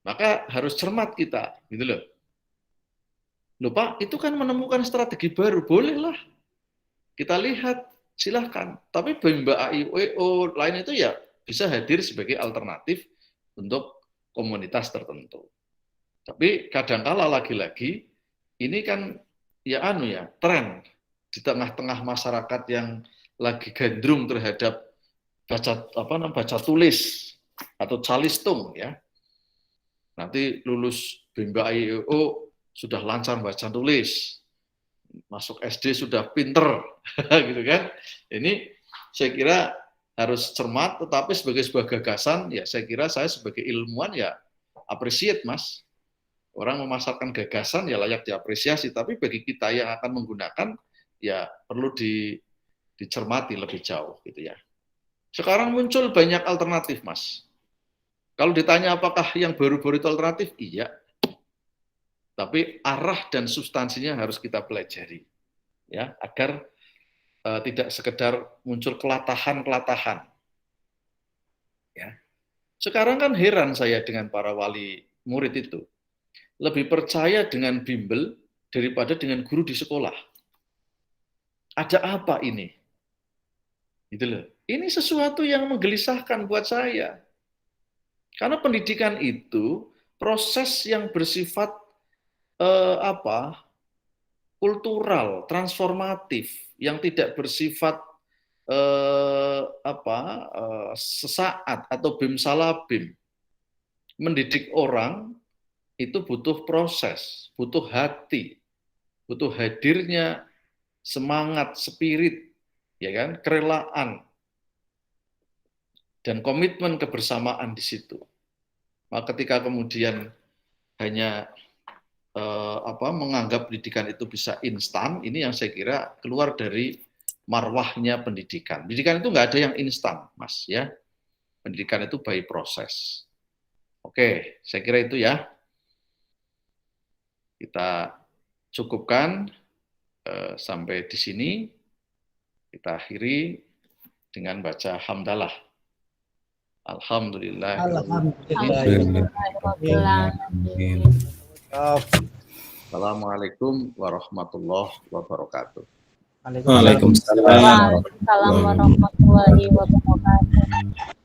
Speaker 1: Maka harus cermat kita, gitu loh. Loh Pak, itu kan menemukan strategi baru, bolehlah. Kita lihat, silahkan. Tapi bimba AIUEO lain itu ya bisa hadir sebagai alternatif untuk komunitas tertentu. Tapi kadangkala lagi-lagi, ini kan ya tren di tengah-tengah masyarakat yang lagi gandrung terhadap baca tulis atau calistung ya. Nanti lulus bimba AIUEO sudah lancar baca tulis, masuk SD sudah pinter, gitu kan? Ini saya kira harus cermat, tetapi sebagai sebuah gagasan, ya saya kira saya sebagai ilmuwan ya appreciate Mas. Orang memasarkan gagasan ya layak diapresiasi, tapi bagi kita yang akan menggunakan ya perlu dicermati lebih jauh, gitu ya. Sekarang muncul banyak alternatif Mas. Kalau ditanya apakah yang baru-baru itu alternatif, iya. Tapi arah dan substansinya harus kita pelajari, ya, agar tidak sekedar muncul kelatahan-kelatahan. Ya. Sekarang kan heran saya dengan para wali murid itu, lebih percaya dengan bimbel daripada dengan guru di sekolah. Ada apa ini? Gitu loh. Ini sesuatu yang menggelisahkan buat saya. Karena pendidikan itu proses yang bersifat kultural, transformatif, yang tidak bersifat sesaat atau bim salabim. Mendidik orang itu butuh proses, butuh hati, butuh hadirnya semangat, spirit, ya kan, kerelaan dan komitmen kebersamaan di situ. Maka ketika kemudian hanya menganggap pendidikan itu bisa instan, ini yang saya kira keluar dari marwahnya pendidikan. Pendidikan itu nggak ada yang instan, Mas, ya. Pendidikan itu by proses. Oke, saya kira itu ya. Kita cukupkan sampai di sini. Kita akhiri dengan baca hamdalah. Alhamdulillah. Assalamualaikum warahmatullahi wabarakatuh.
Speaker 6: Waalaikumsalam.
Speaker 2: Waalaikumsalam warahmatullahi wabarakatuh.